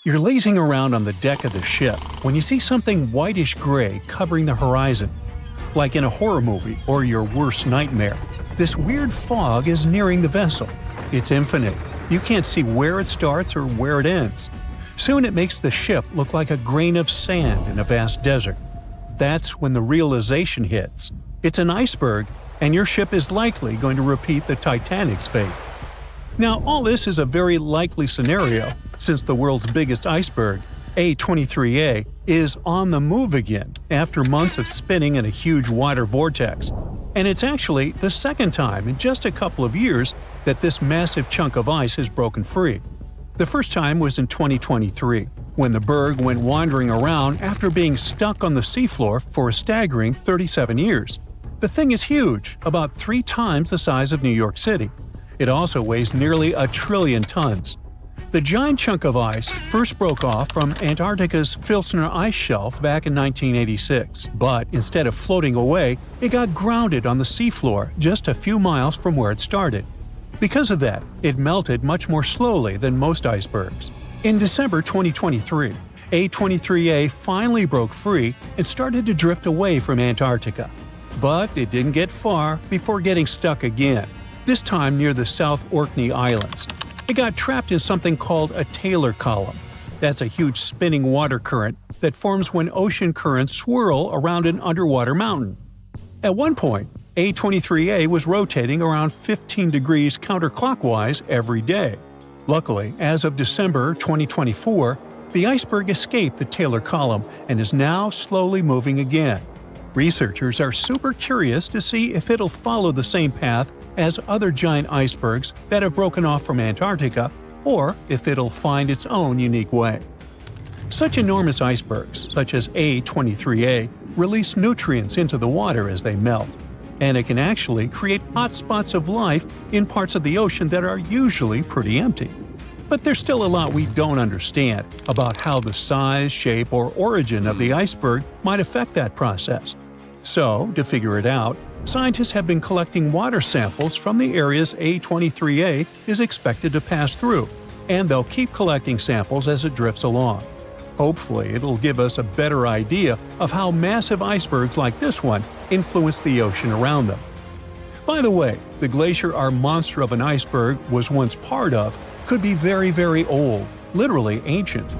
You're lazing around on the deck of the ship when you see something whitish-gray covering the horizon. Like in a horror movie or your worst nightmare, this weird fog is nearing the vessel. It's infinite. You can't see where it starts or where it ends. Soon it makes the ship look like a grain of sand in a vast desert. That's when the realization hits. It's an iceberg, and your ship is likely going to repeat the Titanic's fate. Now, all this is a very likely scenario, since the world's biggest iceberg, A23A, is on the move again after months of spinning in a huge water vortex. And it's actually the second time in just a couple of years that this massive chunk of ice has broken free. The first time was in 2023, when the berg went wandering around after being stuck on the seafloor for a staggering 37 years. The thing is huge, about 3 times the size of New York City. It also weighs nearly 1 trillion tons. The giant chunk of ice first broke off from Antarctica's Filsner ice shelf back in 1986, but instead of floating away, it got grounded on the seafloor just a few miles from where it started. Because of that, it melted much more slowly than most icebergs. In December 2023, A23A finally broke free and started to drift away from Antarctica. But it didn't get far before getting stuck again, this time near the South Orkney Islands. It got trapped in something called a Taylor column. That's a huge spinning water current that forms when ocean currents swirl around an underwater mountain. At one point, A23A was rotating around 15 degrees counterclockwise every day. Luckily, as of December 2024, the iceberg escaped the Taylor column and is now slowly moving again. Researchers are super curious to see if it'll follow the same path as other giant icebergs that have broken off from Antarctica, or if it'll find its own unique way. Such enormous icebergs, such as A23A, release nutrients into the water as they melt, and it can actually create hotspots of life in parts of the ocean that are usually pretty empty. But there's still a lot we don't understand about how the size, shape, or origin of the iceberg might affect that process. So, to figure it out, scientists have been collecting water samples from the areas A23A is expected to pass through, and they'll keep collecting samples as it drifts along. Hopefully, it'll give us a better idea of how massive icebergs like this one influence the ocean around them. By the way, the glacier our monster of an iceberg was once part of could be very, very old, literally ancient.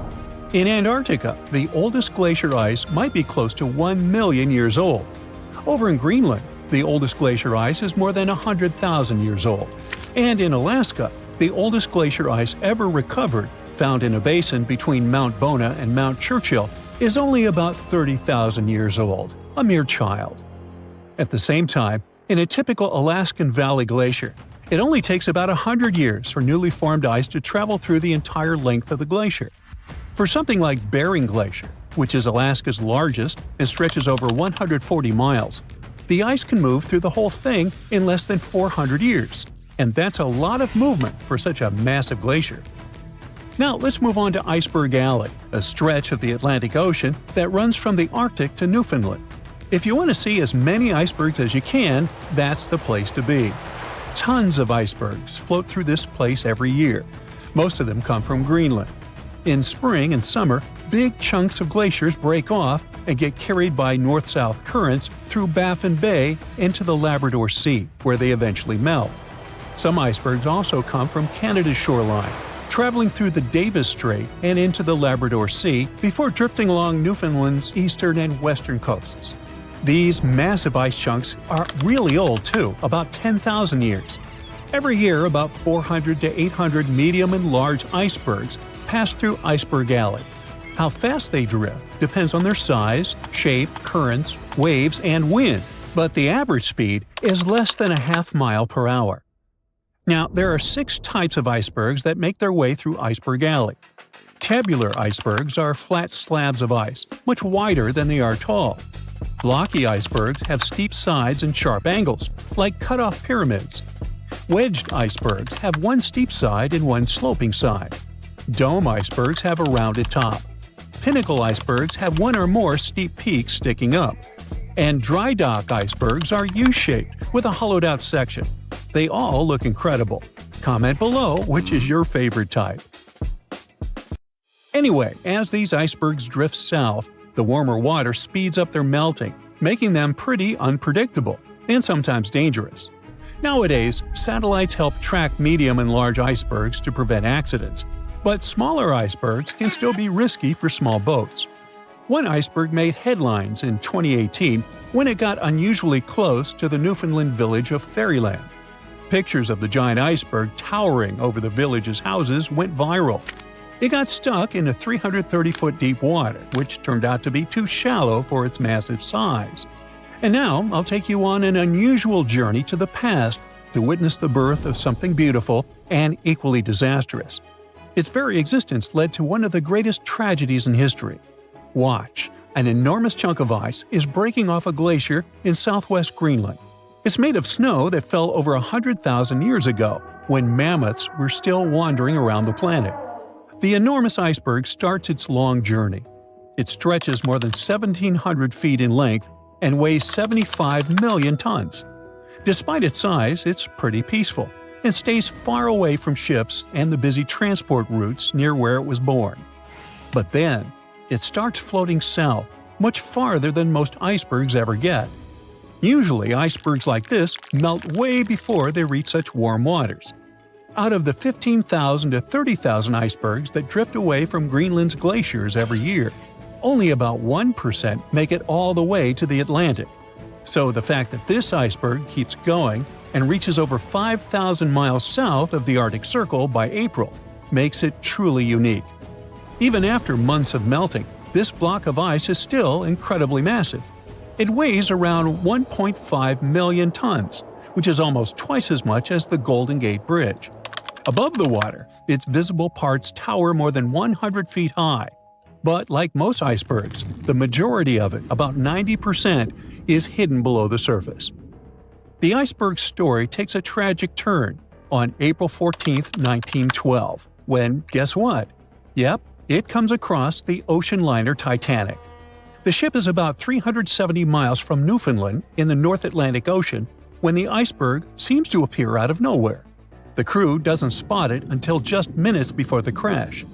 In Antarctica, the oldest glacier ice might be close to 1 million years old. Over in Greenland, the oldest glacier ice is more than 100,000 years old. And in Alaska, the oldest glacier ice ever recovered, found in a basin between Mount Bona and Mount Churchill, is only about 30,000 years old, a mere child. At the same time, in a typical Alaskan Valley glacier, it only takes about 100 years for newly formed ice to travel through the entire length of the glacier. For something like Bering Glacier, which is Alaska's largest and stretches over 140 miles, the ice can move through the whole thing in less than 400 years. And that's a lot of movement for such a massive glacier. Now let's move on to Iceberg Alley, a stretch of the Atlantic Ocean that runs from the Arctic to Newfoundland. If you want to see as many icebergs as you can, that's the place to be. Tons of icebergs float through this place every year. Most of them come from Greenland. In spring and summer, big chunks of glaciers break off and get carried by north-south currents through Baffin Bay into the Labrador Sea, where they eventually melt. Some icebergs also come from Canada's shoreline, traveling through the Davis Strait and into the Labrador Sea before drifting along Newfoundland's eastern and western coasts. These massive ice chunks are really old too, about 10,000 years. Every year, about 400 to 800 medium and large icebergs pass through Iceberg Alley. How fast they drift depends on their size, shape, currents, waves, and wind, but the average speed is less than a half mile per hour. Now, there are 6 types of icebergs that make their way through Iceberg Alley. Tabular icebergs are flat slabs of ice, much wider than they are tall. Blocky icebergs have steep sides and sharp angles, like cut-off pyramids. Wedged icebergs have one steep side and one sloping side. Dome icebergs have a rounded top. Pinnacle icebergs have one or more steep peaks sticking up. And dry dock icebergs are U-shaped with a hollowed-out section. They all look incredible. Comment below which is your favorite type. Anyway, as these icebergs drift south, the warmer water speeds up their melting, making them pretty unpredictable and sometimes dangerous. Nowadays, satellites help track medium and large icebergs to prevent accidents, but smaller icebergs can still be risky for small boats. One iceberg made headlines in 2018 when it got unusually close to the Newfoundland village of Fairyland. Pictures of the giant iceberg towering over the village's houses went viral. It got stuck in a 330-foot deep water, which turned out to be too shallow for its massive size. And now I'll take you on an unusual journey to the past to witness the birth of something beautiful and equally disastrous. Its very existence led to one of the greatest tragedies in history. Watch, an enormous chunk of ice is breaking off a glacier in southwest Greenland. It's made of snow that fell over 100,000 years ago, when mammoths were still wandering around the planet. The enormous iceberg starts its long journey. It stretches more than 1,700 feet in length and weighs 75 million tons. Despite its size, it's pretty peaceful and stays far away from ships and the busy transport routes near where it was born. But then, it starts floating south, much farther than most icebergs ever get. Usually, icebergs like this melt way before they reach such warm waters. Out of the 15,000 to 30,000 icebergs that drift away from Greenland's glaciers every year, only about 1% make it all the way to the Atlantic. So the fact that this iceberg keeps going and reaches over 5,000 miles south of the Arctic Circle by April makes it truly unique. Even after months of melting, this block of ice is still incredibly massive. It weighs around 1.5 million tons, which is almost twice as much as the Golden Gate Bridge. Above the water, its visible parts tower more than 100 feet high. But like most icebergs, the majority of it, about 90%, is hidden below the surface. The iceberg's story takes a tragic turn on April 14, 1912, when, guess what? Yep, it comes across the ocean liner Titanic. The ship is about 370 miles from Newfoundland in the North Atlantic Ocean when the iceberg seems to appear out of nowhere. The crew doesn't spot it until just minutes before the crash.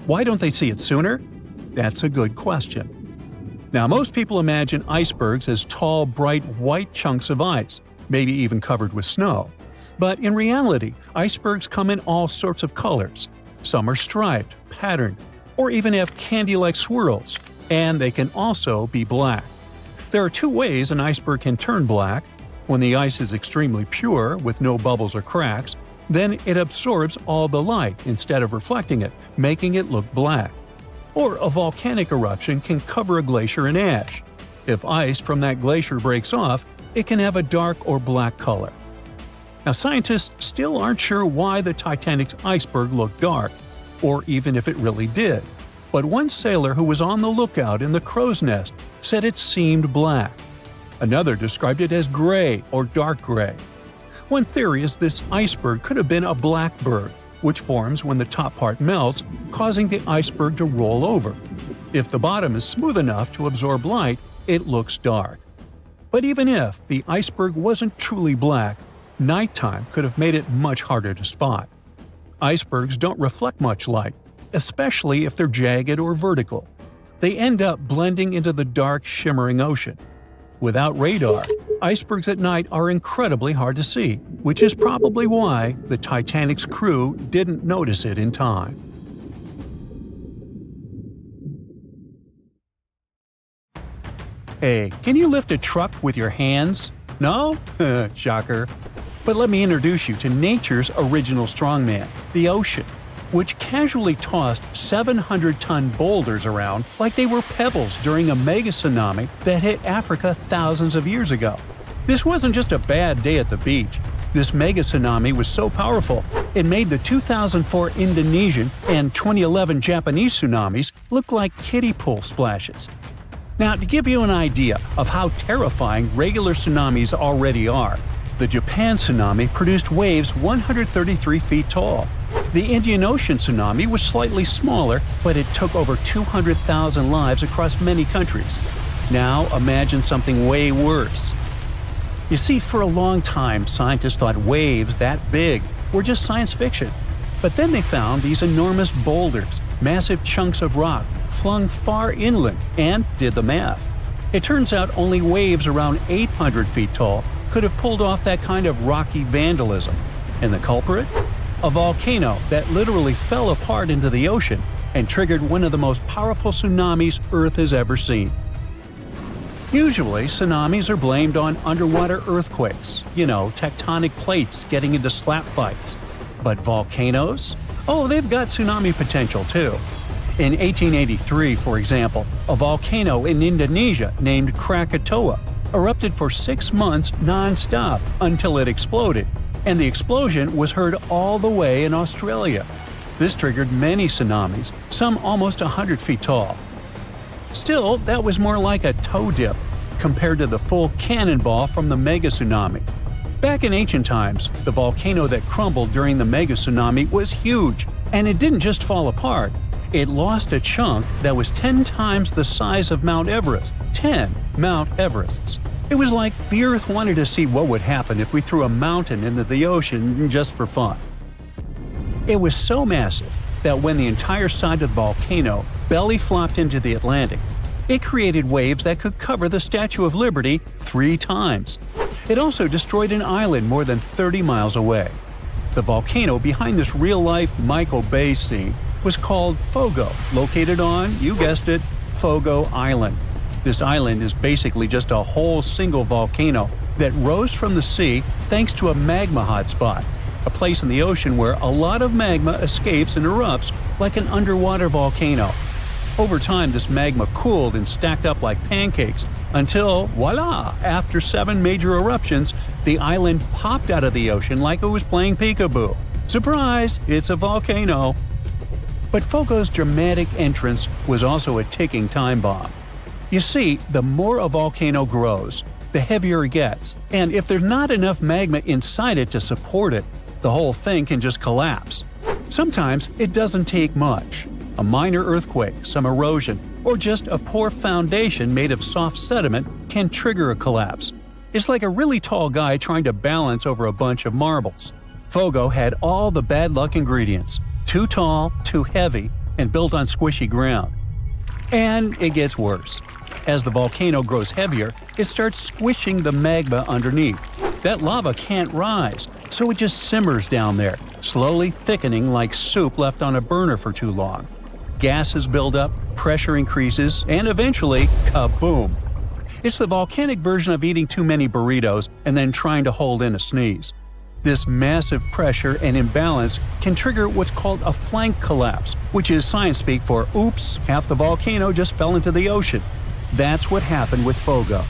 Why don't they see it sooner? That's a good question. Now, most people imagine icebergs as tall, bright, white chunks of ice, maybe even covered with snow. But in reality, icebergs come in all sorts of colors. Some are striped, patterned, or even have candy-like swirls, and they can also be black. There are two ways an iceberg can turn black. When the ice is extremely pure, with no bubbles or cracks, then it absorbs all the light instead of reflecting it, making it look black. Or a volcanic eruption can cover a glacier in ash. If ice from that glacier breaks off, it can have a dark or black color. Now, scientists still aren't sure why the Titanic's iceberg looked dark, or even if it really did. But one sailor who was on the lookout in the crow's nest said it seemed black. Another described it as gray or dark gray. One theory is this iceberg could have been a blackbird, which forms when the top part melts, causing the iceberg to roll over. If the bottom is smooth enough to absorb light, it looks dark. But even if the iceberg wasn't truly black, nighttime could have made it much harder to spot. Icebergs don't reflect much light, especially if they're jagged or vertical. They end up blending into the dark, shimmering ocean. Without radar, icebergs at night are incredibly hard to see, which is probably why the Titanic's crew didn't notice it in time. Hey, can you lift a truck with your hands? No? Shocker. But let me introduce you to nature's original strongman, the ocean, which casually tossed 700-ton boulders around like they were pebbles during a mega tsunami that hit Africa thousands of years ago. This wasn't just a bad day at the beach. This mega tsunami was so powerful, it made the 2004 Indonesian and 2011 Japanese tsunamis look like kiddie pool splashes. Now, to give you an idea of how terrifying regular tsunamis already are, the Japan tsunami produced waves 133 feet tall. The Indian Ocean tsunami was slightly smaller, but it took over 200,000 lives across many countries. Now imagine something way worse. You see, for a long time, scientists thought waves that big were just science fiction. But then they found these enormous boulders, massive chunks of rock flung far inland, and did the math. It turns out only waves around 800 feet tall could have pulled off that kind of rocky vandalism. And the culprit? A volcano that literally fell apart into the ocean and triggered one of the most powerful tsunamis Earth has ever seen. Usually, tsunamis are blamed on underwater earthquakes, tectonic plates getting into slap fights. But volcanoes? Oh, they've got tsunami potential too. In 1883, for example, a volcano in Indonesia named Krakatoa erupted for 6 months non-stop until it exploded, and the explosion was heard all the way in Australia. This triggered many tsunamis, some almost 100 feet tall. Still, that was more like a toe dip compared to the full cannonball from the mega tsunami. Back in ancient times, the volcano that crumbled during the mega tsunami was huge, and it didn't just fall apart. It lost a chunk that was 10 times the size of Mount Everest. 10 Mount Everests. It was like the Earth wanted to see what would happen if we threw a mountain into the ocean just for fun. It was so massive that when the entire side of the volcano belly flopped into the Atlantic, it created waves that could cover the Statue of Liberty 3 times. It also destroyed an island more than 30 miles away. The volcano behind this real-life Michael Bay scene was called Fogo, located on, you guessed it, Fogo Island. This island is basically just a whole single volcano that rose from the sea thanks to a magma hotspot, a place in the ocean where a lot of magma escapes and erupts like an underwater volcano. Over time, this magma cooled and stacked up like pancakes until, voila, after 7 major eruptions, the island popped out of the ocean like it was playing peekaboo. Surprise, it's a volcano. But Fogo's dramatic entrance was also a ticking time bomb. You see, the more a volcano grows, the heavier it gets, and if there's not enough magma inside it to support it, the whole thing can just collapse. Sometimes it doesn't take much. A minor earthquake, some erosion, or just a poor foundation made of soft sediment can trigger a collapse. It's like a really tall guy trying to balance over a bunch of marbles. Fogo had all the bad luck ingredients: too tall, too heavy, and built on squishy ground. And it gets worse. As the volcano grows heavier, it starts squishing the magma underneath. That lava can't rise, so it just simmers down there, slowly thickening like soup left on a burner for too long. Gases build up, pressure increases, and eventually, kaboom! It's the volcanic version of eating too many burritos and then trying to hold in a sneeze. This massive pressure and imbalance can trigger what's called a flank collapse, which is science speak for oops, half the volcano just fell into the ocean. That's what happened with Fogo.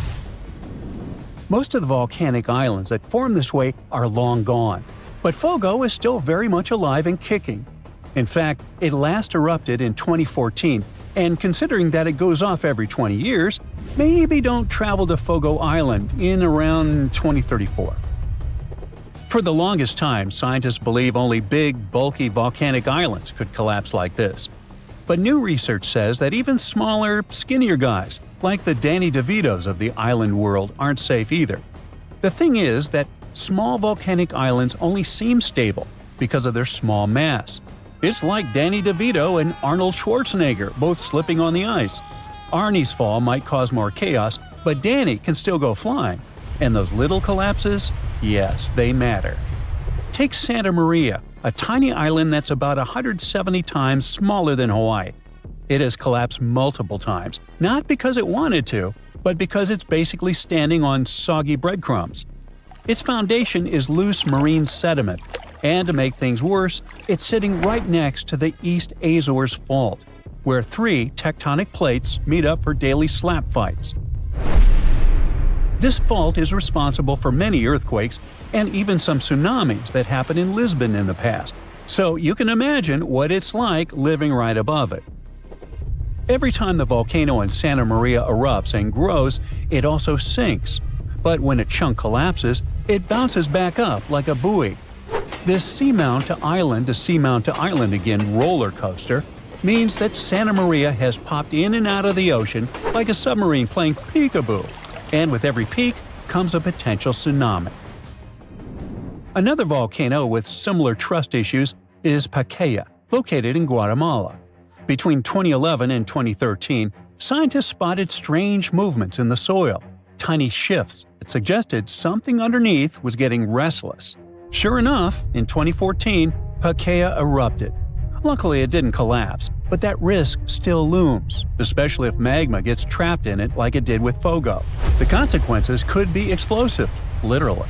Most of the volcanic islands that form this way are long gone, but Fogo is still very much alive and kicking. In fact, it last erupted in 2014, and considering that it goes off every 20 years, maybe don't travel to Fogo Island in around 2034. For the longest time, scientists believe only big, bulky volcanic islands could collapse like this. But new research says that even smaller, skinnier guys, like the Danny DeVitos of the island world, aren't safe either. The thing is that small volcanic islands only seem stable because of their small mass. It's like Danny DeVito and Arnold Schwarzenegger both slipping on the ice. Arnie's fall might cause more chaos, but Danny can still go flying. And those little collapses? Yes, they matter. Take Santa Maria, a tiny island that's about 170 times smaller than Hawaii. It has collapsed multiple times, not because it wanted to, but because it's basically standing on soggy breadcrumbs. Its foundation is loose marine sediment, and to make things worse, it's sitting right next to the East Azores Fault, where 3 tectonic plates meet up for daily slap fights. This fault is responsible for many earthquakes and even some tsunamis that happened in Lisbon in the past, so you can imagine what it's like living right above it. Every time the volcano in Santa Maria erupts and grows, it also sinks. But when a chunk collapses, it bounces back up like a buoy. This seamount to island again roller coaster means that Santa Maria has popped in and out of the ocean like a submarine playing peekaboo, and with every peak comes a potential tsunami. Another volcano with similar trust issues is Pacaya, located in Guatemala. Between 2011 and 2013, scientists spotted strange movements in the soil, tiny shifts that suggested something underneath was getting restless. Sure enough, in 2014, Pacaya erupted. Luckily, it didn't collapse, but that risk still looms, especially if magma gets trapped in it like it did with Fogo. The consequences could be explosive, literally.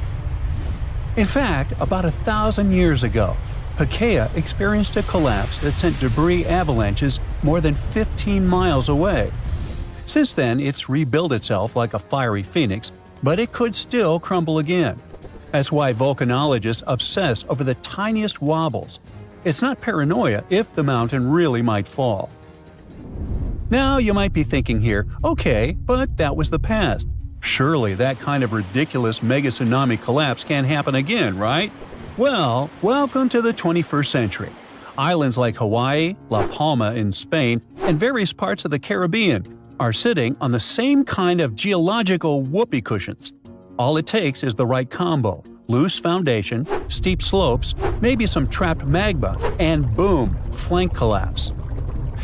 In fact, about 1,000 years ago, Pacaya experienced a collapse that sent debris avalanches more than 15 miles away. Since then, it's rebuilt itself like a fiery phoenix, but it could still crumble again. That's why volcanologists obsess over the tiniest wobbles. It's not paranoia if the mountain really might fall. Now you might be thinking here, okay, but that was the past. Surely that kind of ridiculous mega tsunami collapse can't happen again, right? Well, welcome to the 21st century. Islands like Hawaii, La Palma in Spain, and various parts of the Caribbean are sitting on the same kind of geological whoopee cushions. All it takes is the right combo: loose foundation, steep slopes, maybe some trapped magma, and boom, flank collapse.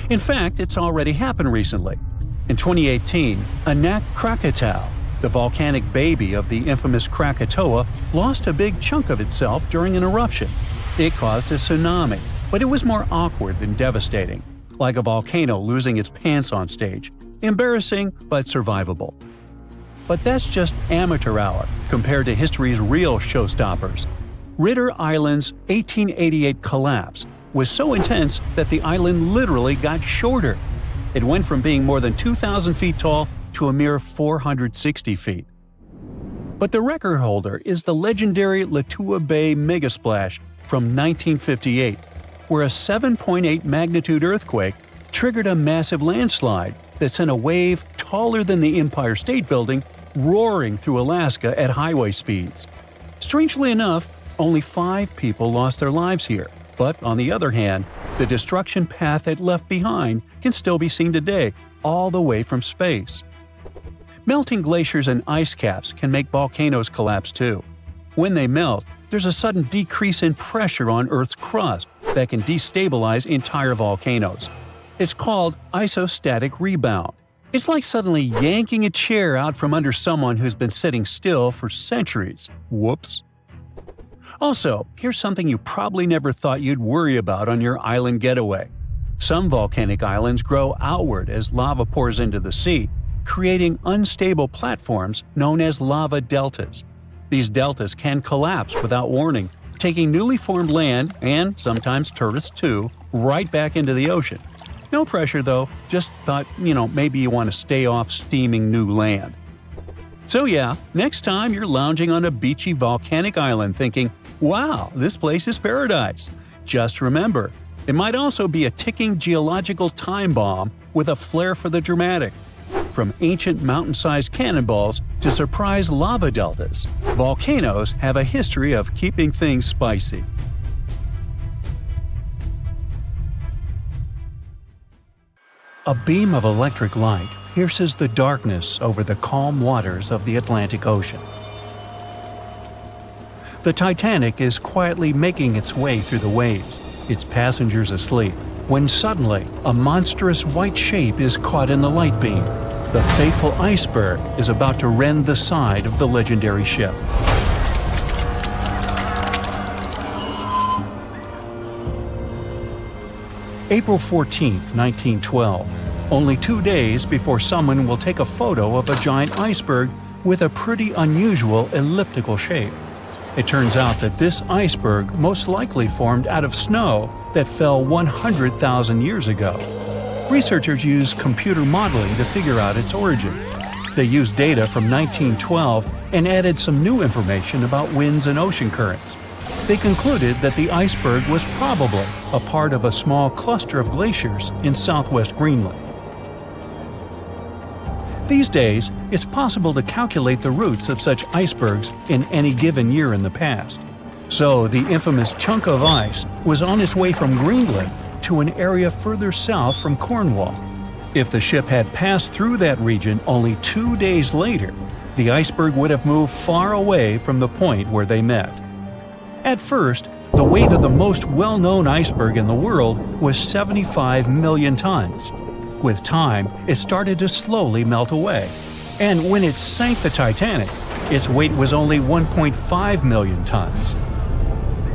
In fact, it's already happened recently. In 2018, Anak Krakatau, the volcanic baby of the infamous Krakatoa, lost a big chunk of itself during an eruption. It caused a tsunami, but it was more awkward than devastating, like a volcano losing its pants on stage. Embarrassing, but survivable. But that's just amateur hour compared to history's real showstoppers. Ritter Island's 1888 collapse was so intense that the island literally got shorter. It went from being more than 2,000 feet tall to a mere 460 feet. But the record holder is the legendary Latua Bay megasplash from 1958, where a 7.8 magnitude earthquake triggered a massive landslide that sent a wave taller than the Empire State Building roaring through Alaska at highway speeds. Strangely enough, only 5 people lost their lives here, but on the other hand, the destruction path it left behind can still be seen today, all the way from space. Melting glaciers and ice caps can make volcanoes collapse too. When they melt, there's a sudden decrease in pressure on Earth's crust that can destabilize entire volcanoes. It's called isostatic rebound. It's like suddenly yanking a chair out from under someone who's been sitting still for centuries. Whoops. Also, here's something you probably never thought you'd worry about on your island getaway. Some volcanic islands grow outward as lava pours into the sea, creating unstable platforms known as lava deltas. These deltas can collapse without warning, taking newly formed land, and sometimes tourists too, right back into the ocean. No pressure though, just thought, maybe you want to stay off steaming new land. So yeah, next time you're lounging on a beachy volcanic island thinking, wow, this place is paradise, just remember, it might also be a ticking geological time bomb with a flair for the dramatic. From ancient mountain-sized cannonballs to surprise lava deltas, volcanoes have a history of keeping things spicy. A beam of electric light pierces the darkness over the calm waters of the Atlantic Ocean. The Titanic is quietly making its way through the waves, its passengers asleep, when suddenly a monstrous white shape is caught in the light beam. The fateful iceberg is about to rend the side of the legendary ship. April 14, 1912, only 2 days before someone will take a photo of a giant iceberg with a pretty unusual elliptical shape. It turns out that this iceberg most likely formed out of snow that fell 100,000 years ago. Researchers used computer modeling to figure out its origin. They used data from 1912 and added some new information about winds and ocean currents. They concluded that the iceberg was probably a part of a small cluster of glaciers in southwest Greenland. These days, it's possible to calculate the routes of such icebergs in any given year in the past. So the infamous chunk of ice was on its way from Greenland to an area further south from Cornwall. If the ship had passed through that region only 2 days later, the iceberg would have moved far away from the point where they met. At first, the The weight of the most well-known iceberg in the world was 75 million tons. With time, it started to slowly melt away. And when it sank the Titanic, its weight was only 1.5 million tons.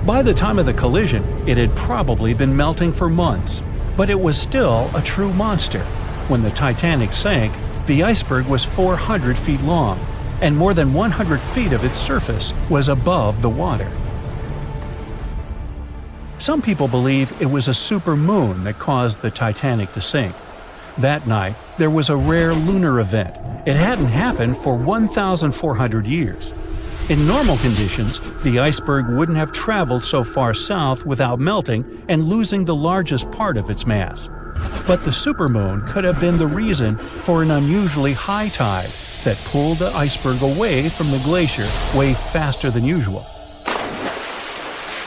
By the time of the collision, it had probably been melting for months, but it was still a true monster. When the Titanic sank, the iceberg was 400 feet long, and more than 100 feet of its surface was above the water. Some people believe it was a supermoon that caused the Titanic to sink. That night, there was a rare lunar event. It hadn't happened for 1,400 years. In normal conditions, the iceberg wouldn't have traveled so far south without melting and losing the largest part of its mass. But the supermoon could have been the reason for an unusually high tide that pulled the iceberg away from the glacier way faster than usual.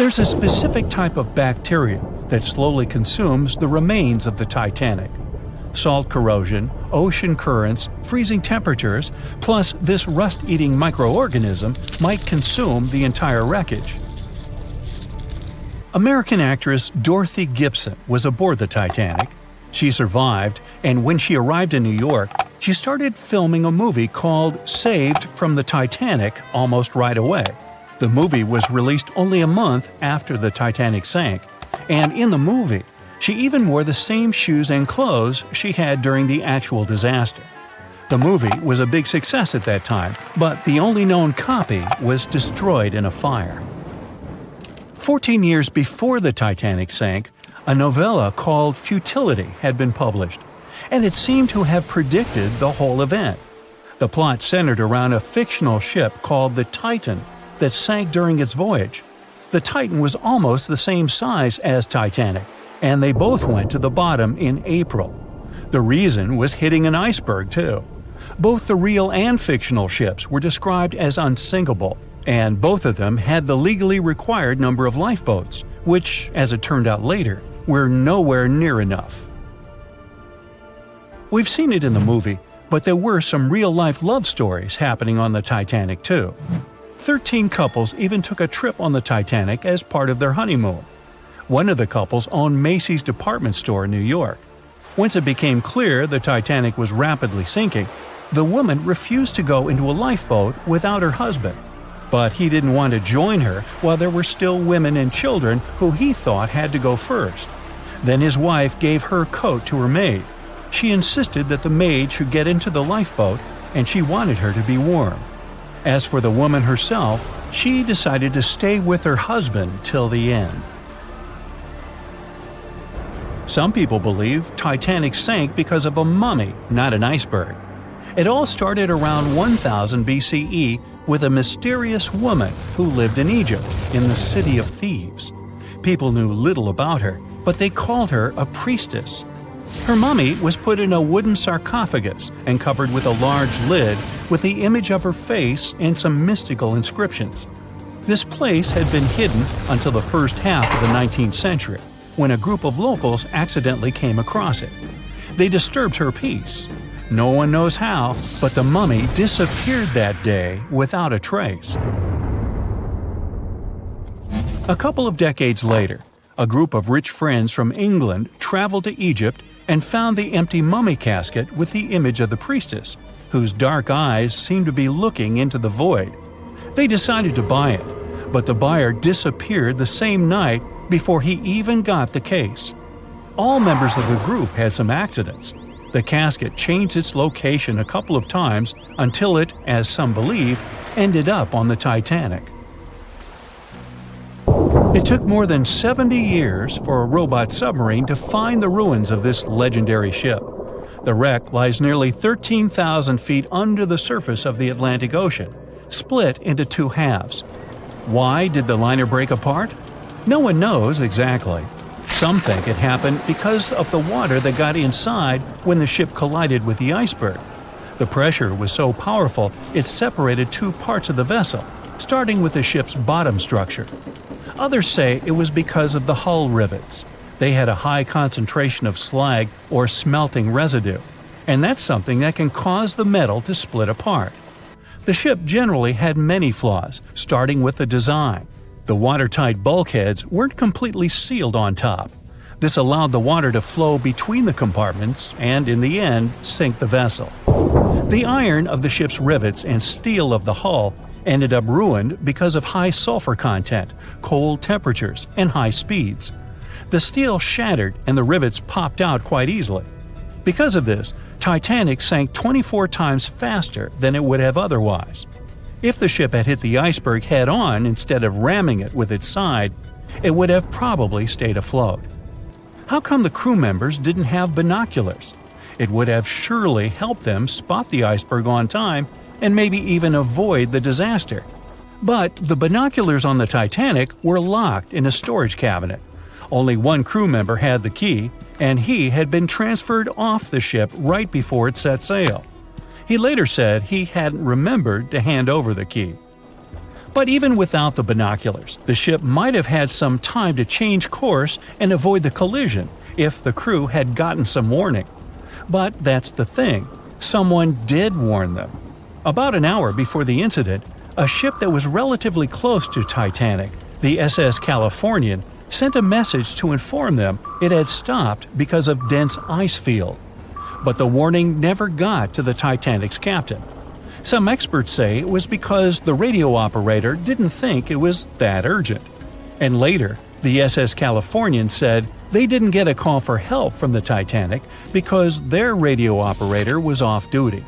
There's a specific type of bacteria that slowly consumes the remains of the Titanic. Salt corrosion, ocean currents, freezing temperatures, plus this rust-eating microorganism might consume the entire wreckage. American actress Dorothy Gibson was aboard the Titanic. She survived, and when she arrived in New York, she started filming a movie called Saved from the Titanic almost right away. The movie was released only a month after the Titanic sank, and in the movie, she even wore the same shoes and clothes she had during the actual disaster. The movie was a big success at that time, but the only known copy was destroyed in a fire. 14 years before the Titanic sank, a novella called Futility had been published, and it seemed to have predicted the whole event. The plot centered around a fictional ship called the Titan that sank during its voyage. The Titan was almost the same size as Titanic, and they both went to the bottom in April. The reason was hitting an iceberg, too. Both the real and fictional ships were described as unsinkable, and both of them had the legally required number of lifeboats, which, as it turned out later, were nowhere near enough. We've seen it in the movie, but there were some real-life love stories happening on the Titanic, too. 13 couples even took a trip on the Titanic as part of their honeymoon. One of the couples owned Macy's department store in New York. Once it became clear the Titanic was rapidly sinking, the woman refused to go into a lifeboat without her husband. But he didn't want to join her while there were still women and children who he thought had to go first. Then his wife gave her coat to her maid. She insisted that the maid should get into the lifeboat, and she wanted her to be warm. As for the woman herself, she decided to stay with her husband till the end. Some people believe Titanic sank because of a mummy, not an iceberg. It all started around 1000 BCE with a mysterious woman who lived in Egypt, in the city of Thebes. People knew little about her, but they called her a priestess. Her mummy was put in a wooden sarcophagus and covered with a large lid with the image of her face and some mystical inscriptions. This place had been hidden until the first half of the 19th century, when a group of locals accidentally came across it. They disturbed her peace. No one knows how, but the mummy disappeared that day without a trace. A couple of decades later, a group of rich friends from England traveled to Egypt and found the empty mummy casket with the image of the priestess, whose dark eyes seemed to be looking into the void. They decided to buy it, but the buyer disappeared the same night before he even got the case. All members of the group had some accidents. The casket changed its location a couple of times until it, as some believe, ended up on the Titanic. It took more than 70 years for a robot submarine to find the ruins of this legendary ship. The wreck lies nearly 13,000 feet under the surface of the Atlantic Ocean, split into two halves. Why did the liner break apart? No one knows exactly. Some think it happened because of the water that got inside when the ship collided with the iceberg. The pressure was so powerful it separated two parts of the vessel, starting with the ship's bottom structure. Others say it was because of the hull rivets. They had a high concentration of slag or smelting residue, and that's something that can cause the metal to split apart. The ship generally had many flaws, starting with the design. The watertight bulkheads weren't completely sealed on top. This allowed the water to flow between the compartments and, in the end, sink the vessel. The iron of the ship's rivets and steel of the hull ended up ruined because of high sulfur content, cold temperatures, and high speeds. The steel shattered and the rivets popped out quite easily. Because of this, Titanic sank 24 times faster than it would have otherwise. If the ship had hit the iceberg head-on instead of ramming it with its side, it would have probably stayed afloat. How come the crew members didn't have binoculars? It would have surely helped them spot the iceberg on time and maybe even avoid the disaster. But the binoculars on the Titanic were locked in a storage cabinet. Only one crew member had the key, and he had been transferred off the ship right before it set sail. He later said he hadn't remembered to hand over the key. But even without the binoculars, the ship might have had some time to change course and avoid the collision if the crew had gotten some warning. But that's the thing, someone did warn them. About an hour before the incident, a ship that was relatively close to Titanic, the SS Californian, sent a message to inform them it had stopped because of dense ice field. But the warning never got to the Titanic's captain. Some experts say it was because the radio operator didn't think it was that urgent. And later, the SS Californian said they didn't get a call for help from the Titanic because their radio operator was off duty.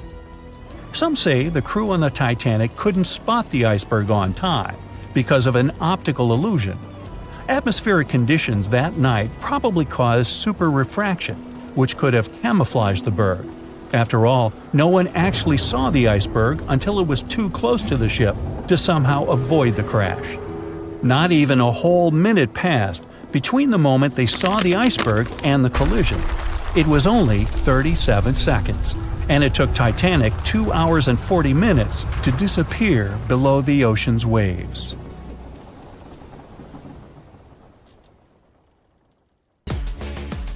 Some say the crew on the Titanic couldn't spot the iceberg on time because of an optical illusion. Atmospheric conditions that night probably caused super refraction, which could have camouflaged the berg. After all, no one actually saw the iceberg until it was too close to the ship to somehow avoid the crash. Not even a whole minute passed between the moment they saw the iceberg and the collision. It was only 37 seconds, and it took Titanic 2 hours and 40 minutes to disappear below the ocean's waves.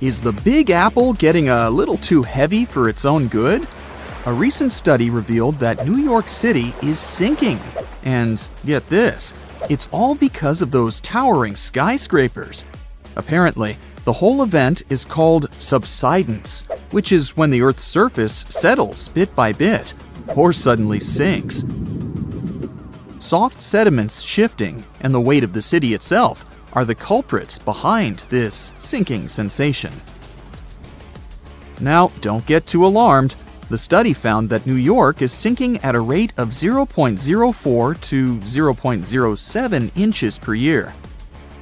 Is the Big Apple getting a little too heavy for its own good? A recent study revealed that New York City is sinking. And get this, it's all because of those towering skyscrapers. Apparently, the whole event is called subsidence, which is when the Earth's surface settles bit by bit, or suddenly sinks. Soft sediments shifting and the weight of the city itself are the culprits behind this sinking sensation. Now, don't get too alarmed. The study found that New York is sinking at a rate of 0.04 to 0.07 inches per year.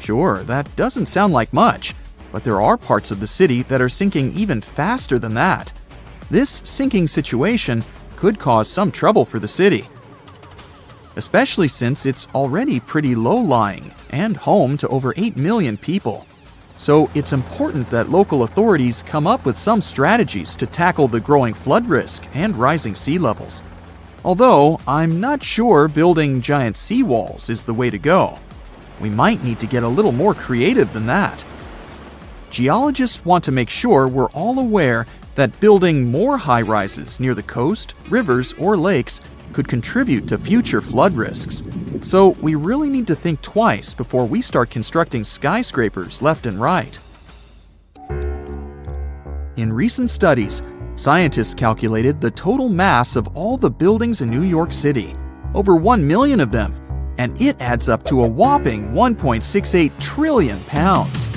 Sure, that doesn't sound like much, but there are parts of the city that are sinking even faster than that. This sinking situation could cause some trouble for the city, especially since it's already pretty low-lying and home to over 8 million people. So it's important that local authorities come up with some strategies to tackle the growing flood risk and rising sea levels. Although, I'm not sure building giant seawalls is the way to go. We might need to get a little more creative than that. Geologists want to make sure we're all aware that building more high-rises near the coast, rivers, or lakes could contribute to future flood risks. So we really need to think twice before we start constructing skyscrapers left and right. In recent studies, scientists calculated the total mass of all the buildings in New York City, over 1 million of them, and it adds up to a whopping 1.68 trillion pounds.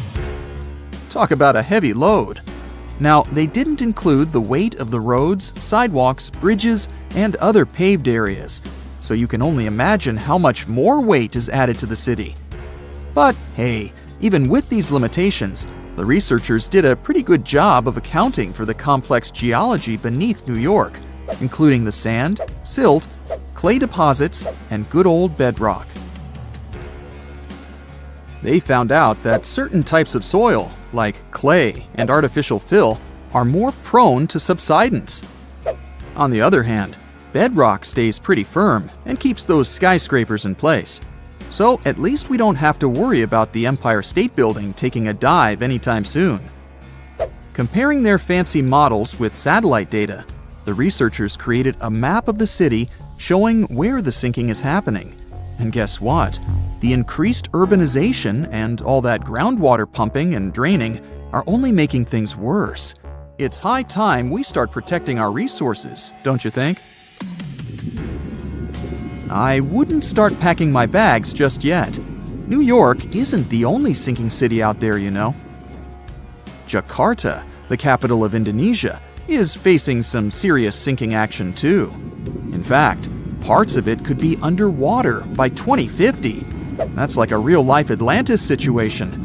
Talk about a heavy load. Now, they didn't include the weight of the roads, sidewalks, bridges, and other paved areas, so you can only imagine how much more weight is added to the city. But hey, even with these limitations, the researchers did a pretty good job of accounting for the complex geology beneath New York, including the sand, silt, clay deposits, and good old bedrock. They found out that certain types of soil, like clay and artificial fill, are more prone to subsidence. On the other hand, bedrock stays pretty firm and keeps those skyscrapers in place. So at least we don't have to worry about the Empire State Building taking a dive anytime soon. Comparing their fancy models with satellite data, the researchers created a map of the city showing where the sinking is happening. And guess what? The increased urbanization and all that groundwater pumping and draining are only making things worse. It's high time we start protecting our resources, don't you think? I wouldn't start packing my bags just yet. New York isn't the only sinking city out there, you know. Jakarta, the capital of Indonesia, is facing some serious sinking action too. In fact, parts of it could be underwater by 2050. That's like a real-life Atlantis situation.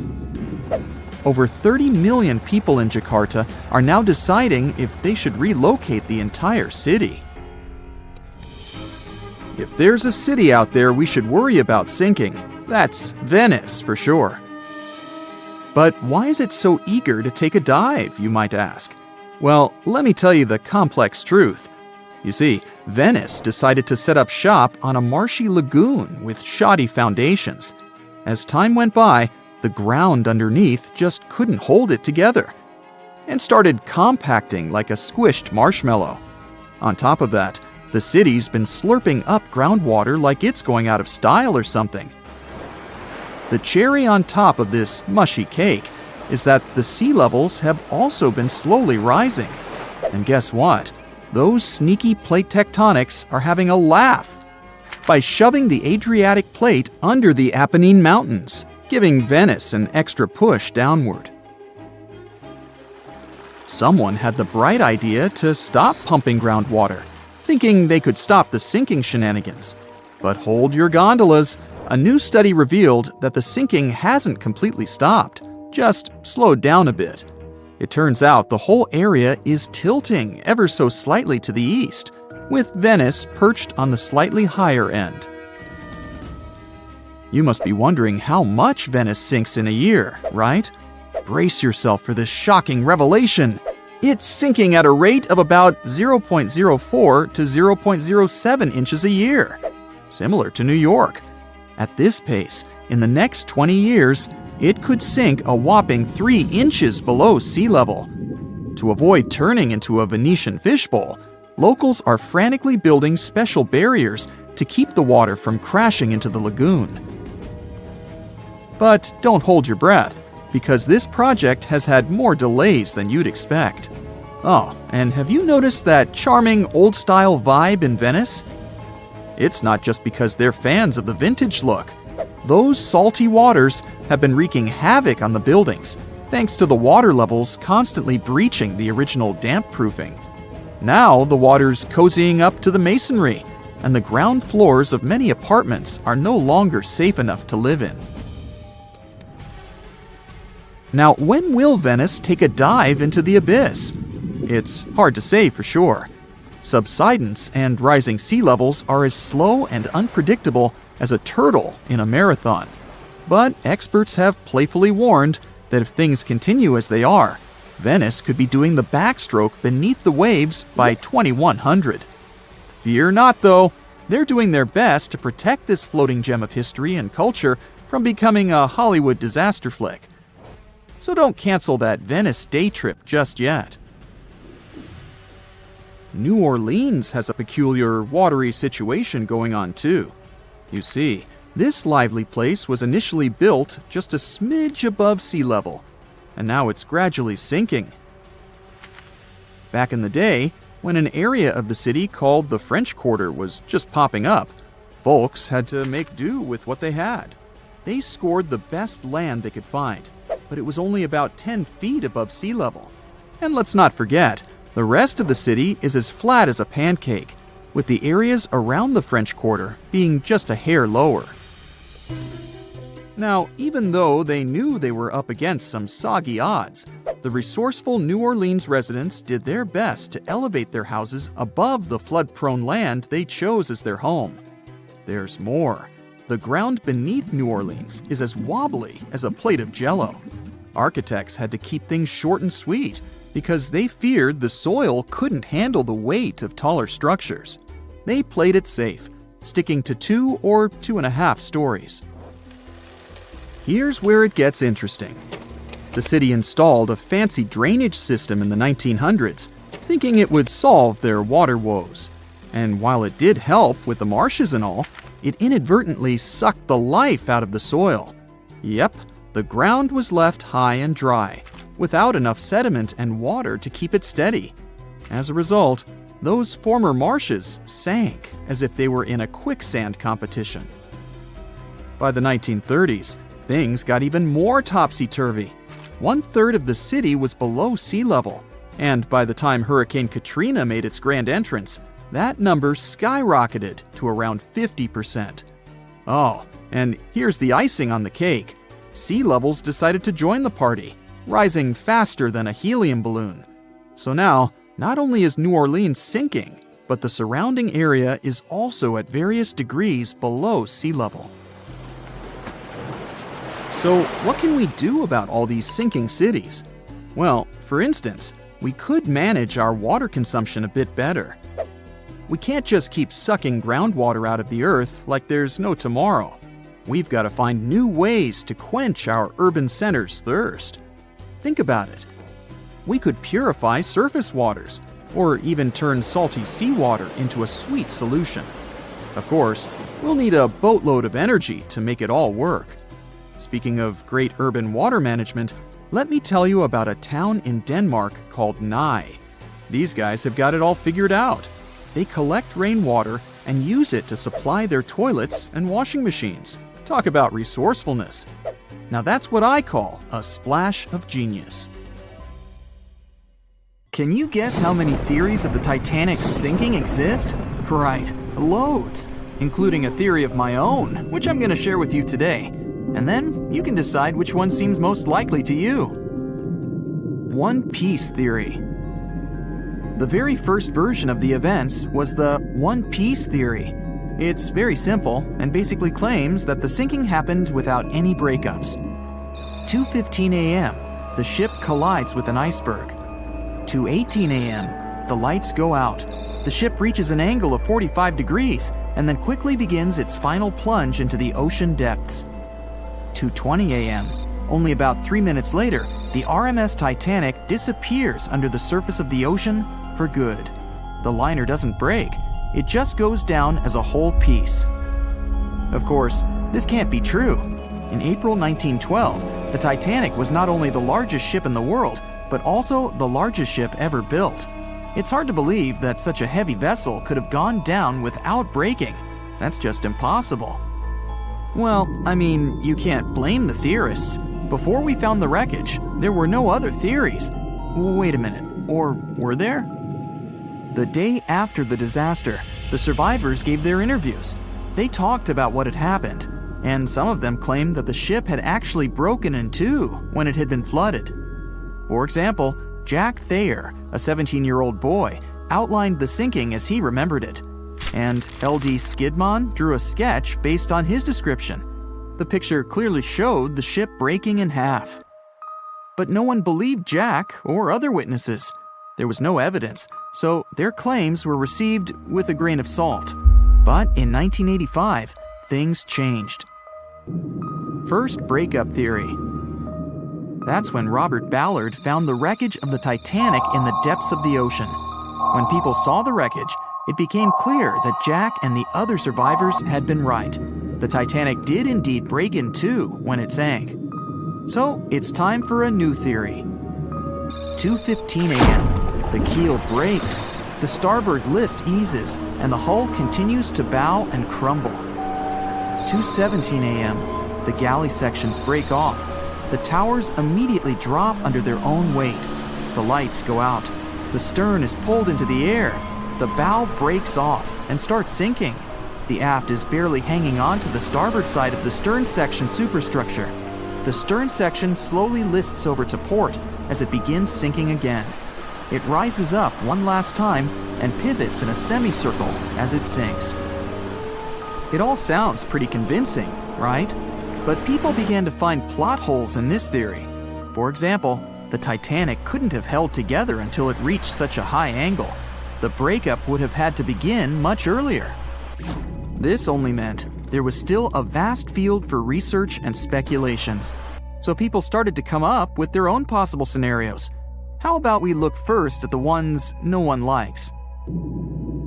Over 30 million people in Jakarta are now deciding if they should relocate the entire city. If there's a city out there we should worry about sinking, that's Venice for sure. But why is it so eager to take a dive, you might ask? Well, let me tell you the complex truth. You see, Venice decided to set up shop on a marshy lagoon with shoddy foundations. As time went by, the ground underneath just couldn't hold it together and started compacting like a squished marshmallow. On top of that, the city's been slurping up groundwater like it's going out of style or something. The cherry on top of this mushy cake is that the sea levels have also been slowly rising. And guess what? Those sneaky plate tectonics are having a laugh by shoving the Adriatic plate under the Apennine Mountains, giving Venice an extra push downward. Someone had the bright idea to stop pumping groundwater, thinking they could stop the sinking shenanigans. But hold your gondolas. A new study revealed that the sinking hasn't completely stopped, just slowed down a bit. It turns out the whole area is tilting ever so slightly to the east, with Venice perched on the slightly higher end. You must be wondering how much Venice sinks in a year, right? Brace yourself for this shocking revelation. It's sinking at a rate of about 0.04 to 0.07 inches a year, similar to New York. At this pace, in the next 20 years, it could sink a whopping 3 inches below sea level. To avoid turning into a Venetian fishbowl, locals are frantically building special barriers to keep the water from crashing into the lagoon. But don't hold your breath, because this project has had more delays than you'd expect. Oh, and have you noticed that charming old-style vibe in Venice? It's not just because they're fans of the vintage look. Those salty waters have been wreaking havoc on the buildings, thanks to the water levels constantly breaching the original damp-proofing. Now the water's cozying up to the masonry, and the ground floors of many apartments are no longer safe enough to live in. Now, when will Venice take a dive into the abyss? It's hard to say for sure. Subsidence and rising sea levels are as slow and unpredictable as a turtle in a marathon. But experts have playfully warned that if things continue as they are, Venice could be doing the backstroke beneath the waves by 2100. Fear not, though. They're doing their best to protect this floating gem of history and culture from becoming a Hollywood disaster flick. So don't cancel that Venice day trip just yet. New Orleans has a peculiar watery situation going on too. You see, this lively place was initially built just a smidge above sea level, and now it's gradually sinking. Back in the day, when an area of the city called the French Quarter was just popping up, folks had to make do with what they had. They scored the best land they could find, but it was only about 10 feet above sea level. And let's not forget, the rest of the city is as flat as a pancake, with the areas around the French Quarter being just a hair lower. Now, even though they knew they were up against some soggy odds, the resourceful New Orleans residents did their best to elevate their houses above the flood-prone land they chose as their home. There's more. The ground beneath New Orleans is as wobbly as a plate of Jell-O. Architects had to keep things short and sweet because they feared the soil couldn't handle the weight of taller structures. They played it safe, sticking to 2 or 2.5 stories. Here's where it gets interesting. The city installed a fancy drainage system in the 1900s, thinking it would solve their water woes. And while it did help with the marshes and all, it inadvertently sucked the life out of the soil. Yep, the ground was left high and dry, without enough sediment and water to keep it steady. As a result, those former marshes sank as if they were in a quicksand competition. By the 1930s, things got even more topsy-turvy. 1/3 of the city was below sea level, and by the time Hurricane Katrina made its grand entrance, that number skyrocketed to around 50%. Oh, and here's the icing on the cake. Sea levels decided to join the party, rising faster than a helium balloon. So now, not only is New Orleans sinking, but the surrounding area is also at various degrees below sea level. So, what can we do about all these sinking cities? Well, for instance, we could manage our water consumption a bit better. We can't just keep sucking groundwater out of the earth like there's no tomorrow. We've got to find new ways to quench our urban centers' thirst. Think about it. We could purify surface waters, or even turn salty seawater into a sweet solution. Of course, we'll need a boatload of energy to make it all work. Speaking of great urban water management, let me tell you about a town in Denmark called Nye. These guys have got it all figured out. They collect rainwater and use it to supply their toilets and washing machines. Talk about resourcefulness. Now that's what I call a splash of genius. Can you guess how many theories of the Titanic's sinking exist? Right, loads, including a theory of my own, which I'm going to share with you today. And then you can decide which one seems most likely to you. One Piece theory. The very first version of the events was the One Piece theory. It's very simple and basically claims that the sinking happened without any breakups. 2:15 a.m., the ship collides with an iceberg. 2:18 a.m., the lights go out. The ship reaches an angle of 45 degrees and then quickly begins its final plunge into the ocean depths. 2:20 a.m., only about 3 minutes later, the RMS Titanic disappears under the surface of the ocean for good. The liner doesn't break, it just goes down as a whole piece. Of course, this can't be true. In April 1912, the Titanic was not only the largest ship in the world, but also the largest ship ever built. It's hard to believe that such a heavy vessel could have gone down without breaking. That's just impossible. Well, I mean, you can't blame the theorists. Before we found the wreckage, there were no other theories. Wait a minute, or were there? The day after the disaster, the survivors gave their interviews. They talked about what had happened, and some of them claimed that the ship had actually broken in two when it had been flooded. For example, Jack Thayer, a 17-year-old boy, outlined the sinking as he remembered it. And L.D. Skidmon drew a sketch based on his description. The picture clearly showed the ship breaking in half. But no one believed Jack or other witnesses. There was no evidence, so their claims were received with a grain of salt. But in 1985, things changed. First breakup theory. That's when Robert Ballard found the wreckage of the Titanic in the depths of the ocean. When people saw the wreckage, it became clear that Jack and the other survivors had been right. The Titanic did indeed break in two when it sank. So it's time for a new theory. 2:15 a.m., the keel breaks, the starboard list eases, and the hull continues to bow and crumble. 2:17 a.m., the galley sections break off. The towers immediately drop under their own weight. The lights go out. The stern is pulled into the air. The bow breaks off and starts sinking. The aft is barely hanging on to the starboard side of the stern section superstructure. The stern section slowly lists over to port as it begins sinking again. It rises up one last time and pivots in a semicircle as it sinks. It all sounds pretty convincing, right? But people began to find plot holes in this theory. For example, the Titanic couldn't have held together until it reached such a high angle. The breakup would have had to begin much earlier. This only meant there was still a vast field for research and speculations. So people started to come up with their own possible scenarios. How about we look first at the ones no one likes?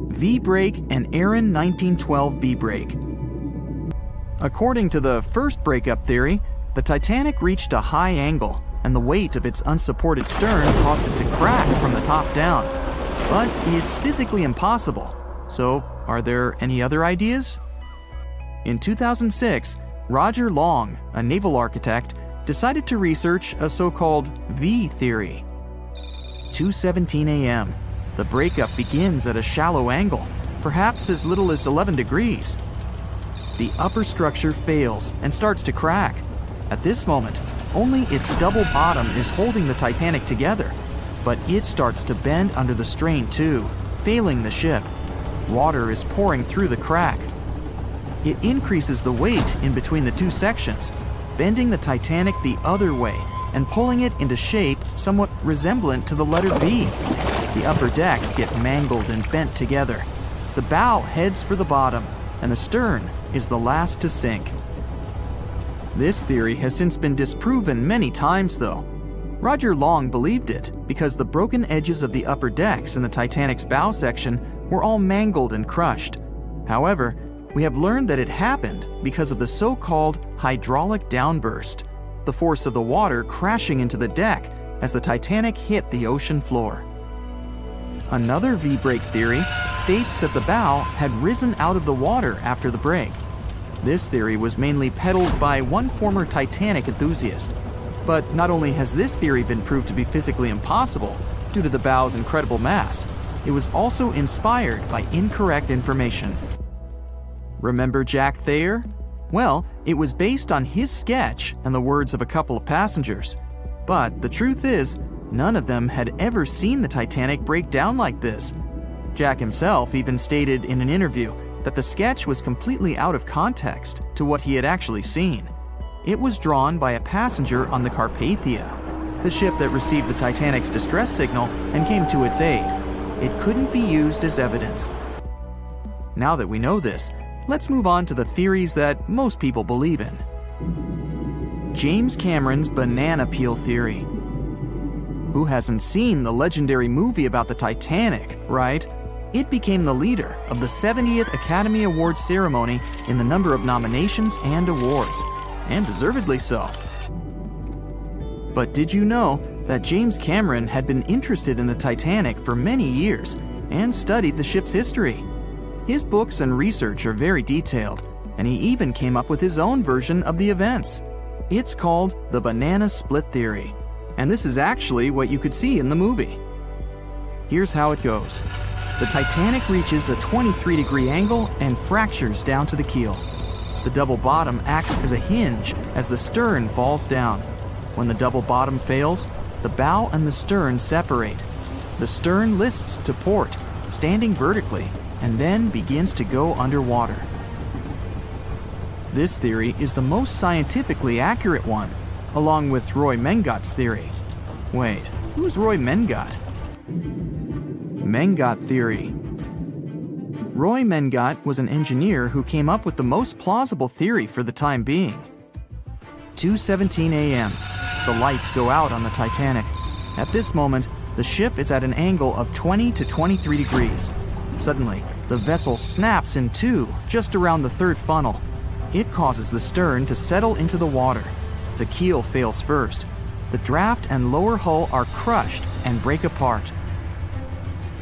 V-brake and Aaron 1912 V-brake. According to the first breakup theory, the Titanic reached a high angle, and the weight of its unsupported stern caused it to crack from the top down. But it's physically impossible. So, are there any other ideas? In 2006, Roger Long, a naval architect, decided to research a so-called V theory. 2:17 a.m. The breakup begins at a shallow angle, perhaps as little as 11 degrees. The upper structure fails and starts to crack. At this moment, only its double bottom is holding the Titanic together, but it starts to bend under the strain too, failing the ship. Water is pouring through the crack. It increases the weight in between the two sections, bending the Titanic the other way and pulling it into shape somewhat resemblant to the letter V. The upper decks get mangled and bent together. The bow heads for the bottom, and the stern is the last to sink. This theory has since been disproven many times, though. Roger Long believed it because the broken edges of the upper decks in the Titanic's bow section were all mangled and crushed. However, we have learned that it happened because of the so-called hydraulic downburst, the force of the water crashing into the deck as the Titanic hit the ocean floor. Another V-break theory states that the bow had risen out of the water after the break. This theory was mainly peddled by one former Titanic enthusiast. But not only has this theory been proved to be physically impossible due to the bow's incredible mass, it was also inspired by incorrect information. Remember Jack Thayer? Well, it was based on his sketch and the words of a couple of passengers. But the truth is, none of them had ever seen the Titanic break down like this. Jack himself even stated in an interview that the sketch was completely out of context to what he had actually seen. It was drawn by a passenger on the Carpathia, the ship that received the Titanic's distress signal and came to its aid. It couldn't be used as evidence. Now that we know this, let's move on to the theories that most people believe in. James Cameron's banana peel theory. Who hasn't seen the legendary movie about the Titanic, right? It became the leader of the 70th Academy Awards ceremony in the number of nominations and awards, and deservedly so. But did you know that James Cameron had been interested in the Titanic for many years and studied the ship's history? His books and research are very detailed, and he even came up with his own version of the events. It's called the banana split theory, and this is actually what you could see in the movie. Here's how it goes. The Titanic reaches a 23-degree angle and fractures down to the keel. The double bottom acts as a hinge as the stern falls down. When the double bottom fails, the bow and the stern separate. The stern lists to port, standing vertically, and then begins to go underwater. This theory is the most scientifically accurate one, along with Roy Mengat's theory. Wait, who's Roy Mengat? Mengat theory. Roy Mengat was an engineer who came up with the most plausible theory for the time being. 2:17 a.m. The lights go out on the Titanic. At this moment, the ship is at an angle of 20 to 23 degrees. Suddenly, the vessel snaps in two just around the third funnel. It causes the stern to settle into the water. The keel fails first. The draft and lower hull are crushed and break apart.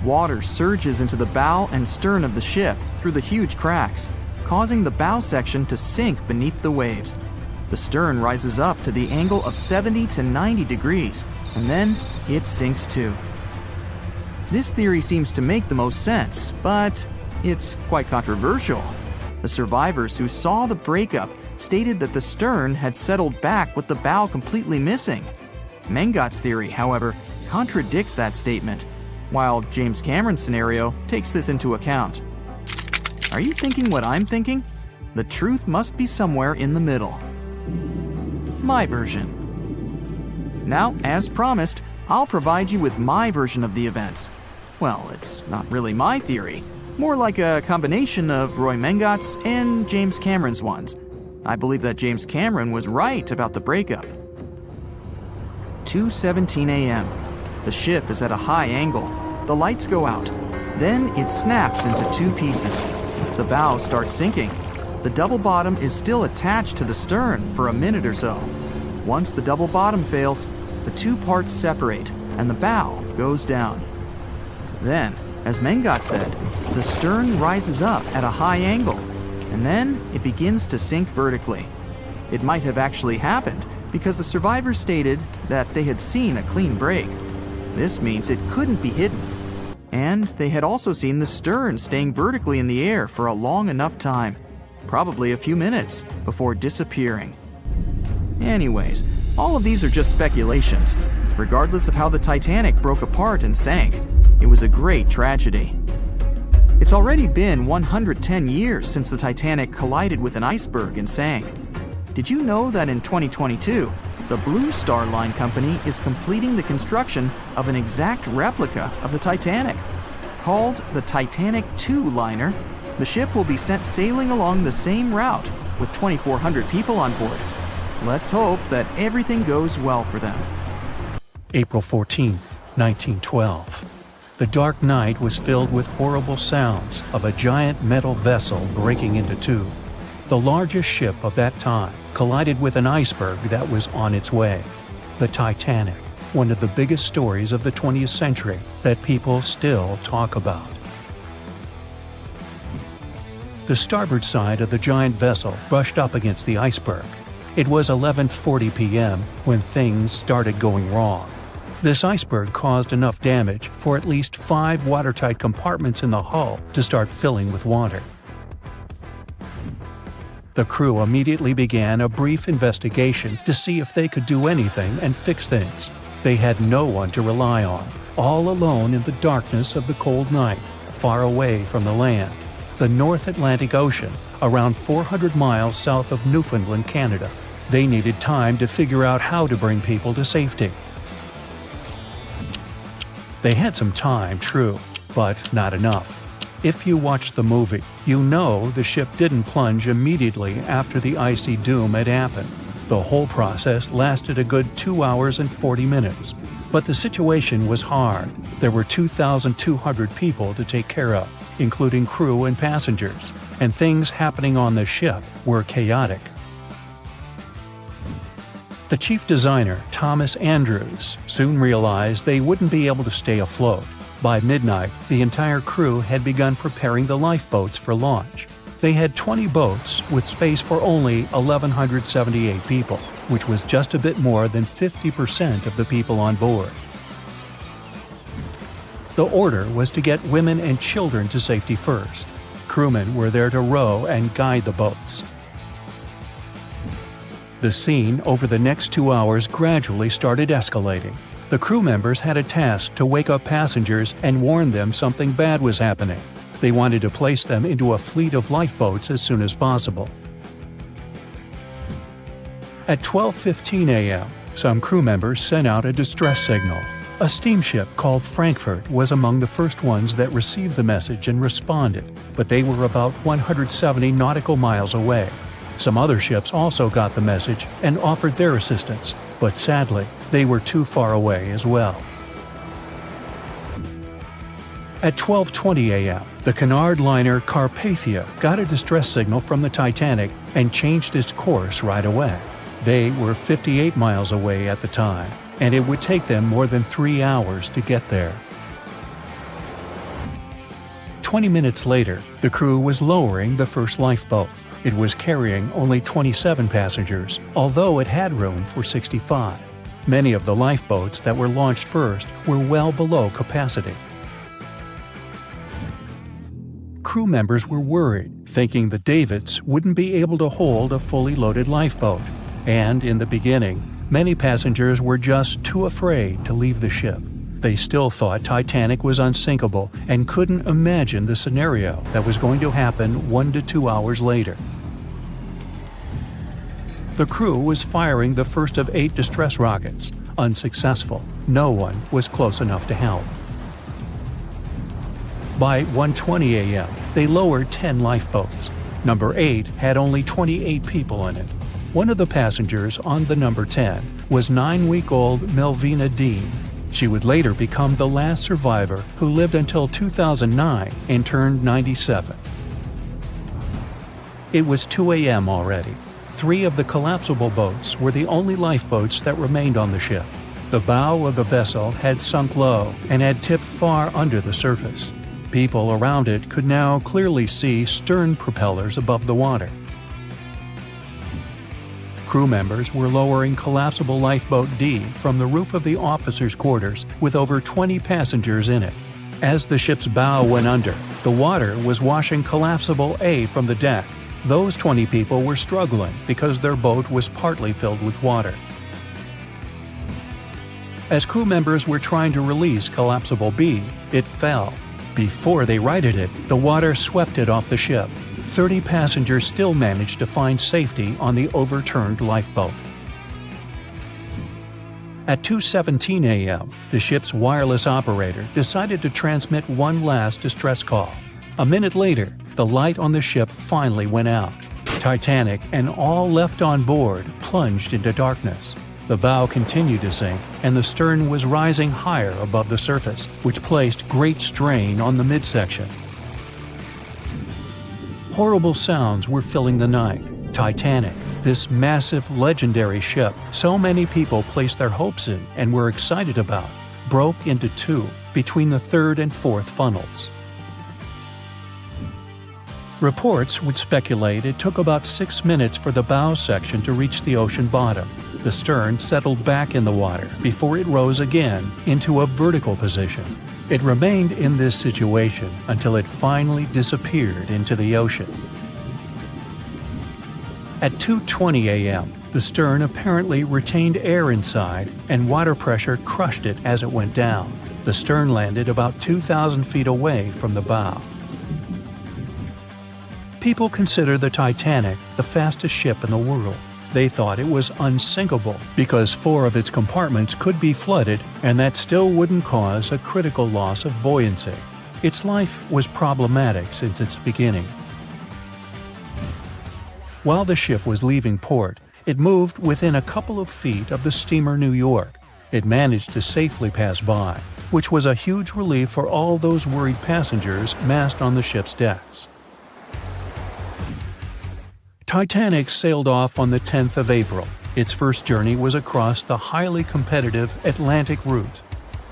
Water surges into the bow and stern of the ship through the huge cracks, causing the bow section to sink beneath the waves. The stern rises up to the angle of 70 to 90 degrees, and then it sinks too. This theory seems to make the most sense, but it's quite controversial. The survivors who saw the breakup stated that the stern had settled back with the bow completely missing. Mengat's theory, however, contradicts that statement, while James Cameron's scenario takes this into account. Are you thinking what I'm thinking? The truth must be somewhere in the middle. My version. Now, as promised, I'll provide you with my version of the events. Well, it's not really my theory, more like a combination of Roy Mengat's and James Cameron's ones. I believe that James Cameron was right about the breakup. 2:17 a.m. The ship is at a high angle. The lights go out. Then it snaps into two pieces. The bow starts sinking. the double bottom is still attached to the stern for a minute or so. Once the double bottom fails, the two parts separate and the bow goes down. Then, as Mengot said, the stern rises up at a high angle, and then it begins to sink vertically. It might have actually happened because the survivors stated that they had seen a clean break. This means it couldn't be hidden. And they had also seen the stern staying vertically in the air for a long enough time, probably a few minutes, before disappearing. Anyways, all of these are just speculations. Regardless of how the Titanic broke apart and sank, it was a great tragedy. It's already been 110 years since the Titanic collided with an iceberg and sank. Did you know that in 2022, the Blue Star Line Company is completing the construction of an exact replica of the Titanic? Called the Titanic II liner, the ship will be sent sailing along the same route with 2,400 people on board. Let's hope that everything goes well for them. April 14, 1912. The dark night was filled with horrible sounds of a giant metal vessel breaking into two. The largest ship of that time collided with an iceberg that was on its way. The Titanic, one of the biggest stories of the 20th century that people still talk about. The starboard side of the giant vessel brushed up against the iceberg. It was 11:40 p.m. when things started going wrong. This iceberg caused enough damage for at least 5 watertight compartments in the hull to start filling with water. The crew immediately began a brief investigation to see if they could do anything and fix things. They had no one to rely on, all alone in the darkness of the cold night, far away from the land, the North Atlantic Ocean, around 400 miles south of Newfoundland, Canada. They needed time to figure out how to bring people to safety. They had some time, true, but not enough. If you watched the movie, you know the ship didn't plunge immediately after the icy doom had happened. The whole process lasted a good 2 hours and 40 minutes. But the situation was hard. There were 2,200 people to take care of, including crew and passengers, and things happening on the ship were chaotic. The chief designer, Thomas Andrews, soon realized they wouldn't be able to stay afloat. By midnight, the entire crew had begun preparing the lifeboats for launch. They had 20 boats with space for only 1,178 people, which was just a bit more than 50% of the people on board. The order was to get women and children to safety first. Crewmen were there to row and guide the boats. The scene over the next 2 hours gradually started escalating. The crew members had a task to wake up passengers and warn them something bad was happening. They wanted to place them into a fleet of lifeboats as soon as possible. At 12:15 a.m., some crew members sent out a distress signal. A steamship called Frankfurt was among the first ones that received the message and responded, but they were about 170 nautical miles away. Some other ships also got the message and offered their assistance, but sadly, they were too far away as well. At 12:20 a.m., the Cunard liner Carpathia got a distress signal from the Titanic and changed its course right away. They were 58 miles away at the time, and it would take them more than 3 hours to get there. 20 minutes later, the crew was lowering the first lifeboat. It was carrying only 27 passengers, although it had room for 65. Many of the lifeboats that were launched first were well below capacity. Crew members were worried, thinking the Davids wouldn't be able to hold a fully loaded lifeboat. And in the beginning, many passengers were just too afraid to leave the ship. They still thought Titanic was unsinkable and couldn't imagine the scenario that was going to happen 1 to 2 hours later. The crew was firing the first of 8 distress rockets. Unsuccessful. No one was close enough to help. By 1:20 a.m., they lowered 10 lifeboats. Number 8 had only 28 people in it. One of the passengers on the number 10 was 9-week-old Melvina Dean. She would later become the last survivor who lived until 2009 and turned 97. It was 2 a.m. already. 3 of the collapsible boats were the only lifeboats that remained on the ship. The bow of the vessel had sunk low and had tipped far under the surface. People around it could now clearly see stern propellers above the water. Crew members were lowering collapsible lifeboat D from the roof of the officers' quarters with over 20 passengers in it. As the ship's bow went under, the water was washing collapsible A from the deck. Those 20 people were struggling because their boat was partly filled with water. As crew members were trying to release collapsible B, it fell. Before they righted it, the water swept it off the ship. 30 passengers still managed to find safety on the overturned lifeboat. At 2:17 a.m., the ship's wireless operator decided to transmit one last distress call. A minute later, the light on the ship finally went out. Titanic and all left on board plunged into darkness. The bow continued to sink, and the stern was rising higher above the surface, which placed great strain on the midsection. Horrible sounds were filling the night. Titanic, this massive, legendary ship so many people placed their hopes in and were excited about, broke into two between the third and fourth funnels. Reports would speculate it took about 6 minutes for the bow section to reach the ocean bottom. The stern settled back in the water before it rose again into a vertical position. It remained in this situation until it finally disappeared into the ocean. At 2:20 a.m., the stern apparently retained air inside, and water pressure crushed it as it went down. The stern landed about 2,000 feet away from the bow. People consider the Titanic the fastest ship in the world. They thought it was unsinkable because 4 of its compartments could be flooded, and that still wouldn't cause a critical loss of buoyancy. Its life was problematic since its beginning. While the ship was leaving port, it moved within a couple of feet of the steamer New York. It managed to safely pass by, which was a huge relief for all those worried passengers massed on the ship's decks. Titanic sailed off on the 10th of April. Its first journey was across the highly competitive Atlantic route.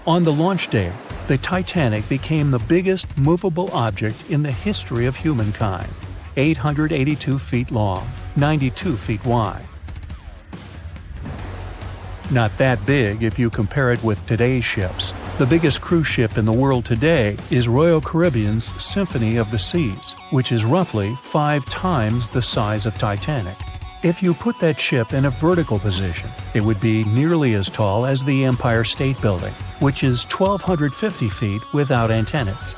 On the launch day, the Titanic became the biggest movable object in the history of humankind, 882 feet long, 92 feet wide. Not that big if you compare it with today's ships. The biggest cruise ship in the world today is Royal Caribbean's Symphony of the Seas, which is roughly 5 times the size of Titanic. If you put that ship in a vertical position, it would be nearly as tall as the Empire State Building, which is 1,250 feet without antennas.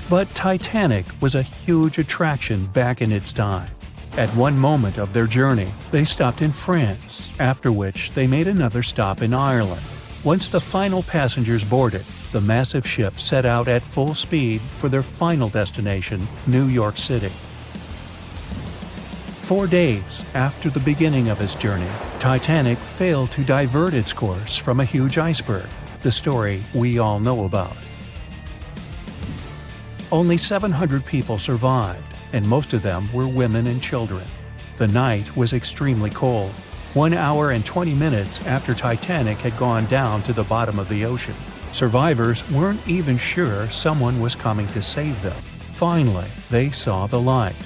But Titanic was a huge attraction back in its time. At one moment of their journey, they stopped in France, after which they made another stop in Ireland. Once the final passengers boarded, the massive ship set out at full speed for their final destination, New York City. 4 days after the beginning of its journey, Titanic failed to divert its course from a huge iceberg, the story we all know about. Only 700 people survived, and most of them were women and children. The night was extremely cold, 1 hour and 20 minutes after Titanic had gone down to the bottom of the ocean. Survivors weren't even sure someone was coming to save them. Finally, they saw the light.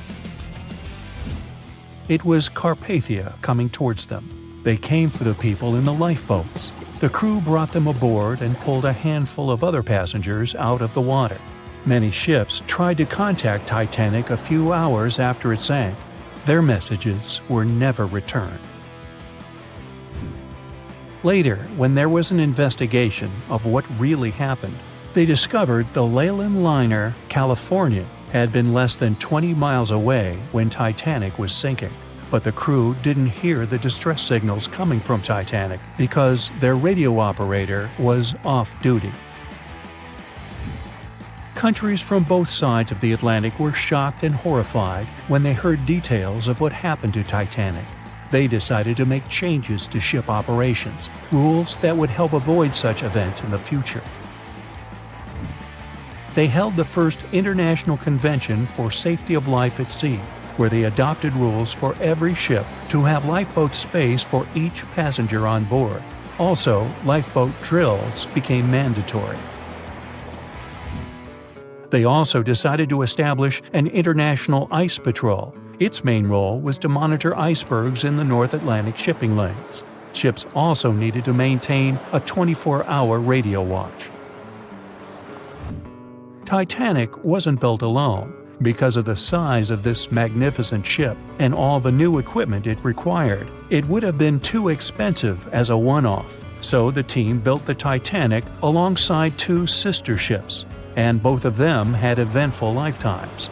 It was Carpathia coming towards them. They came for the people in the lifeboats. The crew brought them aboard and pulled a handful of other passengers out of the water. Many ships tried to contact Titanic a few hours after it sank. Their messages were never returned. Later, when there was an investigation of what really happened, they discovered the Leyland liner California had been less than 20 miles away when Titanic was sinking. But the crew didn't hear the distress signals coming from Titanic because their radio operator was off duty. Countries from both sides of the Atlantic were shocked and horrified when they heard details of what happened to Titanic. They decided to make changes to ship operations, rules that would help avoid such events in the future. They held the first International Convention for Safety of Life at Sea, where they adopted rules for every ship to have lifeboat space for each passenger on board. Also, lifeboat drills became mandatory. They also decided to establish an international ice patrol. Its main role was to monitor icebergs in the North Atlantic shipping lanes. Ships also needed to maintain a 24-hour radio watch. Titanic wasn't built alone. Because of the size of this magnificent ship and all the new equipment it required, it would have been too expensive as a one-off. So the team built the Titanic alongside two sister ships, and both of them had eventful lifetimes.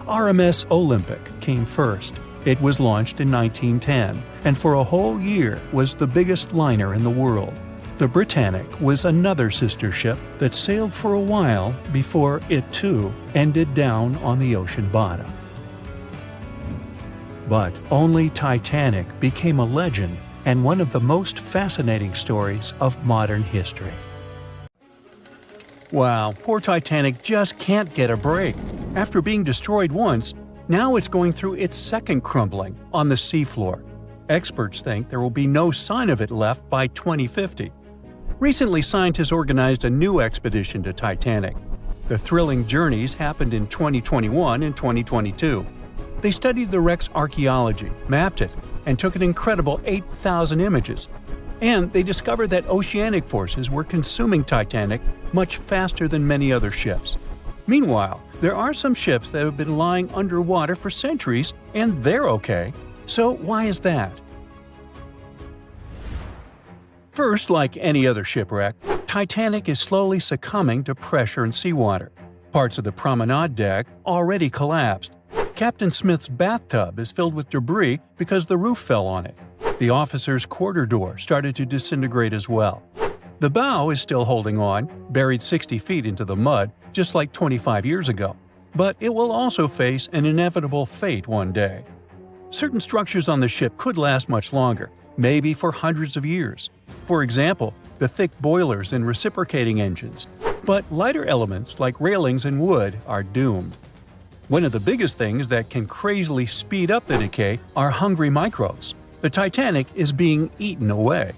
RMS Olympic came first. It was launched in 1910, and for a whole year was the biggest liner in the world. The Britannic was another sister ship that sailed for a while before it too ended down on the ocean bottom. But only Titanic became a legend and one of the most fascinating stories of modern history. Wow, poor Titanic just can't get a break. After being destroyed once, now it's going through its second crumbling on the seafloor. Experts think there will be no sign of it left by 2050. Recently, scientists organized a new expedition to Titanic. The thrilling journeys happened in 2021 and 2022. They studied the wreck's archaeology, mapped it, and took an incredible 8,000 images. And they discovered that oceanic forces were consuming Titanic much faster than many other ships. Meanwhile, there are some ships that have been lying underwater for centuries, and they're okay. So why is that? First, like any other shipwreck, Titanic is slowly succumbing to pressure and seawater. Parts of the promenade deck already collapsed. Captain Smith's bathtub is filled with debris because the roof fell on it. The officer's quarter door started to disintegrate as well. The bow is still holding on, buried 60 feet into the mud, just like 25 years ago. But it will also face an inevitable fate one day. Certain structures on the ship could last much longer, maybe for hundreds of years. For example, the thick boilers and reciprocating engines. But lighter elements like railings and wood are doomed. One of the biggest things that can crazily speed up the decay are hungry microbes. The Titanic is being eaten away.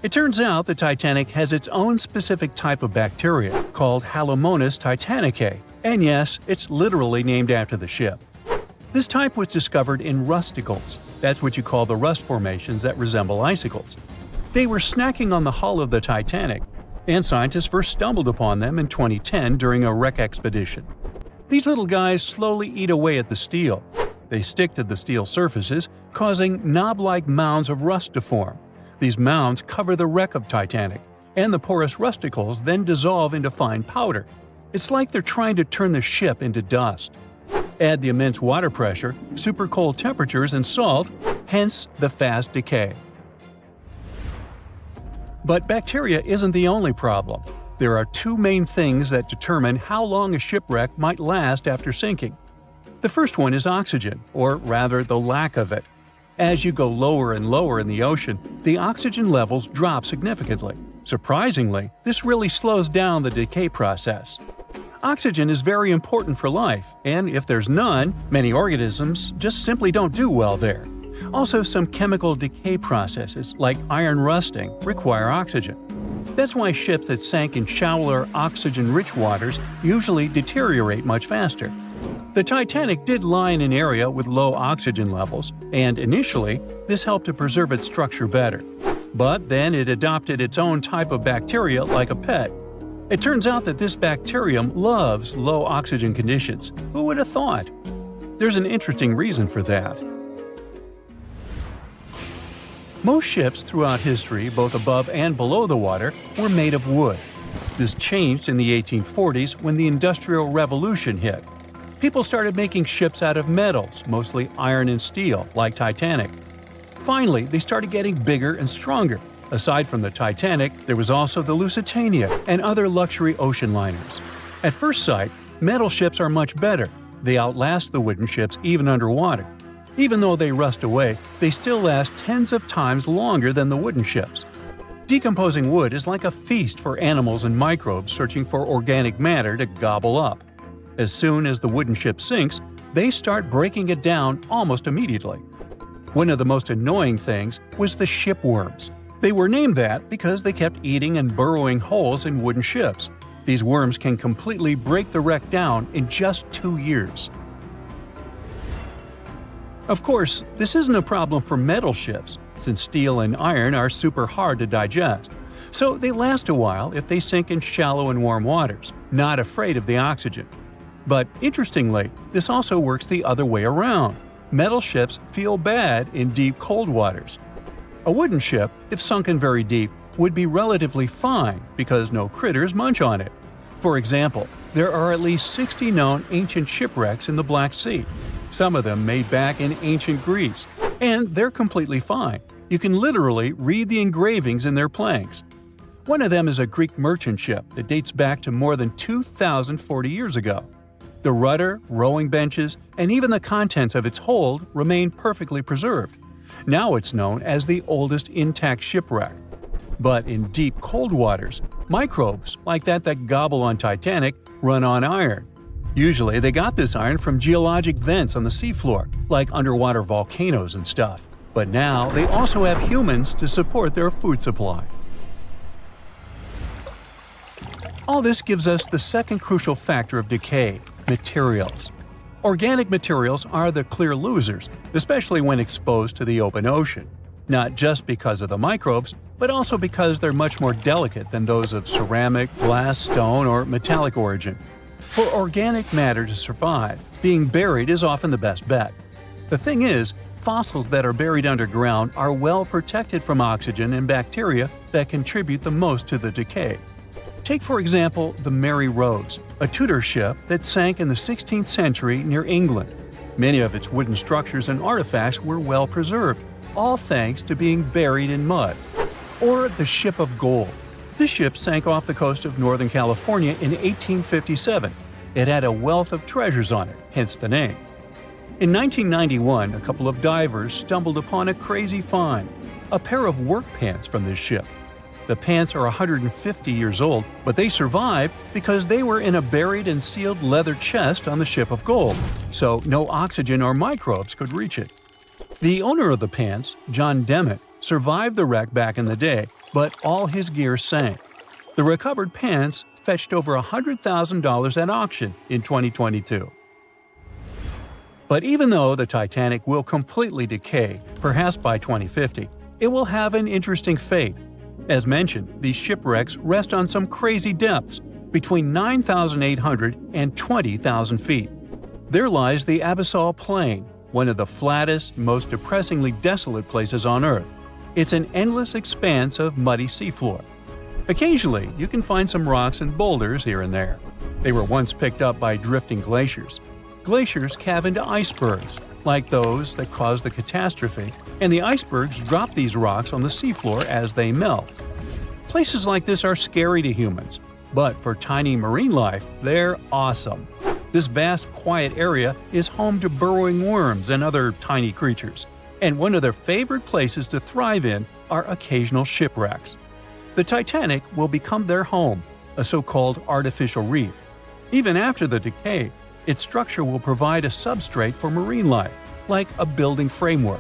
It turns out the Titanic has its own specific type of bacteria called Halomonas titanicae, and yes, it's literally named after the ship. This type was discovered in rusticles. That's what you call the rust formations that resemble icicles. They were snacking on the hull of the Titanic, and scientists first stumbled upon them in 2010 during a wreck expedition. These little guys slowly eat away at the steel. They stick to the steel surfaces, causing knob-like mounds of rust to form. These mounds cover the wreck of Titanic, and the porous rusticles then dissolve into fine powder. It's like they're trying to turn the ship into dust. Add the immense water pressure, super cold temperatures, and salt, hence the fast decay. But bacteria isn't the only problem. There are two main things that determine how long a shipwreck might last after sinking. The first one is oxygen, or rather the lack of it. As you go lower and lower in the ocean, the oxygen levels drop significantly. Surprisingly, this really slows down the decay process. Oxygen is very important for life, and if there's none, many organisms just simply don't do well there. Also, some chemical decay processes, like iron rusting, require oxygen. That's why ships that sank in shallower, oxygen-rich waters usually deteriorate much faster. The Titanic did lie in an area with low oxygen levels, and initially, this helped to preserve its structure better. But then it adopted its own type of bacteria like a pet. It turns out that this bacterium loves low oxygen conditions. Who would have thought? There's an interesting reason for that. Most ships throughout history, both above and below the water, were made of wood. This changed in the 1840s when the Industrial Revolution hit. People started making ships out of metals, mostly iron and steel, like Titanic. Finally, they started getting bigger and stronger. Aside from the Titanic, there was also the Lusitania and other luxury ocean liners. At first sight, metal ships are much better. They outlast the wooden ships even underwater. Even though they rust away, they still last tens of times longer than the wooden ships. Decomposing wood is like a feast for animals and microbes searching for organic matter to gobble up. As soon as the wooden ship sinks, they start breaking it down almost immediately. One of the most annoying things was the shipworms. They were named that because they kept eating and burrowing holes in wooden ships. These worms can completely break the wreck down in just 2 years. Of course, this isn't a problem for metal ships, since steel and iron are super hard to digest. So they last a while if they sink in shallow and warm waters, not afraid of the oxygen. But interestingly, this also works the other way around. Metal ships feel bad in deep cold waters. A wooden ship, if sunken very deep, would be relatively fine because no critters munch on it. For example, there are at least 60 known ancient shipwrecks in the Black Sea. Some of them made back in ancient Greece, and they're completely fine. You can literally read the engravings in their planks. One of them is a Greek merchant ship that dates back to more than 2,040 years ago. The rudder, rowing benches, and even the contents of its hold remain perfectly preserved. Now it's known as the oldest intact shipwreck. But in deep cold waters, microbes, like that gobble on Titanic, run on iron. Usually they got this iron from geologic vents on the seafloor, like underwater volcanoes and stuff. But now they also have humans to support their food supply. All this gives us the second crucial factor of decay: materials. Organic materials are the clear losers, especially when exposed to the open ocean. Not just because of the microbes, but also because they're much more delicate than those of ceramic, glass, stone, or metallic origin. For organic matter to survive, being buried is often the best bet. The thing is, fossils that are buried underground are well protected from oxygen and bacteria that contribute the most to the decay. Take for example the Mary Rose, a Tudor ship that sank in the 16th century near England. Many of its wooden structures and artifacts were well preserved, all thanks to being buried in mud. Or the Ship of Gold. This ship sank off the coast of Northern California in 1857. It had a wealth of treasures on it, hence the name. In 1991, a couple of divers stumbled upon a crazy find: a pair of work pants from this ship. The pants are 150 years old, but they survived because they were in a buried and sealed leather chest on the Ship of Gold, so no oxygen or microbes could reach it. The owner of the pants, John Demmett, survived the wreck back in the day, but all his gear sank. The recovered pants fetched over $100,000 at auction in 2022. But even though the Titanic will completely decay, perhaps by 2050, it will have an interesting fate. As mentioned, these shipwrecks rest on some crazy depths, between 9,800 and 20,000 feet. There lies the Abyssal Plain, one of the flattest, most depressingly desolate places on Earth. It's an endless expanse of muddy seafloor. Occasionally, you can find some rocks and boulders here and there. They were once picked up by drifting glaciers. Glaciers calve into icebergs, like those that caused the catastrophe, and the icebergs drop these rocks on the seafloor as they melt. Places like this are scary to humans, but for tiny marine life, they're awesome. This vast, quiet area is home to burrowing worms and other tiny creatures, and one of their favorite places to thrive in are occasional shipwrecks. The Titanic will become their home, a so-called artificial reef. Even after the decay, its structure will provide a substrate for marine life, like a building framework.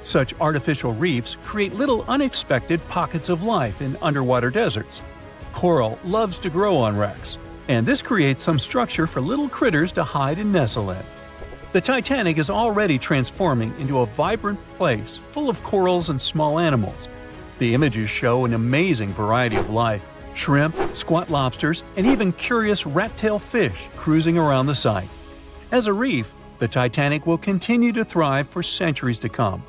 Such artificial reefs create little unexpected pockets of life in underwater deserts. Coral loves to grow on wrecks, and this creates some structure for little critters to hide and nestle in. The Titanic is already transforming into a vibrant place full of corals and small animals. The images show an amazing variety of life: shrimp, squat lobsters, and even curious rat-tailed fish cruising around the site. As a reef, the Titanic will continue to thrive for centuries to come.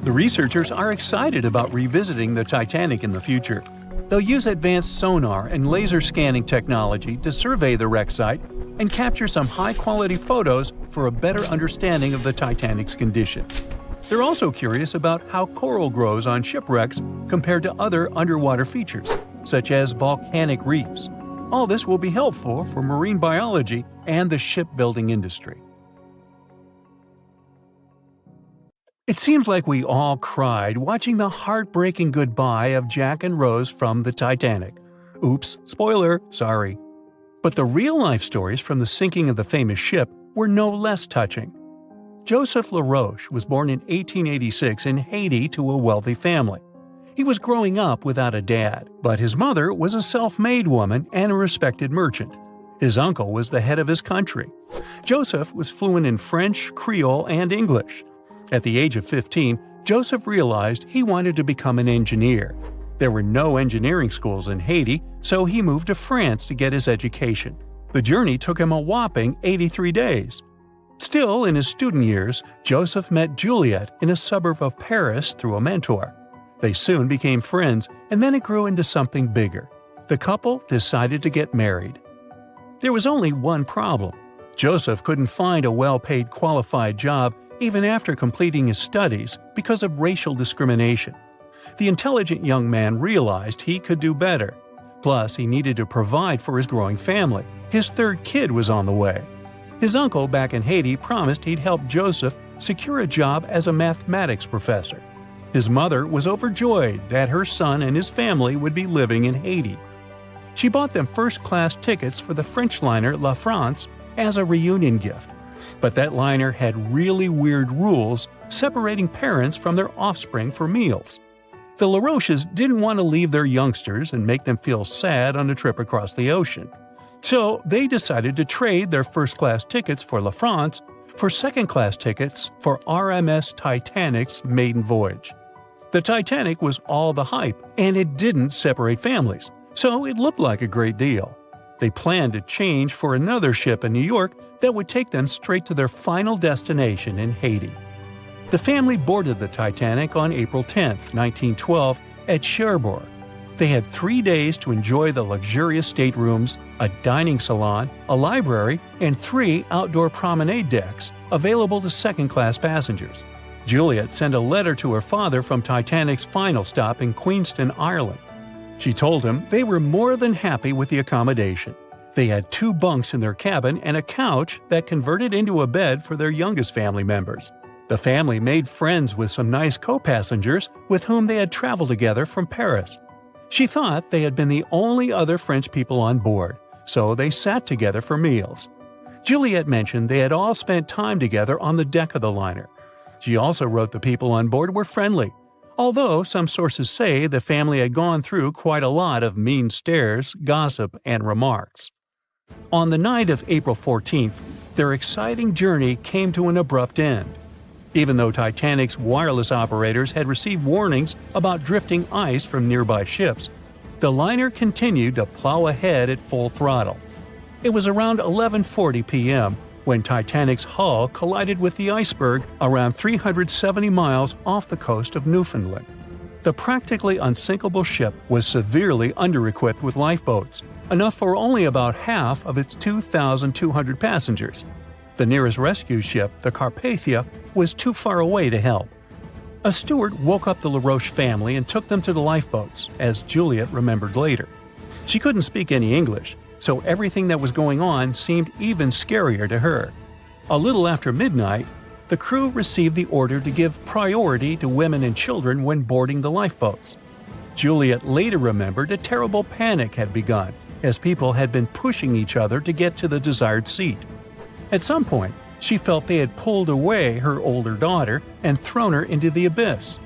The researchers are excited about revisiting the Titanic in the future. They'll use advanced sonar and laser scanning technology to survey the wreck site and capture some high-quality photos for a better understanding of the Titanic's condition. They're also curious about how coral grows on shipwrecks compared to other underwater features, such as volcanic reefs. All this will be helpful for marine biology and the shipbuilding industry. It seems like we all cried watching the heartbreaking goodbye of Jack and Rose from the Titanic. Oops, spoiler, sorry. But the real-life stories from the sinking of the famous ship were no less touching. Joseph LaRoche was born in 1886 in Haiti to a wealthy family. He was growing up without a dad, but his mother was a self-made woman and a respected merchant. His uncle was the head of his country. Joseph was fluent in French, Creole, and English. At the age of 15, Joseph realized he wanted to become an engineer. There were no engineering schools in Haiti, so he moved to France to get his education. The journey took him a whopping 83 days. Still, in his student years, Joseph met Juliet in a suburb of Paris through a mentor. They soon became friends, and then it grew into something bigger. The couple decided to get married. There was only one problem. Joseph couldn't find a well-paid qualified job even after completing his studies because of racial discrimination. The intelligent young man realized he could do better. Plus, he needed to provide for his growing family. His third kid was on the way. His uncle back in Haiti promised he'd help Joseph secure a job as a mathematics professor. His mother was overjoyed that her son and his family would be living in Haiti. She bought them first-class tickets for the French liner La France as a reunion gift. But that liner had really weird rules separating parents from their offspring for meals. The LaRoches didn't want to leave their youngsters and make them feel sad on a trip across the ocean. So they decided to trade their first-class tickets for La France for second-class tickets for RMS Titanic's maiden voyage. The Titanic was all the hype, and it didn't separate families, so it looked like a great deal. They planned to change for another ship in New York that would take them straight to their final destination in Haiti. The family boarded the Titanic on April 10, 1912, at Cherbourg. They had 3 days to enjoy the luxurious staterooms, a dining salon, a library, and 3 outdoor promenade decks available to second-class passengers. Juliet sent a letter to her father from Titanic's final stop in Queenston, Ireland. She told him they were more than happy with the accommodation. They had 2 bunks in their cabin and a couch that converted into a bed for their youngest family members. The family made friends with some nice co-passengers with whom they had traveled together from Paris. She thought they had been the only other French people on board, so they sat together for meals. Juliet mentioned they had all spent time together on the deck of the liner. She also wrote the people on board were friendly, although some sources say the family had gone through quite a lot of mean stares, gossip, and remarks. On the night of April 14th, their exciting journey came to an abrupt end. Even though Titanic's wireless operators had received warnings about drifting ice from nearby ships, the liner continued to plow ahead at full throttle. It was around 11:40 p.m. when Titanic's hull collided with the iceberg around 370 miles off the coast of Newfoundland. The practically unsinkable ship was severely under-equipped with lifeboats, enough for only about half of its 2,200 passengers. The nearest rescue ship, the Carpathia, was too far away to help. A steward woke up the LaRoche family and took them to the lifeboats, as Juliet remembered later. She couldn't speak any English, so everything that was going on seemed even scarier to her. A little after midnight, the crew received the order to give priority to women and children when boarding the lifeboats. Juliet later remembered a terrible panic had begun, as people had been pushing each other to get to the desired seat. At some point, she felt they had pulled away her older daughter and thrown her into the abyss.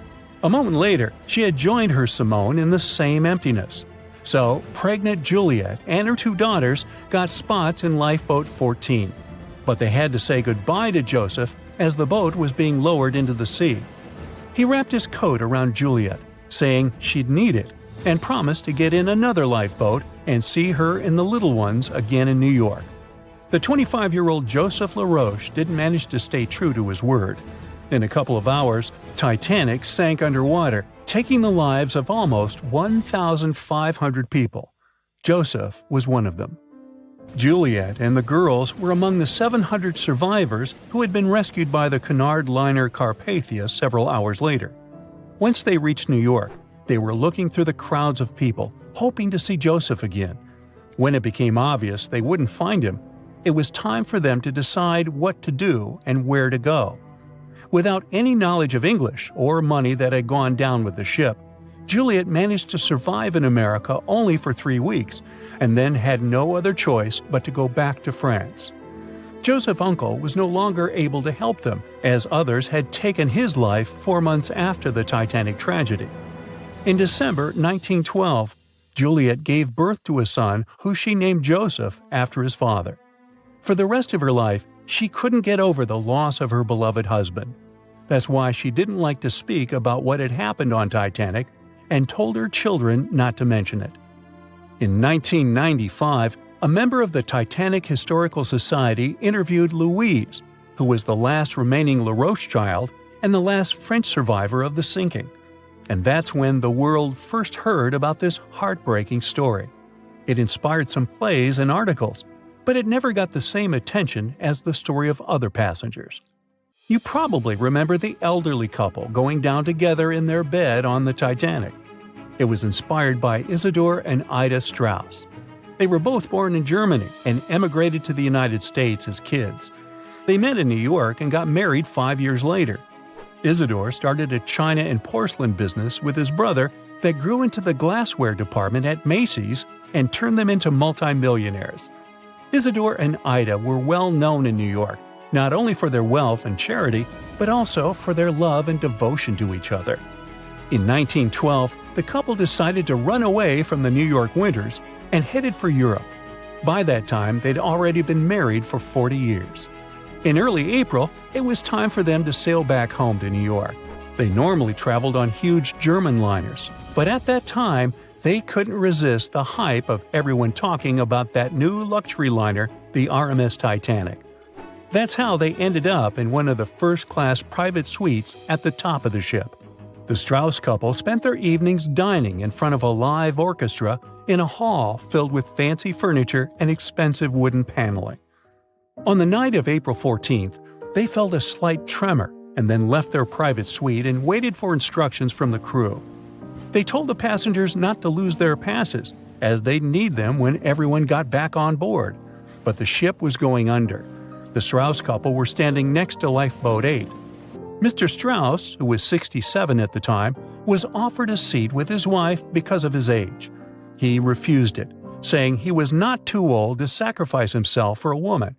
A moment later, she had joined her Simone in the same emptiness. So, pregnant Juliet and her 2 daughters got spots in Lifeboat 14. But they had to say goodbye to Joseph as the boat was being lowered into the sea. He wrapped his coat around Juliet, saying she'd need it, and promised to get in another lifeboat and see her and the little ones again in New York. The 25-year-old Joseph LaRoche didn't manage to stay true to his word. In a couple of hours, Titanic sank underwater, taking the lives of almost 1,500 people. Joseph was one of them. Juliet and the girls were among the 700 survivors who had been rescued by the Cunard liner Carpathia several hours later. Once they reached New York, they were looking through the crowds of people, hoping to see Joseph again. When it became obvious they wouldn't find him, it was time for them to decide what to do and where to go. Without any knowledge of English or money that had gone down with the ship, Juliet managed to survive in America only for 3 weeks, and then had no other choice but to go back to France. Joseph Uncle was no longer able to help them, as others had taken his life 4 months after the Titanic tragedy. In December 1912, Juliet gave birth to a son who she named Joseph after his father. For the rest of her life, she couldn't get over the loss of her beloved husband. That's why she didn't like to speak about what had happened on Titanic and told her children not to mention it. In 1995, a member of the Titanic Historical Society interviewed Louise, who was the last remaining LaRoche child and the last French survivor of the sinking. And that's when the world first heard about this heartbreaking story. It inspired some plays and articles, but it never got the same attention as the story of other passengers. You probably remember the elderly couple going down together in their bed on the Titanic. It was inspired by Isidor and Ida Strauss. They were both born in Germany and emigrated to the United States as kids. They met in New York and got married 5 years later. Isidor started a china and porcelain business with his brother that grew into the glassware department at Macy's and turned them into multimillionaires. Isidor and Ida were well known in New York, not only for their wealth and charity, but also for their love and devotion to each other. In 1912, the couple decided to run away from the New York winters and headed for Europe. By that time, they'd already been married for 40 years. In early April, it was time for them to sail back home to New York. They normally traveled on huge German liners, but at that time, they couldn't resist the hype of everyone talking about that new luxury liner, the RMS Titanic. That's how they ended up in one of the first-class private suites at the top of the ship. The Strauss couple spent their evenings dining in front of a live orchestra in a hall filled with fancy furniture and expensive wooden paneling. On the night of April 14th, they felt a slight tremor and then left their private suite and waited for instructions from the crew. They told the passengers not to lose their passes, as they'd need them when everyone got back on board. But the ship was going under. The Strauss couple were standing next to Lifeboat 8. Mr. Strauss, who was 67 at the time, was offered a seat with his wife because of his age. He refused it, saying he was not too old to sacrifice himself for a woman.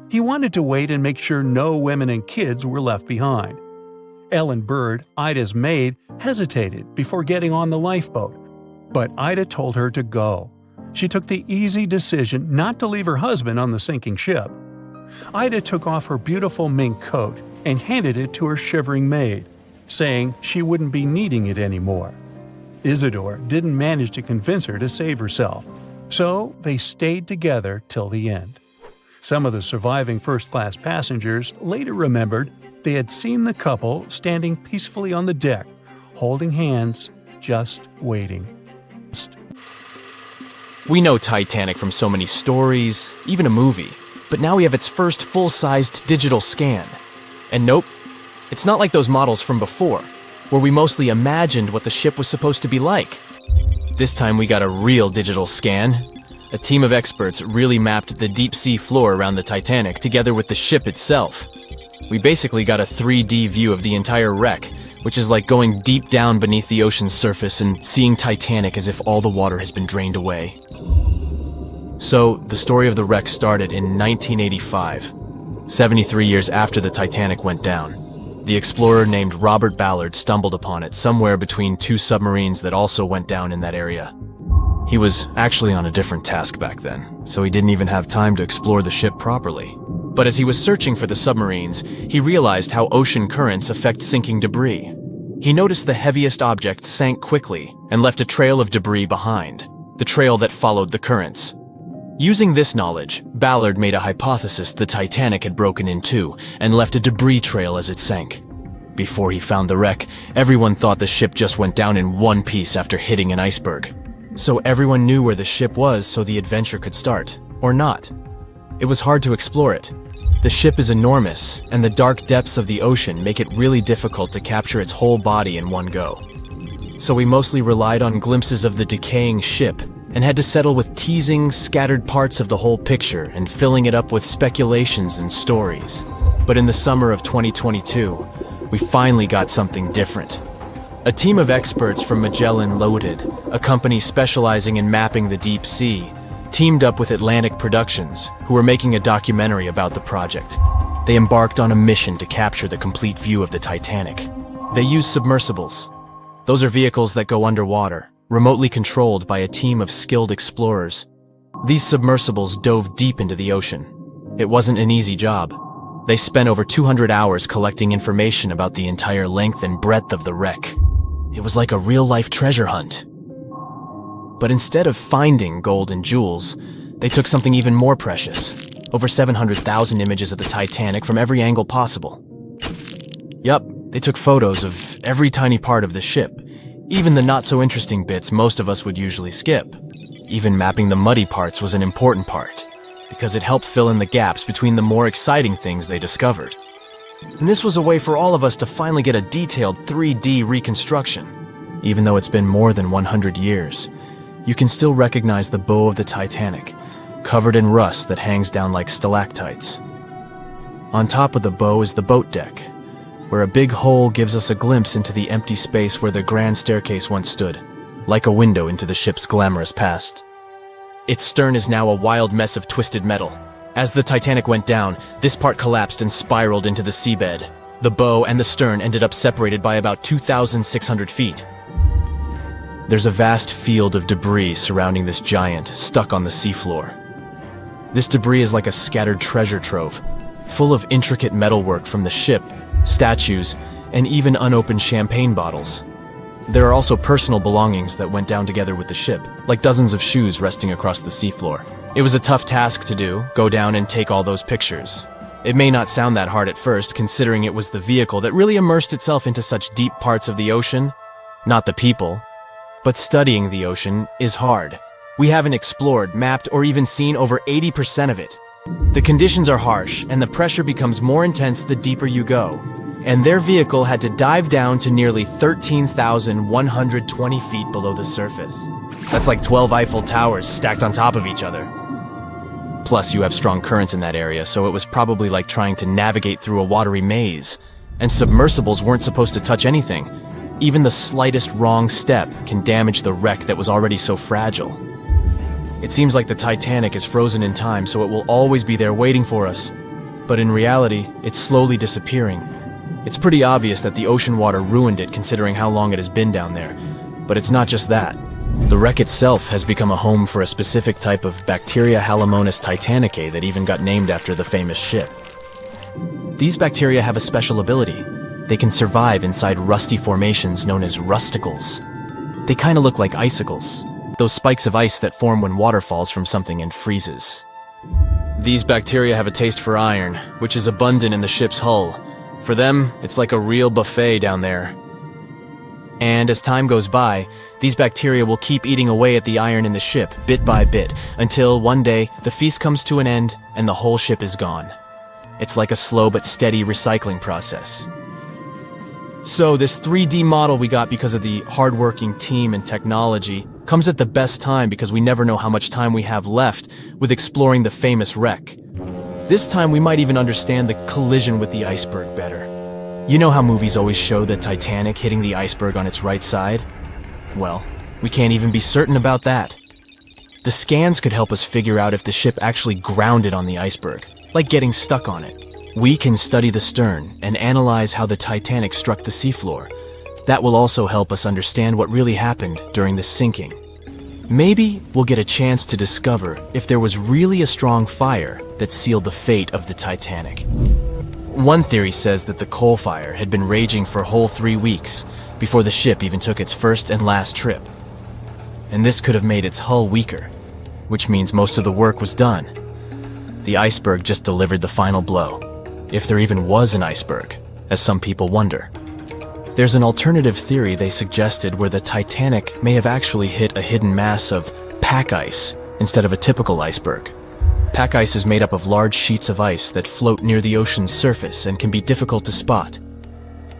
He wanted to wait and make sure no women and kids were left behind. Ellen Bird, Ida's maid, hesitated before getting on the lifeboat, but Ida told her to go. She took the easy decision not to leave her husband on the sinking ship. Ida took off her beautiful mink coat and handed it to her shivering maid, saying she wouldn't be needing it anymore. Isidor didn't manage to convince her to save herself, so they stayed together till the end. Some of the surviving first-class passengers later remembered they had seen the couple standing peacefully on the deck, holding hands, just waiting. We know Titanic from so many stories, even a movie, but now we have its first full-sized digital scan. And nope, it's not like those models from before, where we mostly imagined what the ship was supposed to be like. This time we got a real digital scan. A team of experts really mapped the deep-sea floor around the Titanic together with the ship itself. We basically got a 3D view of the entire wreck, which is like going deep down beneath the ocean's surface and seeing Titanic as if all the water has been drained away. So, the story of the wreck started in 1985, 73 years after the Titanic went down. The explorer named Robert Ballard stumbled upon it somewhere between two submarines that also went down in that area. He was actually on a different task back then, so he didn't even have time to explore the ship properly. But as he was searching for the submarines, he realized how ocean currents affect sinking debris. He noticed the heaviest object sank quickly and left a trail of debris behind, the trail that followed the currents. Using this knowledge, Ballard made a hypothesis the Titanic had broken in two and left a debris trail as it sank. Before he found the wreck, everyone thought the ship just went down in one piece after hitting an iceberg. So everyone knew where the ship was so the adventure could start, or not. It was hard to explore it. The ship is enormous, and the dark depths of the ocean make it really difficult to capture its whole body in one go. So we mostly relied on glimpses of the decaying ship, and had to settle with teasing scattered parts of the whole picture and filling it up with speculations and stories. But in the summer of 2022, we finally got something different. A team of experts from Magellan Loaded, a company specializing in mapping the deep sea, teamed up with Atlantic Productions, who were making a documentary about the project. They embarked on a mission to capture the complete view of the Titanic. They used submersibles. Those are vehicles that go underwater, remotely controlled by a team of skilled explorers. These submersibles dove deep into the ocean. It wasn't an easy job. They spent over 200 hours collecting information about the entire length and breadth of the wreck. It was like a real-life treasure hunt. But instead of finding gold and jewels, they took something even more precious. Over 700,000 images of the Titanic from every angle possible. Yup, they took photos of every tiny part of the ship, even the not-so-interesting bits most of us would usually skip. Even mapping the muddy parts was an important part, because it helped fill in the gaps between the more exciting things they discovered. And this was a way for all of us to finally get a detailed 3D reconstruction. Even though it's been more than 100 years, you can still recognize the bow of the Titanic, covered in rust that hangs down like stalactites. On top of the bow is the boat deck, where a big hole gives us a glimpse into the empty space where the grand staircase once stood, like a window into the ship's glamorous past. Its stern is now a wild mess of twisted metal. As the Titanic went down, this part collapsed and spiraled into the seabed. The bow and the stern ended up separated by about 2,600 feet. There's a vast field of debris surrounding this giant, stuck on the seafloor. This debris is like a scattered treasure trove, full of intricate metalwork from the ship, statues, and even unopened champagne bottles. There are also personal belongings that went down together with the ship, like dozens of shoes resting across the seafloor. It was a tough task to do, go down and take all those pictures. It may not sound that hard at first, considering it was the vehicle that really immersed itself into such deep parts of the ocean, not the people. But studying the ocean is hard. We haven't explored, mapped, or even seen over 80% of it. The conditions are harsh, and the pressure becomes more intense the deeper you go. And their vehicle had to dive down to nearly 13,120 feet below the surface. That's like 12 Eiffel Towers stacked on top of each other. Plus, you have strong currents in that area, so it was probably like trying to navigate through a watery maze. And submersibles weren't supposed to touch anything. Even the slightest wrong step can damage the wreck that was already so fragile. It seems like the Titanic is frozen in time, so it will always be there waiting for us. But in reality, it's slowly disappearing. It's pretty obvious that the ocean water ruined it considering how long it has been down there. But it's not just that. The wreck itself has become a home for a specific type of bacteria Halomonas titanicae that even got named after the famous ship. These bacteria have a special ability. They can survive inside rusty formations known as rusticles. They kind of look like icicles, those spikes of ice that form when water falls from something and freezes. These bacteria have a taste for iron, which is abundant in the ship's hull. For them, it's like a real buffet down there. And as time goes by, these bacteria will keep eating away at the iron in the ship, bit by bit, until one day the feast comes to an end and the whole ship is gone. It's like a slow but steady recycling process. So this 3D model we got because of the hardworking team and technology comes at the best time because we never know how much time we have left with exploring the famous wreck. This time we might even understand the collision with the iceberg better. You know how movies always show the Titanic hitting the iceberg on its right side? Well, we can't even be certain about that. The scans could help us figure out if the ship actually grounded on the iceberg, like getting stuck on it. We can study the stern and analyze how the Titanic struck the seafloor. That will also help us understand what really happened during the sinking. Maybe we'll get a chance to discover if there was really a strong fire that sealed the fate of the Titanic. One theory says that the coal fire had been raging for a whole 3 weeks before the ship even took its first and last trip. And this could have made its hull weaker, which means most of the work was done. The iceberg just delivered the final blow. If there even was an iceberg, as some people wonder. There's an alternative theory they suggested where the Titanic may have actually hit a hidden mass of pack ice instead of a typical iceberg. Pack ice is made up of large sheets of ice that float near the ocean's surface and can be difficult to spot.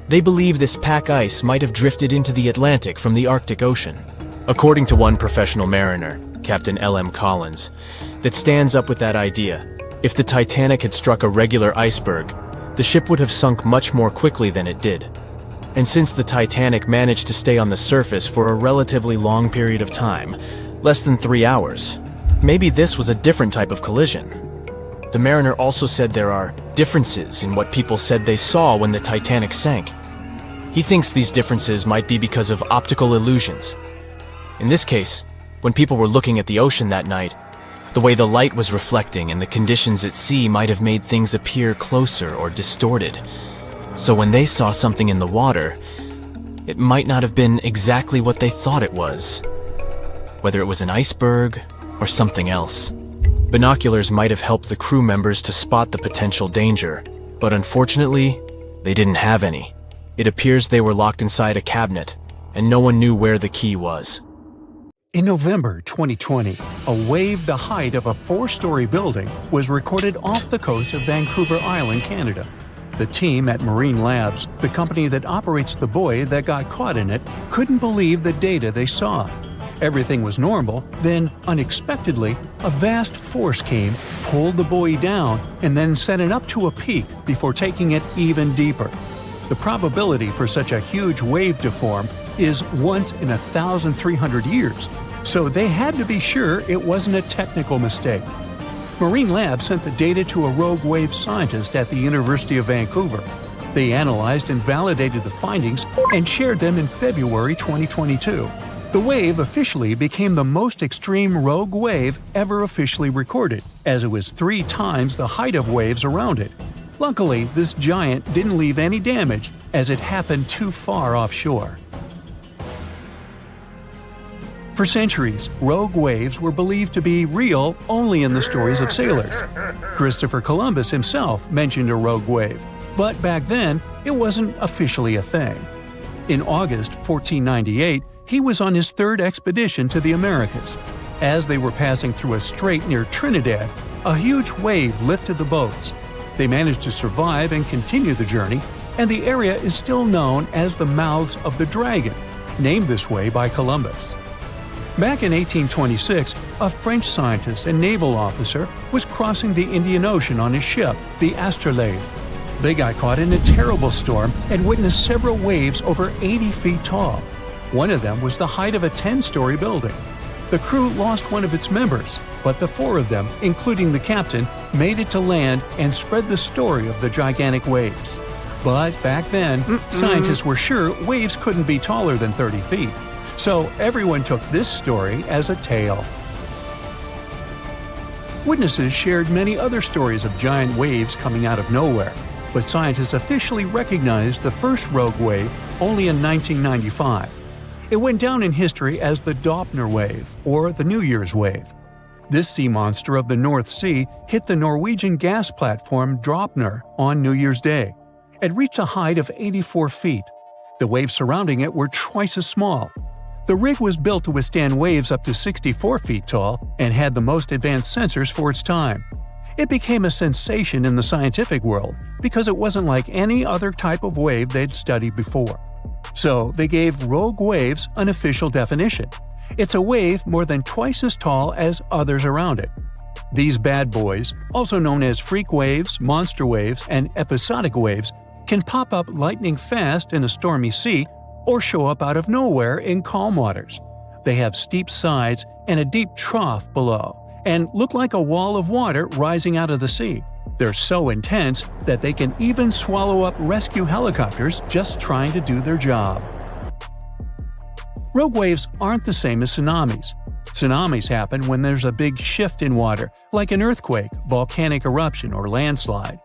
They believe this pack ice might have drifted into the Atlantic from the Arctic Ocean. According to one professional mariner, Captain L.M. Collins, that stands up with that idea. If the Titanic had struck a regular iceberg, the ship would have sunk much more quickly than it did. And since the Titanic managed to stay on the surface for a relatively long period of time, less than 3 hours, maybe this was a different type of collision. The mariner also said there are differences in what people said they saw when the Titanic sank. He thinks these differences might be because of optical illusions. In this case, when people were looking at the ocean that night, the way the light was reflecting and the conditions at sea might have made things appear closer or distorted. So when they saw something in the water, it might not have been exactly what they thought it was, whether it was an iceberg or something else. Binoculars might have helped the crew members to spot the potential danger, but unfortunately, they didn't have any. It appears they were locked inside a cabinet, and no one knew where the key was. In November 2020, a wave the height of a 4-story building was recorded off the coast of Vancouver Island, Canada. The team at Marine Labs, the company that operates the buoy that got caught in it, couldn't believe the data they saw. Everything was normal, then, unexpectedly, a vast force came, pulled the buoy down, and then sent it up to a peak before taking it even deeper. The probability for such a huge wave to form is once in 1,300 years, so they had to be sure it wasn't a technical mistake. Marine Labs sent the data to a rogue wave scientist at the University of Vancouver. They analyzed and validated the findings and shared them in February 2022. The wave officially became the most extreme rogue wave ever officially recorded, as it was 3 times the height of waves around it. Luckily, this giant didn't leave any damage, as it happened too far offshore. For centuries, rogue waves were believed to be real only in the stories of sailors. Christopher Columbus himself mentioned a rogue wave, but back then, it wasn't officially a thing. In August 1498, he was on his 3rd expedition to the Americas. As they were passing through a strait near Trinidad, a huge wave lifted the boats. They managed to survive and continue the journey, and the area is still known as the Mouths of the Dragon, named this way by Columbus. Back in 1826, a French scientist and naval officer was crossing the Indian Ocean on his ship, the Astrolabe. They got caught in a terrible storm and witnessed several waves over 80 feet tall. One of them was the height of a 10-story building. The crew lost one of its members, but the 4 of them, including the captain, made it to land and spread the story of the gigantic waves. But back then, scientists were sure waves couldn't be taller than 30 feet. So everyone took this story as a tale. Witnesses shared many other stories of giant waves coming out of nowhere, but scientists officially recognized the first rogue wave only in 1995. It went down in history as the Doppler wave, or the New Year's wave. This sea monster of the North Sea hit the Norwegian gas platform Doppler on New Year's Day. It reached a height of 84 feet. The waves surrounding it were twice as small. The rig was built to withstand waves up to 64 feet tall and had the most advanced sensors for its time. It became a sensation in the scientific world because it wasn't like any other type of wave they'd studied before. So they gave rogue waves an official definition. It's a wave more than twice as tall as others around it. These bad boys, also known as freak waves, monster waves, and episodic waves, can pop up lightning fast in a stormy sea or show up out of nowhere in calm waters. They have steep sides and a deep trough below, and look like a wall of water rising out of the sea. They're so intense that they can even swallow up rescue helicopters just trying to do their job. Rogue waves aren't the same as tsunamis. Tsunamis happen when there's a big shift in water, like an earthquake, volcanic eruption, or landslide.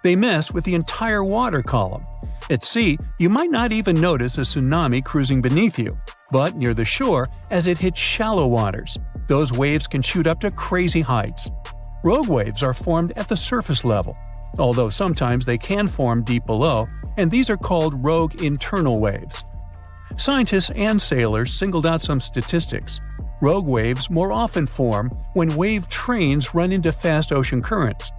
They mess with the entire water column. At sea, you might not even notice a tsunami cruising beneath you, but near the shore, as it hits shallow waters, those waves can shoot up to crazy heights. Rogue waves are formed at the surface level, although sometimes they can form deep below, and these are called rogue internal waves. Scientists and sailors singled out some statistics. Rogue waves more often form when wave trains run into fast ocean currents.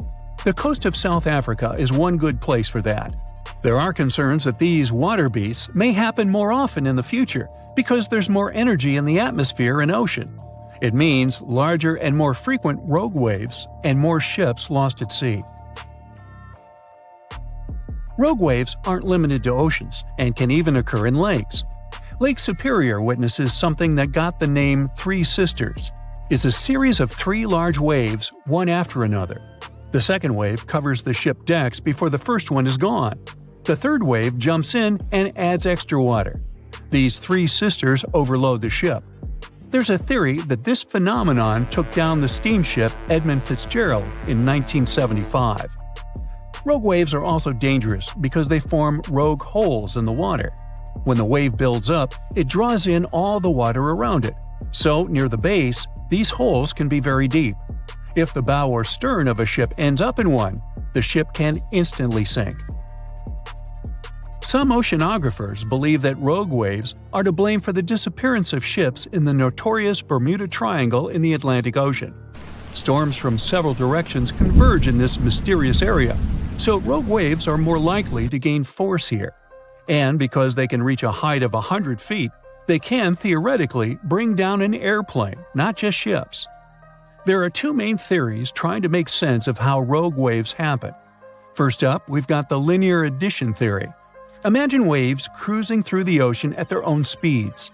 The coast of South Africa is one good place for that. There are concerns that these water beasts may happen more often in the future because there's more energy in the atmosphere and ocean. It means larger and more frequent rogue waves and more ships lost at sea. Rogue waves aren't limited to oceans and can even occur in lakes. Lake Superior witnesses something that got the name Three Sisters. It's a series of 3 large waves, one after another. The second wave covers the ship decks before the first one is gone. The third wave jumps in and adds extra water. These 3 sisters overload the ship. There's a theory that this phenomenon took down the steamship Edmund Fitzgerald in 1975. Rogue waves are also dangerous because they form rogue holes in the water. When the wave builds up, it draws in all the water around it. So, near the base, these holes can be very deep. If the bow or stern of a ship ends up in one, the ship can instantly sink. Some oceanographers believe that rogue waves are to blame for the disappearance of ships in the notorious Bermuda Triangle in the Atlantic Ocean. Storms from several directions converge in this mysterious area, so rogue waves are more likely to gain force here. And because they can reach a height of 100 feet, they can theoretically bring down an airplane, not just ships. There are 2 main theories trying to make sense of how rogue waves happen. First up, we've got the linear addition theory. Imagine waves cruising through the ocean at their own speeds.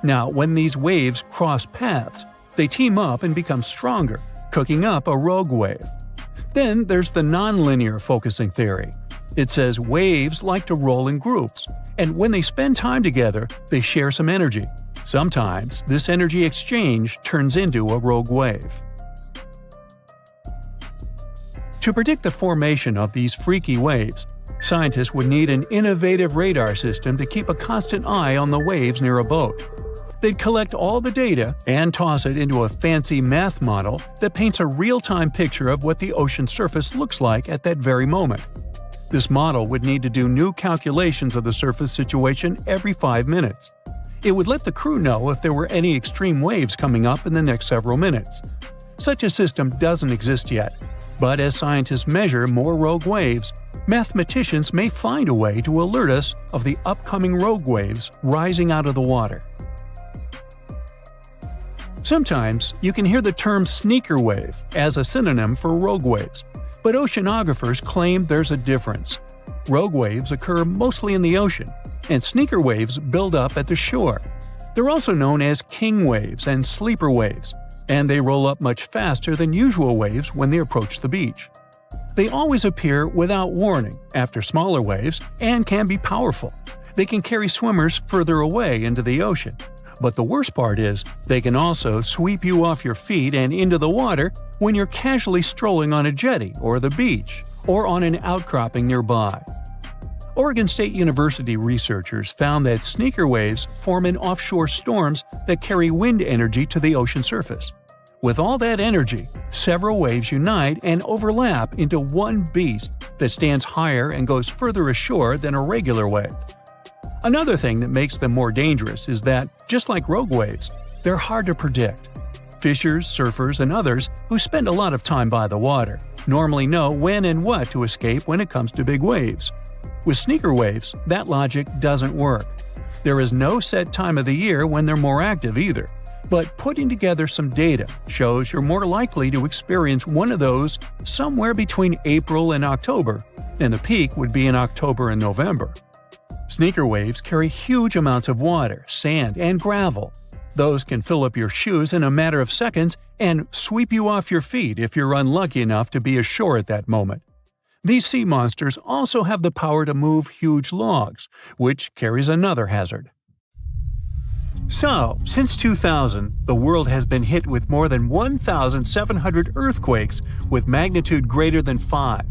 Now, when these waves cross paths, they team up and become stronger, cooking up a rogue wave. Then there's the nonlinear focusing theory. It says waves like to roll in groups, and when they spend time together, they share some energy. Sometimes, this energy exchange turns into a rogue wave. To predict the formation of these freaky waves, scientists would need an innovative radar system to keep a constant eye on the waves near a boat. They'd collect all the data and toss it into a fancy math model that paints a real-time picture of what the ocean surface looks like at that very moment. This model would need to do new calculations of the surface situation every 5 minutes. It would let the crew know if there were any extreme waves coming up in the next several minutes. Such a system doesn't exist yet, but as scientists measure more rogue waves, mathematicians may find a way to alert us of the upcoming rogue waves rising out of the water. Sometimes you can hear the term sneaker wave as a synonym for rogue waves, but oceanographers claim there's a difference. Rogue waves occur mostly in the ocean, and sneaker waves build up at the shore. They're also known as king waves and sleeper waves, and they roll up much faster than usual waves when they approach the beach. They always appear without warning after smaller waves and can be powerful. They can carry swimmers further away into the ocean. But the worst part is, they can also sweep you off your feet and into the water when you're casually strolling on a jetty or the beach, or on an outcropping nearby. Oregon State University researchers found that sneaker waves form in offshore storms that carry wind energy to the ocean surface. With all that energy, several waves unite and overlap into one beast that stands higher and goes further ashore than a regular wave. Another thing that makes them more dangerous is that, just like rogue waves, they're hard to predict. Fishers, surfers, and others who spend a lot of time by the water normally know when and what to escape when it comes to big waves. With sneaker waves, that logic doesn't work. There is no set time of the year when they're more active either, but putting together some data shows you're more likely to experience one of those somewhere between April and October, and the peak would be in October and November. Sneaker waves carry huge amounts of water, sand, and gravel. Those can fill up your shoes in a matter of seconds and sweep you off your feet if you're unlucky enough to be ashore at that moment. These sea monsters also have the power to move huge logs, which carries another hazard. So, since 2000, the world has been hit with more than 1,700 earthquakes with magnitude greater than 5.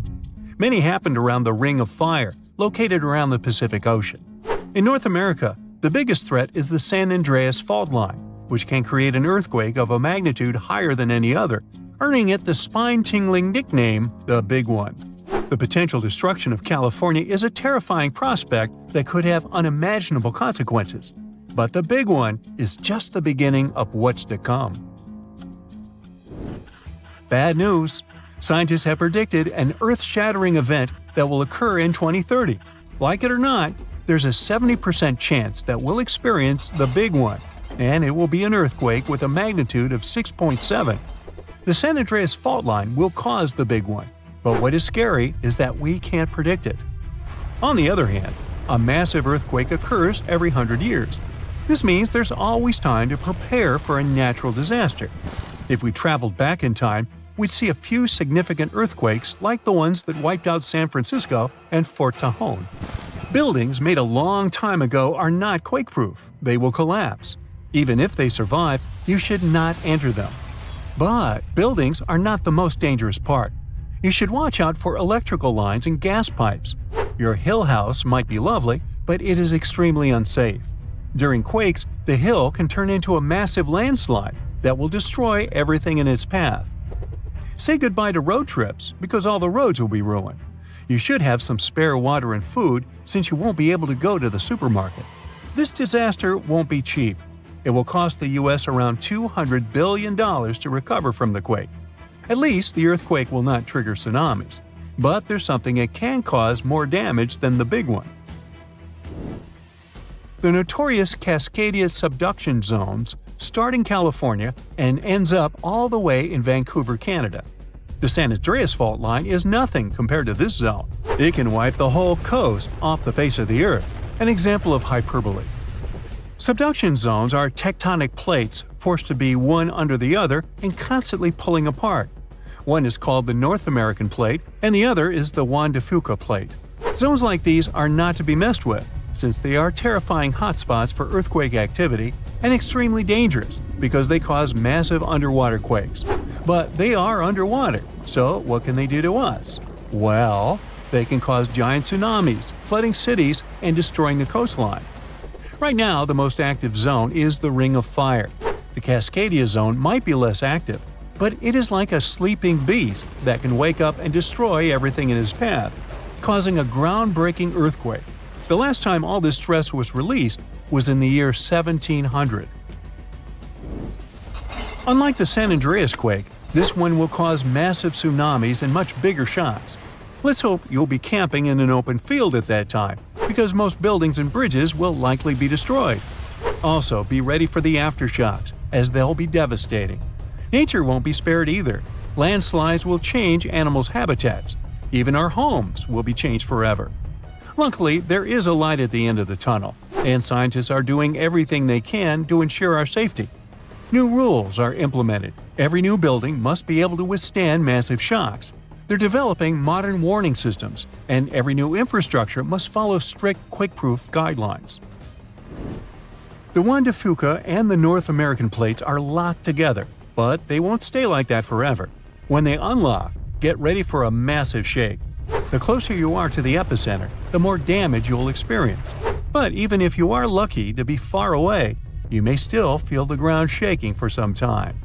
Many happened around the Ring of Fire, located around the Pacific Ocean. In North America, the biggest threat is the San Andreas fault line, which can create an earthquake of a magnitude higher than any other, earning it the spine-tingling nickname, the Big One. The potential destruction of California is a terrifying prospect that could have unimaginable consequences. But the Big One is just the beginning of what's to come. Bad news! Scientists have predicted an earth-shattering event that will occur in 2030. Like it or not, there's a 70% chance that we'll experience the Big One, and it will be an earthquake with a magnitude of 6.7. The San Andreas fault line will cause the Big One, but what is scary is that we can't predict it. On the other hand, a massive earthquake occurs every 100 years. This means there's always time to prepare for a natural disaster. If we traveled back in time, we'd see a few significant earthquakes like the ones that wiped out San Francisco and Fort Tejon. Buildings made a long time ago are not quake-proof. They will collapse. Even if they survive, you should not enter them. But buildings are not the most dangerous part. You should watch out for electrical lines and gas pipes. Your hill house might be lovely, but it is extremely unsafe. During quakes, the hill can turn into a massive landslide that will destroy everything in its path. Say goodbye to road trips because all the roads will be ruined. You should have some spare water and food since you won't be able to go to the supermarket. This disaster won't be cheap. It will cost the U.S. around $200 billion to recover from the quake. At least the earthquake will not trigger tsunamis. But there's something it can cause more damage than the big one. The notorious Cascadia subduction zones start in California and ends up all the way in Vancouver, Canada. The San Andreas fault line is nothing compared to this zone. It can wipe the whole coast off the face of the Earth, an example of hyperbole. Subduction zones are tectonic plates forced to be one under the other and constantly pulling apart. One is called the North American Plate and the other is the Juan de Fuca Plate. Zones like these are not to be messed with, since they are terrifying hotspots for earthquake activity and extremely dangerous because they cause massive underwater quakes. But they are underwater, so what can they do to us? Well, they can cause giant tsunamis, flooding cities, and destroying the coastline. Right now, the most active zone is the Ring of Fire. The Cascadia zone might be less active, but it is like a sleeping beast that can wake up and destroy everything in its path, causing a groundbreaking earthquake. The last time all this stress was released was in the year 1700. Unlike the San Andreas quake, this one will cause massive tsunamis and much bigger shocks. Let's hope you'll be camping in an open field at that time, because most buildings and bridges will likely be destroyed. Also, be ready for the aftershocks, as they'll be devastating. Nature won't be spared either. Landslides will change animals' habitats. Even our homes will be changed forever. Luckily, there is a light at the end of the tunnel, and scientists are doing everything they can to ensure our safety. New rules are implemented. Every new building must be able to withstand massive shocks. They're developing modern warning systems, and every new infrastructure must follow strict quake-proof guidelines. The Juan de Fuca and the North American plates are locked together, but they won't stay like that forever. When they unlock, get ready for a massive shake. The closer you are to the epicenter, the more damage you'll experience. But even if you are lucky to be far away, you may still feel the ground shaking for some time.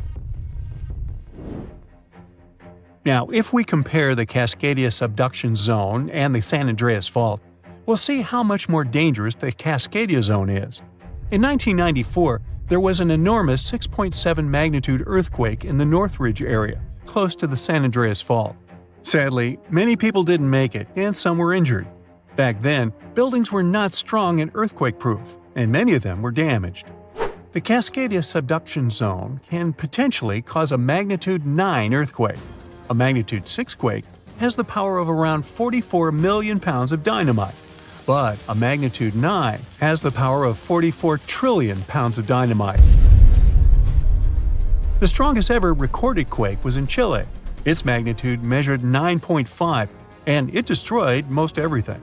Now, if we compare the Cascadia subduction zone and the San Andreas fault, we'll see how much more dangerous the Cascadia zone is. In 1994, there was an enormous 6.7 magnitude earthquake in the Northridge area, close to the San Andreas fault. Sadly, many people didn't make it, and some were injured. Back then, buildings were not strong and earthquake-proof, and many of them were damaged. The Cascadia subduction zone can potentially cause a magnitude 9 earthquake. A magnitude 6 quake has the power of around 44 million pounds of dynamite, but a magnitude 9 has the power of 44 trillion pounds of dynamite. The strongest ever recorded quake was in Chile. Its magnitude measured 9.5, and it destroyed most everything.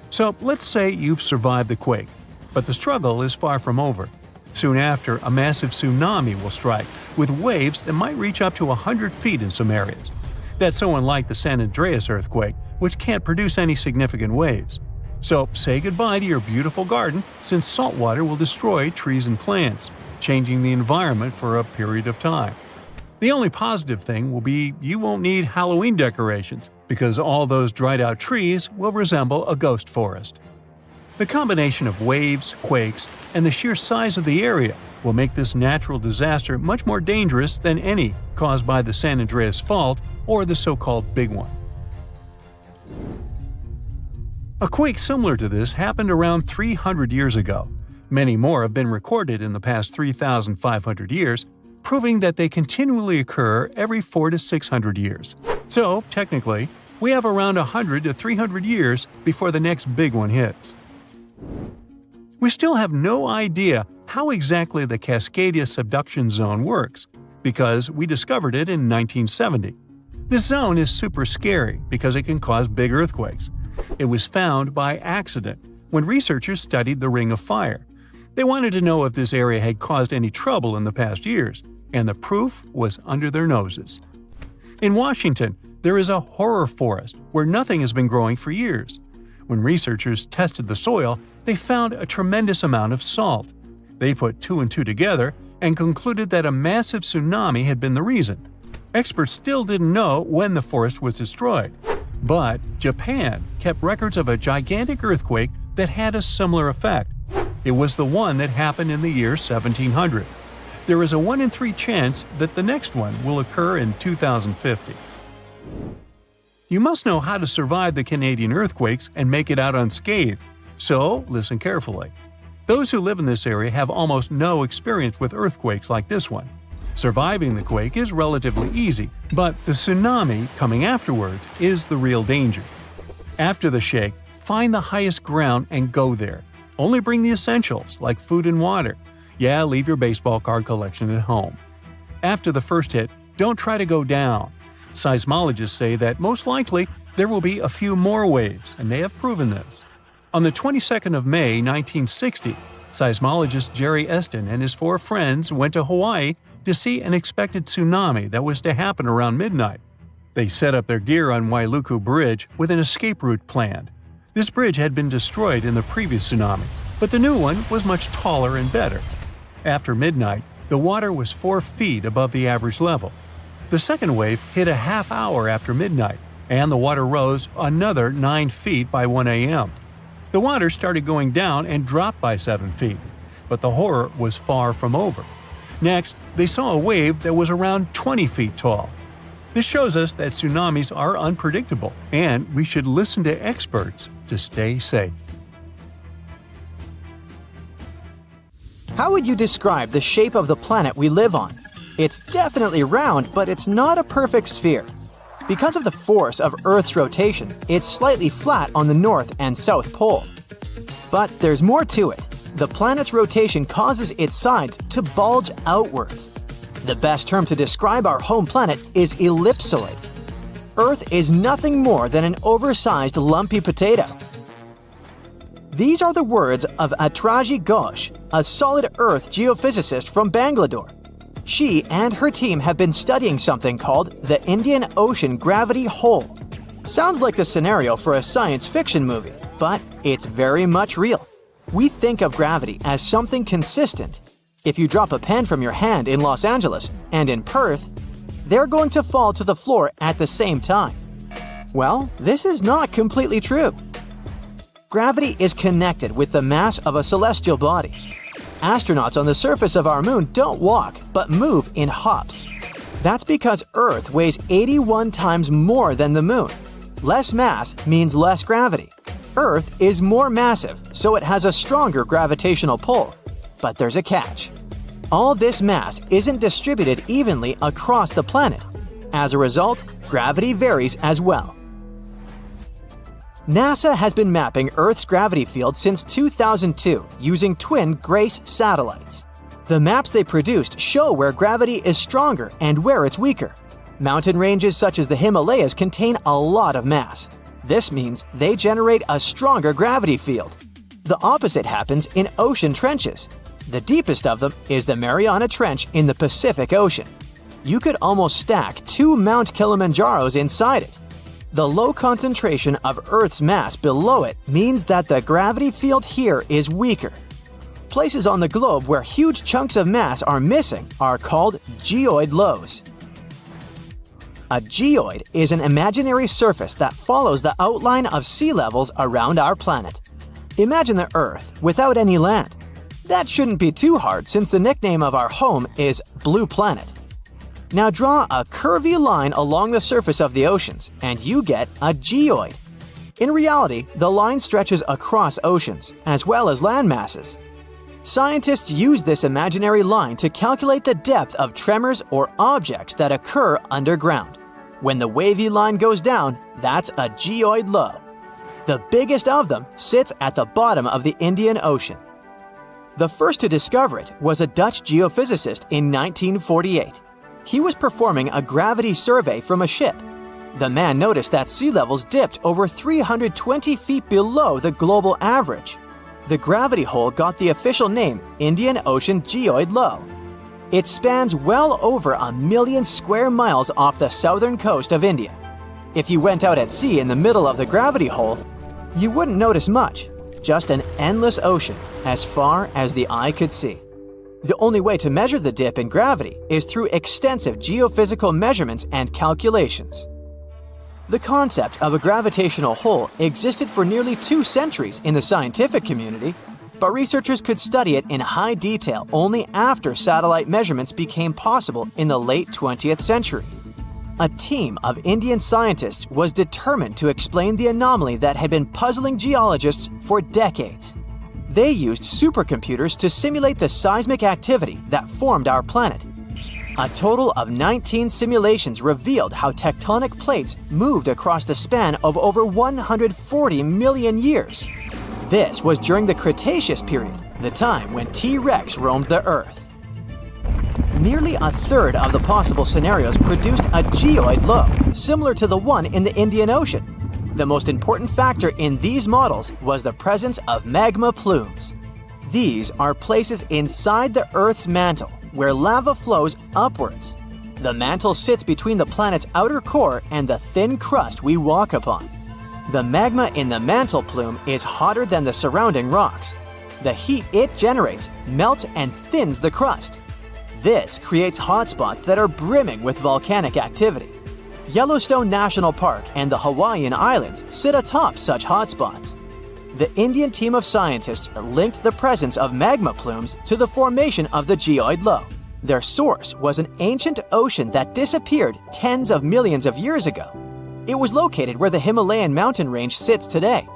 So let's say you've survived the quake, but the struggle is far from over. Soon after, a massive tsunami will strike, with waves that might reach up to 100 feet in some areas. That's so unlike the San Andreas earthquake, which can't produce any significant waves. So say goodbye to your beautiful garden, since salt water will destroy trees and plants, changing the environment for a period of time. The only positive thing will be you won't need Halloween decorations, because all those dried-out trees will resemble a ghost forest. The combination of waves, quakes, and the sheer size of the area will make this natural disaster much more dangerous than any caused by the San Andreas fault or the so-called Big One. A quake similar to this happened around 300 years ago. Many more have been recorded in the past 3,500 years, proving that they continually occur every 400 to 600 years. So, technically, We have around 100 to 300 years before the next big one hits. We still have no idea how exactly the Cascadia subduction zone works, because we discovered it in 1970. This zone is super scary because it can cause big earthquakes. It was found by accident when researchers studied the Ring of Fire. They wanted to know if this area had caused any trouble in the past years, and the proof was under their noses. In Washington, there is a horror forest where nothing has been growing for years. When researchers tested the soil, they found a tremendous amount of salt. They put 2 and 2 together and concluded that a massive tsunami had been the reason. Experts still didn't know when the forest was destroyed. But Japan kept records of a gigantic earthquake that had a similar effect. It was the one that happened in the year 1700. There is a 1 in 3 chance that the next one will occur in 2050. You must know how to survive the Canadian earthquakes and make it out unscathed, so listen carefully. Those who live in this area have almost no experience with earthquakes like this one. Surviving the quake is relatively easy, but the tsunami coming afterwards is the real danger. After the shake, find the highest ground and go there. Only bring the essentials, like food and water. Yeah, leave your baseball card collection at home. After the first hit, don't try to go down. Seismologists say that most likely there will be a few more waves, and they have proven this. On the 22nd of May, 1960, seismologist Jerry Eston and his 4 friends went to Hawaii to see an expected tsunami that was to happen around midnight. They set up their gear on Wailuku Bridge with an escape route planned. This bridge had been destroyed in the previous tsunami, but the new one was much taller and better. After midnight, the water was 4 feet above the average level. The second wave hit a half hour after midnight, and the water rose another 9 feet by 1 a.m. The water started going down and dropped by 7 feet, but the horror was far from over. Next, they saw a wave that was around 20 feet tall. This shows us that tsunamis are unpredictable, and we should listen to experts to stay safe. How would you describe the shape of the planet we live on? It's definitely round, but it's not a perfect sphere. Because of the force of Earth's rotation, it's slightly flat on the north and south pole. But there's more to it. The planet's rotation causes its sides to bulge outwards. The best term to describe our home planet is ellipsoid. Earth is nothing more than an oversized lumpy potato. These are the words of Atraji Ghosh, a solid Earth geophysicist from Bangalore. She and her team have been studying something called the Indian Ocean Gravity Hole. Sounds like the scenario for a science fiction movie, but it's very much real. We think of gravity as something consistent. If you drop a pen from your hand in Los Angeles and in Perth, they're going to fall to the floor at the same time. Well, this is not completely true. Gravity is connected with the mass of a celestial body. Astronauts on the surface of our moon don't walk, but move in hops. That's because Earth weighs 81 times more than the moon. Less mass means less gravity. Earth is more massive, so it has a stronger gravitational pull. But there's a catch. All this mass isn't distributed evenly across the planet. As a result, gravity varies as well. NASA has been mapping Earth's gravity field since 2002 using twin GRACE satellites. The maps they produced show where gravity is stronger and where it's weaker. Mountain ranges such as the Himalayas contain a lot of mass. This means they generate a stronger gravity field. The opposite happens in ocean trenches. The deepest of them is the Mariana Trench in the Pacific Ocean. You could almost stack 2 Mount Kilimanjaros inside it. The low concentration of Earth's mass below it means that the gravity field here is weaker. Places on the globe where huge chunks of mass are missing are called geoid lows. A geoid is an imaginary surface that follows the outline of sea levels around our planet. Imagine the Earth without any land. That shouldn't be too hard since the nickname of our home is Blue Planet. Now draw a curvy line along the surface of the oceans, and you get a geoid. In reality, the line stretches across oceans, as well as land masses. Scientists use this imaginary line to calculate the depth of tremors or objects that occur underground. When the wavy line goes down, that's a geoid low. The biggest of them sits at the bottom of the Indian Ocean. The first to discover it was a Dutch geophysicist in 1948. He was performing a gravity survey from a ship. The man noticed that sea levels dipped over 320 feet below the global average. The gravity hole got the official name Indian Ocean Geoid Low. It spans well over 1 million square miles off the southern coast of India. If you went out at sea in the middle of the gravity hole, you wouldn't notice much, just an endless ocean as far as the eye could see. The only way to measure the dip in gravity is through extensive geophysical measurements and calculations. The concept of a gravitational hole existed for nearly 2 centuries in the scientific community, but researchers could study it in high detail only after satellite measurements became possible in the late 20th century. A team of Indian scientists was determined to explain the anomaly that had been puzzling geologists for decades. They used supercomputers to simulate the seismic activity that formed our planet. A total of 19 simulations revealed how tectonic plates moved across the span of over 140 million years. This was during the Cretaceous period, the time when T-Rex roamed the Earth. Nearly a third of the possible scenarios produced a geoid low, similar to the one in the Indian Ocean. The most important factor in these models was the presence of magma plumes. These are places inside the Earth's mantle where lava flows upwards. The mantle sits between the planet's outer core and the thin crust we walk upon. The magma in the mantle plume is hotter than the surrounding rocks. The heat it generates melts and thins the crust. This creates hotspots that are brimming with volcanic activity. Yellowstone National Park and the Hawaiian Islands sit atop such hotspots. The Indian team of scientists linked the presence of magma plumes to the formation of the geoid low. Their source was an ancient ocean that disappeared tens of millions of years ago. It was located where the Himalayan mountain range sits today.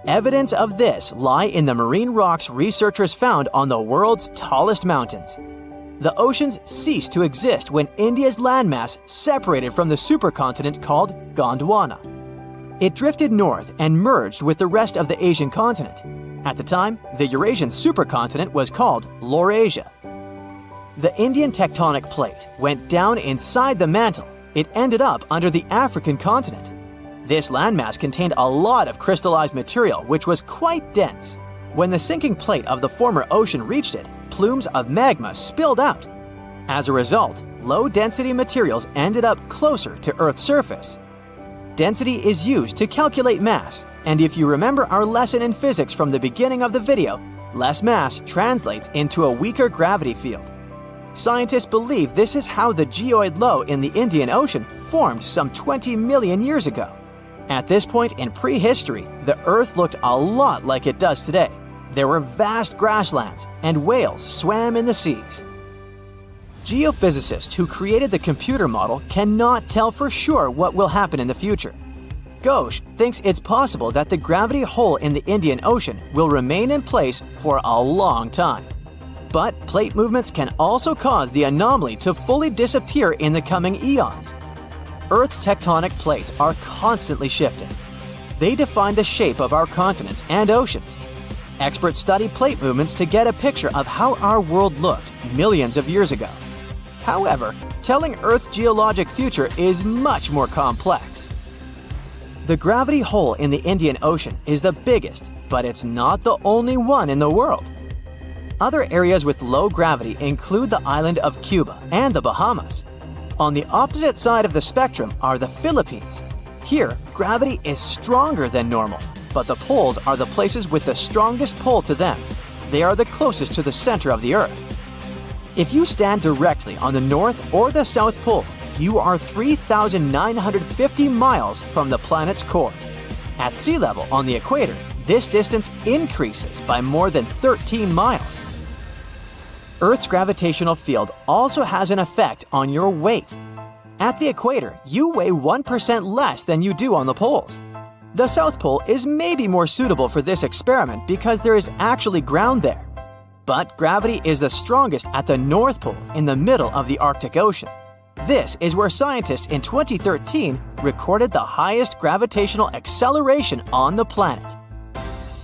Evidence of this lie in the marine rocks researchers found on the world's tallest mountains. The oceans ceased to exist when India's landmass separated from the supercontinent called Gondwana. It drifted north and merged with the rest of the Asian continent. At the time, the Eurasian supercontinent was called Laurasia. The Indian tectonic plate went down inside the mantle. It ended up under the African continent. This landmass contained a lot of crystallized material which was quite dense. When the sinking plate of the former ocean reached it, plumes of magma spilled out. As a result, low-density materials ended up closer to Earth's surface. Density is used to calculate mass, and if you remember our lesson in physics from the beginning of the video, less mass translates into a weaker gravity field. Scientists believe this is how the geoid low in the Indian Ocean formed some 20 million years ago. At this point in prehistory, the Earth looked a lot like it does today. There were vast grasslands, and whales swam in the seas. Geophysicists who created the computer model cannot tell for sure what will happen in the future. Ghosh thinks it's possible that the gravity hole in the Indian Ocean will remain in place for a long time. But plate movements can also cause the anomaly to fully disappear in the coming eons. Earth's tectonic plates are constantly shifting. They define the shape of our continents and oceans. Experts study plate movements to get a picture of how our world looked millions of years ago. However, telling Earth's geologic future is much more complex. The gravity hole in the Indian Ocean is the biggest, but it's not the only one in the world. Other areas with low gravity include the island of Cuba and the Bahamas. On the opposite side of the spectrum are the Philippines. Here, gravity is stronger than normal, but the poles are the places with the strongest pull to them. They are the closest to the center of the Earth. If you stand directly on the North or the South Pole, you are 3,950 miles from the planet's core. At sea level on the equator, this distance increases by more than 13 miles. Earth's gravitational field also has an effect on your weight. At the equator, you weigh 1% less than you do on the poles. The South Pole is maybe more suitable for this experiment because there is actually ground there. But gravity is the strongest at the North Pole in the middle of the Arctic Ocean. This is where scientists in 2013 recorded the highest gravitational acceleration on the planet.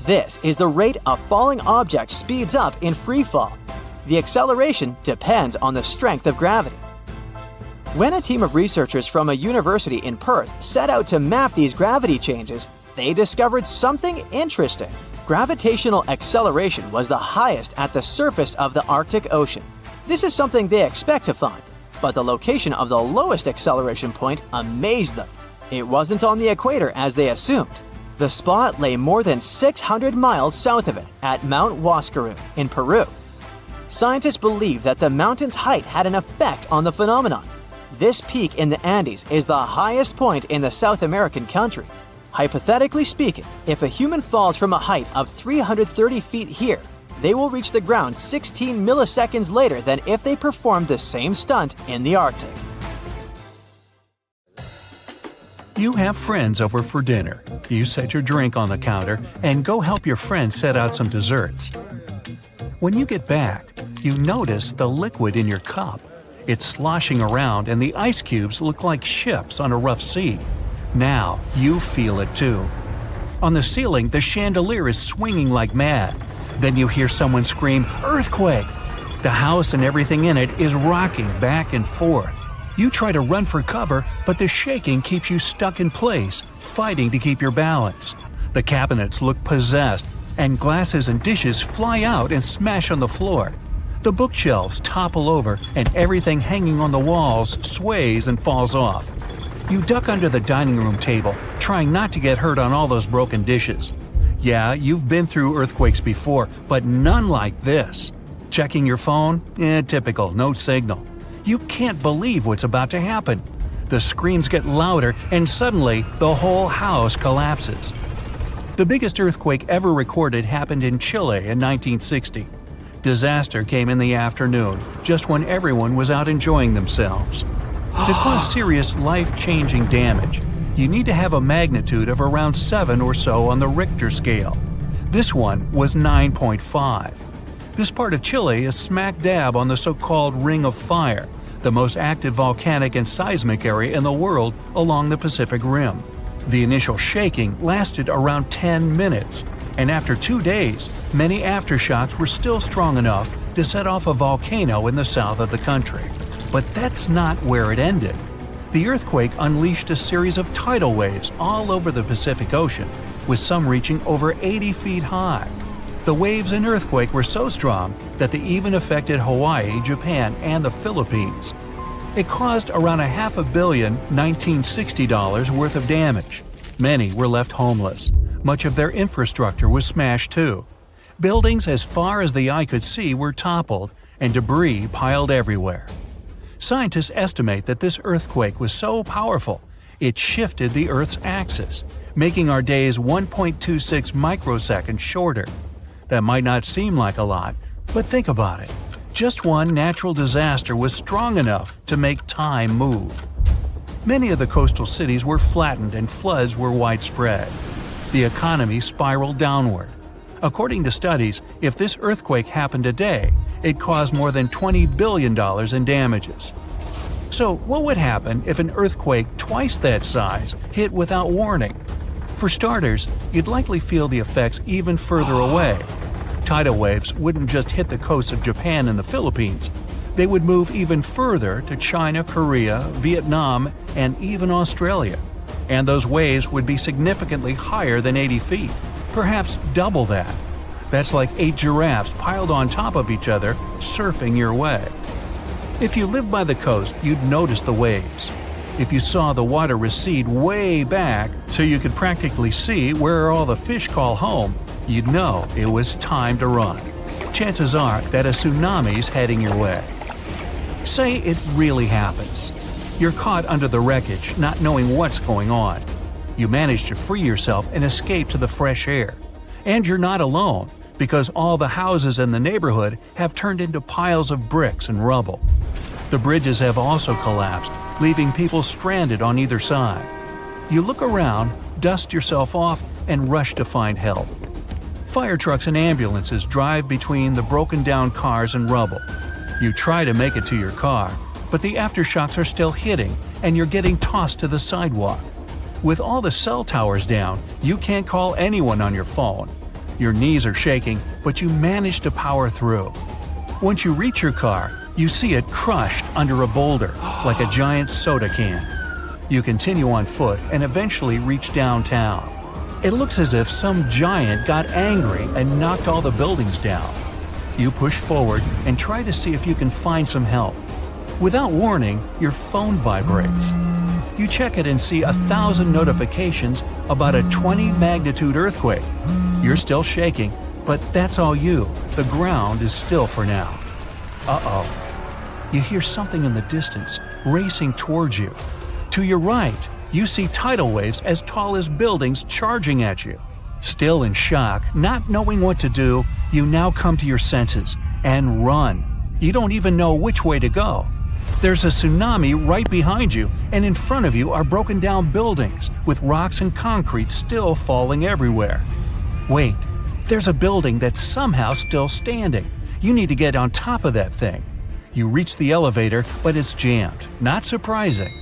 This is the rate a falling object speeds up in free fall. The acceleration depends on the strength of gravity. When a team of researchers from a university in Perth set out to map these gravity changes, they discovered something interesting. Gravitational acceleration was the highest at the surface of the Arctic Ocean. This is something they expect to find, but the location of the lowest acceleration point amazed them. It wasn't on the equator as they assumed. The spot lay more than 600 miles south of it at Mount Huascarán in Peru. Scientists believe that the mountain's height had an effect on the phenomenon. This peak in the Andes is the highest point in the South American country. Hypothetically speaking, if a human falls from a height of 330 feet here, they will reach the ground 16 milliseconds later than if they performed the same stunt in the Arctic. You have friends over for dinner. You set your drink on the counter and go help your friend set out some desserts. When you get back, you notice the liquid in your cup. It's sloshing around and the ice cubes look like ships on a rough sea. Now you feel it too. On the ceiling, the chandelier is swinging like mad. Then you hear someone scream, "Earthquake!" The house and everything in it is rocking back and forth. You try to run for cover, but the shaking keeps you stuck in place, fighting to keep your balance. The cabinets look possessed, and glasses and dishes fly out and smash on the floor. The bookshelves topple over, and everything hanging on the walls sways and falls off. You duck under the dining room table, trying not to get hurt on all those broken dishes. Yeah, you've been through earthquakes before, but none like this. Checking your phone? Typical, no signal. You can't believe what's about to happen. The screams get louder, and suddenly, the whole house collapses. The biggest earthquake ever recorded happened in Chile in 1960. Disaster came in the afternoon, just when everyone was out enjoying themselves. To cause serious, life-changing damage, you need to have a magnitude of around 7 or so on the Richter scale. This one was 9.5. This part of Chile is smack dab on the so-called Ring of Fire, the most active volcanic and seismic area in the world along the Pacific Rim. The initial shaking lasted around 10 minutes, and after 2 days, many aftershocks were still strong enough to set off a volcano in the south of the country. But that's not where it ended. The earthquake unleashed a series of tidal waves all over the Pacific Ocean, with some reaching over 80 feet high. The waves and earthquake were so strong that they even affected Hawaii, Japan, and the Philippines. It caused around $500 million $1960 worth of damage. Many were left homeless. Much of their infrastructure was smashed too. Buildings as far as the eye could see were toppled, and debris piled everywhere. Scientists estimate that this earthquake was so powerful, it shifted the Earth's axis, making our days 1.26 microseconds shorter. That might not seem like a lot, but think about it. Just one natural disaster was strong enough to make time move. Many of the coastal cities were flattened and floods were widespread. The economy spiraled downward. According to studies, if this earthquake happened today, it caused more than $20 billion in damages. So what would happen if an earthquake twice that size hit without warning? For starters, you'd likely feel the effects even further away. Tidal waves wouldn't just hit the coasts of Japan and the Philippines. They would move even further to China, Korea, Vietnam, and even Australia. And those waves would be significantly higher than 80 feet, perhaps double that. That's like 8 giraffes piled on top of each other, surfing your way. If you lived by the coast, you'd notice the waves. If you saw the water recede way back so you could practically see where all the fish call home, you'd know it was time to run. Chances are that a tsunami's heading your way. Say it really happens. You're caught under the wreckage, not knowing what's going on. You manage to free yourself and escape to the fresh air. And you're not alone, because all the houses in the neighborhood have turned into piles of bricks and rubble. The bridges have also collapsed, leaving people stranded on either side. You look around, dust yourself off, and rush to find help. Fire trucks and ambulances drive between the broken-down cars and rubble. You try to make it to your car, but the aftershocks are still hitting and you're getting tossed to the sidewalk. With all the cell towers down, you can't call anyone on your phone. Your knees are shaking, but you manage to power through. Once you reach your car, you see it crushed under a boulder, like a giant soda can. You continue on foot and eventually reach downtown. It looks as if some giant got angry and knocked all the buildings down. You push forward and try to see if you can find some help. Without warning, your phone vibrates. You check it and see 1,000 notifications about a 20-magnitude earthquake. You're still shaking, but that's all you. The ground is still for now. Uh-oh. You hear something in the distance, racing towards you. To your right, you see tidal waves as tall as buildings charging at you. Still in shock, not knowing what to do, you now come to your senses and run. You don't even know which way to go. There's a tsunami right behind you, and in front of you are broken down buildings with rocks and concrete still falling everywhere. Wait, there's a building that's somehow still standing. You need to get on top of that thing. You reach the elevator, but it's jammed. Not surprising.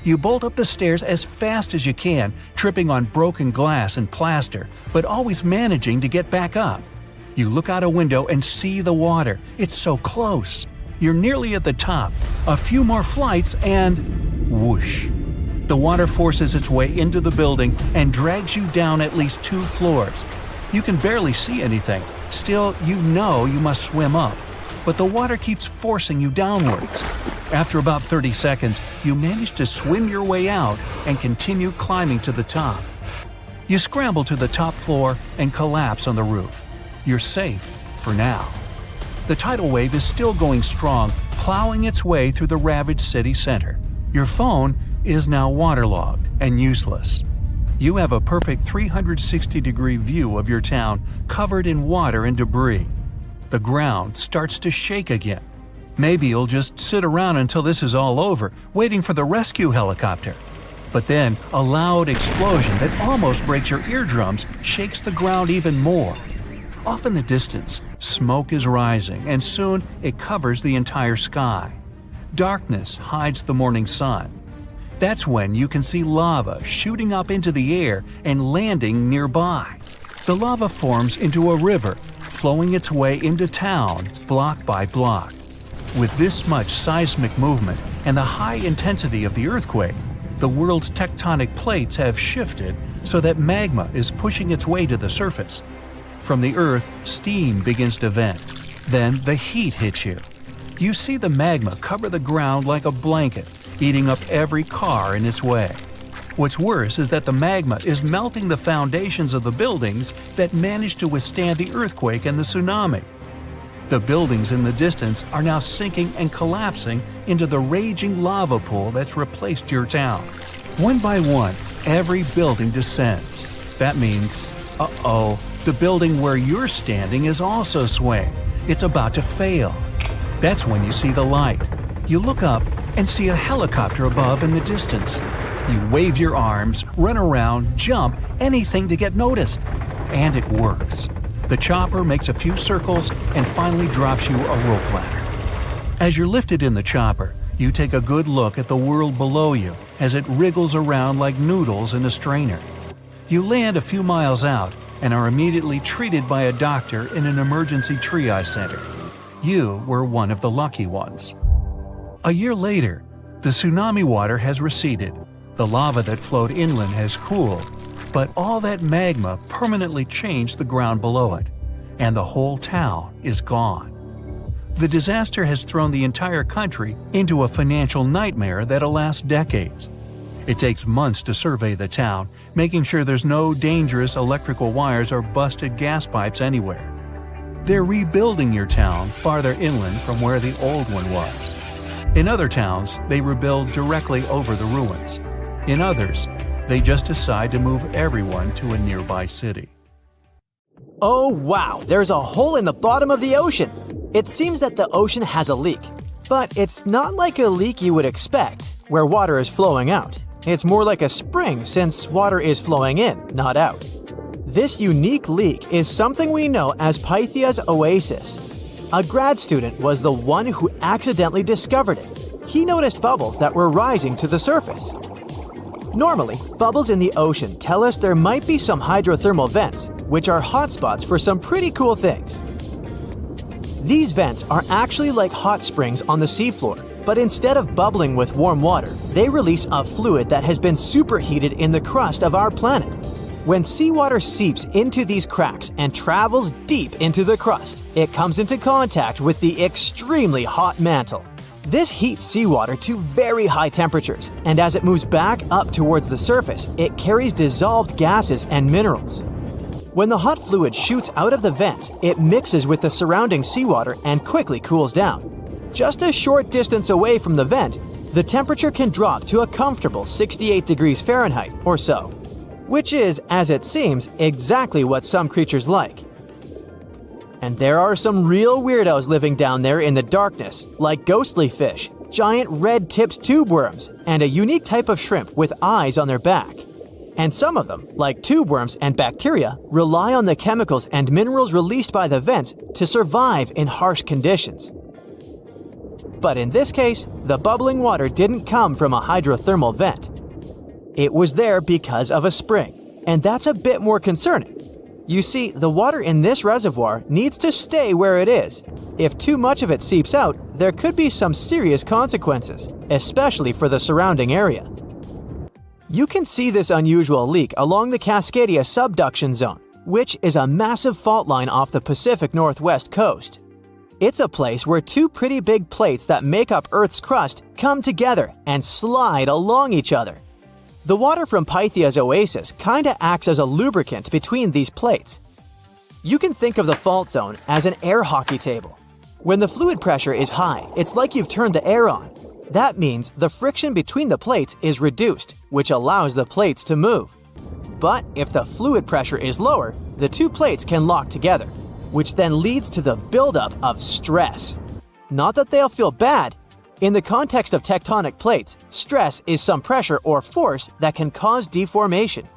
You bolt up the stairs as fast as you can, tripping on broken glass and plaster, but always managing to get back up. You look out a window and see the water. It's so close. You're nearly at the top. A few more flights and whoosh. The water forces its way into the building and drags you down at least 2 floors. You can barely see anything. Still, you know you must swim up. But the water keeps forcing you downwards. After about 30 seconds, you manage to swim your way out and continue climbing to the top. You scramble to the top floor and collapse on the roof. You're safe for now. The tidal wave is still going strong, plowing its way through the ravaged city center. Your phone is now waterlogged and useless. You have a perfect 360-degree view of your town covered in water and debris. The ground starts to shake again. Maybe you'll just sit around until this is all over, waiting for the rescue helicopter. But then, a loud explosion that almost breaks your eardrums shakes the ground even more. Off in the distance, smoke is rising, and soon it covers the entire sky. Darkness hides the morning sun. That's when you can see lava shooting up into the air and landing nearby. The lava forms into a river, flowing its way into town block by block. With this much seismic movement and the high intensity of the earthquake, the world's tectonic plates have shifted so that magma is pushing its way to the surface. From the earth, steam begins to vent. Then the heat hits you. You see the magma cover the ground like a blanket, eating up every car in its way. What's worse is that the magma is melting the foundations of the buildings that managed to withstand the earthquake and the tsunami. The buildings in the distance are now sinking and collapsing into the raging lava pool that's replaced your town. One by one, every building descends. That means, uh-oh, the building where you're standing is also swaying. It's about to fail. That's when you see the light. You look up and see a helicopter above in the distance. You wave your arms, run around, jump, anything to get noticed. And it works. The chopper makes a few circles and finally drops you a rope ladder. As you're lifted in the chopper, you take a good look at the world below you as it wriggles around like noodles in a strainer. You land a few miles out and are immediately treated by a doctor in an emergency triage center. You were one of the lucky ones. A year later, the tsunami water has receded. The lava that flowed inland has cooled, but all that magma permanently changed the ground below it, and the whole town is gone. The disaster has thrown the entire country into a financial nightmare that'll last decades. It takes months to survey the town, making sure there's no dangerous electrical wires or busted gas pipes anywhere. They're rebuilding your town farther inland from where the old one was. In other towns, they rebuild directly over the ruins. In others, they just decide to move everyone to a nearby city. Oh wow, there's a hole in the bottom of the ocean. It seems that the ocean has a leak. But it's not like a leak you would expect, where water is flowing out. It's more like a spring since water is flowing in, not out. This unique leak is something we know as Pythia's oasis. A grad student was the one who accidentally discovered it. he noticed bubbles that were rising to the surface. Normally, bubbles in the ocean tell us there might be some hydrothermal vents, which are hotspots for some pretty cool things. These vents are actually like hot springs on the seafloor, but instead of bubbling with warm water, they release a fluid that has been superheated in the crust of our planet. When seawater seeps into these cracks and travels deep into the crust, it comes into contact with the extremely hot mantle. This heats seawater to very high temperatures, and as it moves back up towards the surface, it carries dissolved gases and minerals. When the hot fluid shoots out of the vents, it mixes with the surrounding seawater and quickly cools down. Just a short distance away from the vent, the temperature can drop to a comfortable 68 degrees Fahrenheit or so, which is, as it seems, exactly what some creatures like. And there are some real weirdos living down there in the darkness, like ghostly fish, giant red-tipped tube worms, and a unique type of shrimp with eyes on their back. And some of them, like tube worms and bacteria, rely on the chemicals and minerals released by the vents to survive in harsh conditions. But in this case, the bubbling water didn't come from a hydrothermal vent. It was there because of a spring, and that's a bit more concerning. You see, the water in this reservoir needs to stay where it is. If too much of it seeps out, there could be some serious consequences, especially for the surrounding area. You can see this unusual leak along the Cascadia subduction zone, which is a massive fault line off the Pacific Northwest coast. It's a place where two pretty big plates that make up Earth's crust come together and slide along each other. The water from Pythia's oasis kinda acts as a lubricant between these plates. You can think of the fault zone as an air hockey table. When the fluid pressure is high, it's like you've turned the air on. That means the friction between the plates is reduced, which allows the plates to move. But if the fluid pressure is lower, the two plates can lock together, which then leads to the buildup of stress. Not that they'll feel bad. In the context of tectonic plates, stress is some pressure or force that can cause deformation.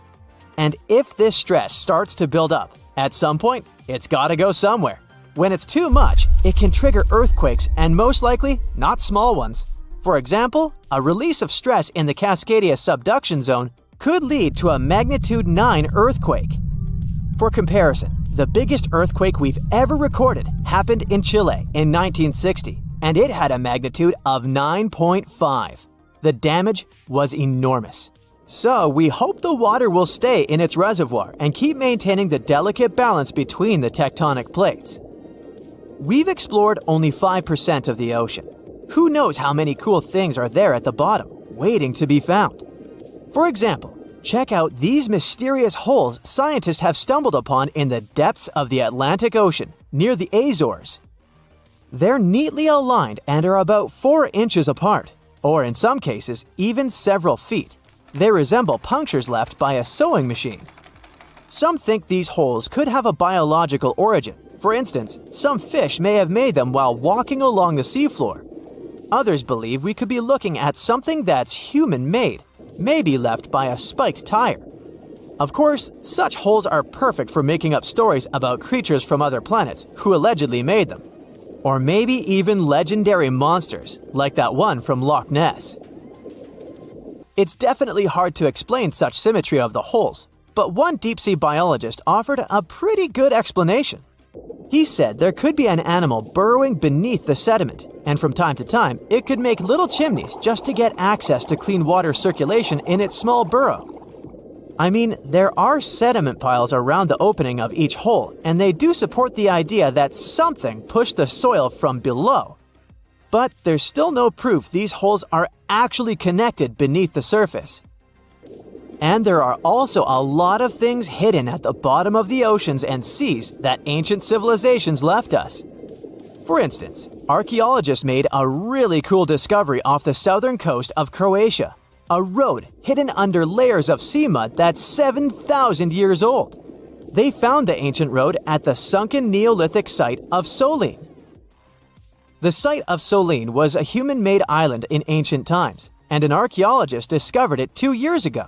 And if this stress starts to build up, at some point, it's gotta go somewhere. When it's too much, it can trigger earthquakes, and most likely, not small ones. For example, a release of stress in the Cascadia subduction zone could lead to a magnitude 9 earthquake. For comparison, the biggest earthquake we've ever recorded happened in Chile in 1960, and it had a magnitude of 9.5. The damage was enormous. So we hope the water will stay in its reservoir and keep maintaining the delicate balance between the tectonic plates. We've explored only 5% of the ocean. Who knows how many cool things are there at the bottom, waiting to be found? For example, check out these mysterious holes scientists have stumbled upon in the depths of the Atlantic Ocean, near the Azores. They're neatly aligned and are about 4 inches apart, or in some cases, even several feet. They resemble punctures left by a sewing machine. Some think these holes could have a biological origin. For instance, some fish may have made them while walking along the seafloor. Others believe we could be looking at something that's human-made, maybe left by a spiked tire. Of course, such holes are perfect for making up stories about creatures from other planets who allegedly made them. Or maybe even legendary monsters, like that one from Loch Ness. It's definitely hard to explain such symmetry of the holes, but one deep-sea biologist offered a pretty good explanation. He said there could be an animal burrowing beneath the sediment, and from time to time, it could make little chimneys just to get access to clean water circulation in its small burrow. I mean, there are sediment piles around the opening of each hole, and they do support the idea that something pushed the soil from below. But there's still no proof these holes are actually connected beneath the surface. And there are also a lot of things hidden at the bottom of the oceans and seas that ancient civilizations left us. For instance, archaeologists made a really cool discovery off the southern coast of Croatia, a road hidden under layers of sea mud that's 7,000 years old. They found the ancient road at the sunken Neolithic site of Solin. The site of Solin was a human-made island in ancient times, and an archaeologist discovered it 2 years ago.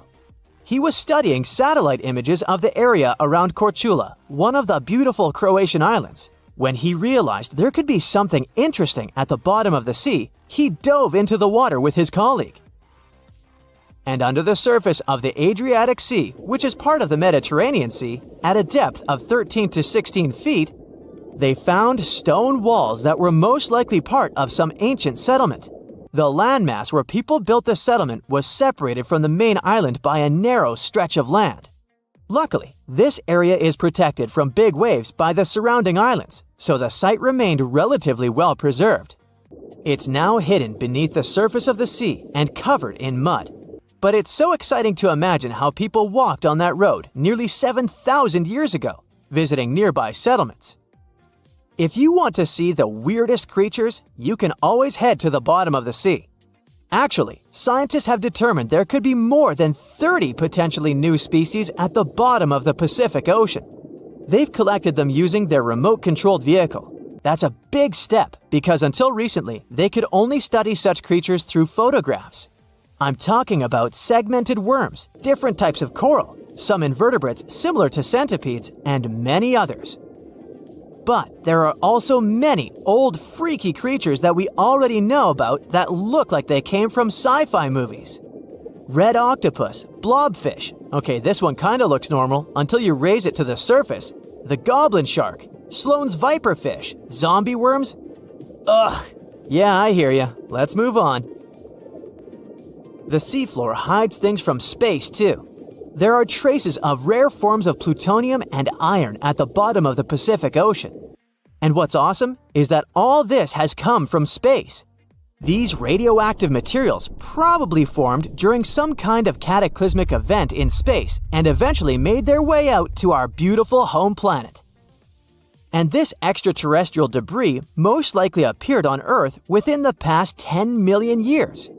He was studying satellite images of the area around Korčula, one of the beautiful Croatian islands, When he realized there could be something interesting at the bottom of the sea, he dove into the water with his colleague. And under the surface of the Adriatic Sea, which is part of the Mediterranean Sea, at a depth of 13 to 16 feet, they found stone walls that were most likely part of some ancient settlement. The landmass where people built the settlement was separated from the main island by a narrow stretch of land. Luckily, this area is protected from big waves by the surrounding islands, so the site remained relatively well preserved. It's now hidden beneath the surface of the sea and covered in mud. But it's so exciting to imagine how people walked on that road nearly 7,000 years ago, visiting nearby settlements. If you want to see the weirdest creatures, you can always head to the bottom of the sea. Actually, scientists have determined there could be more than 30 potentially new species at the bottom of the Pacific Ocean. They've collected them using their remote-controlled vehicle. That's a big step because until recently, they could only study such creatures through photographs. I'm talking about segmented worms, different types of coral, some invertebrates similar to centipedes, and many others. But there are also many old freaky creatures that we already know about that look like they came from sci-fi movies. Red octopus, blobfish. Okay, this one kinda looks normal until you raise it to the surface. The goblin shark, Sloane's viperfish, zombie worms. Ugh. Yeah, I hear ya. Let's move on. The seafloor hides things from space too. There are traces of rare forms of plutonium and iron at the bottom of the Pacific Ocean. And what's awesome is that all this has come from space. These radioactive materials probably formed during some kind of cataclysmic event in space and eventually made their way out to our beautiful home planet. And this extraterrestrial debris most likely appeared on Earth within the past 10 million years.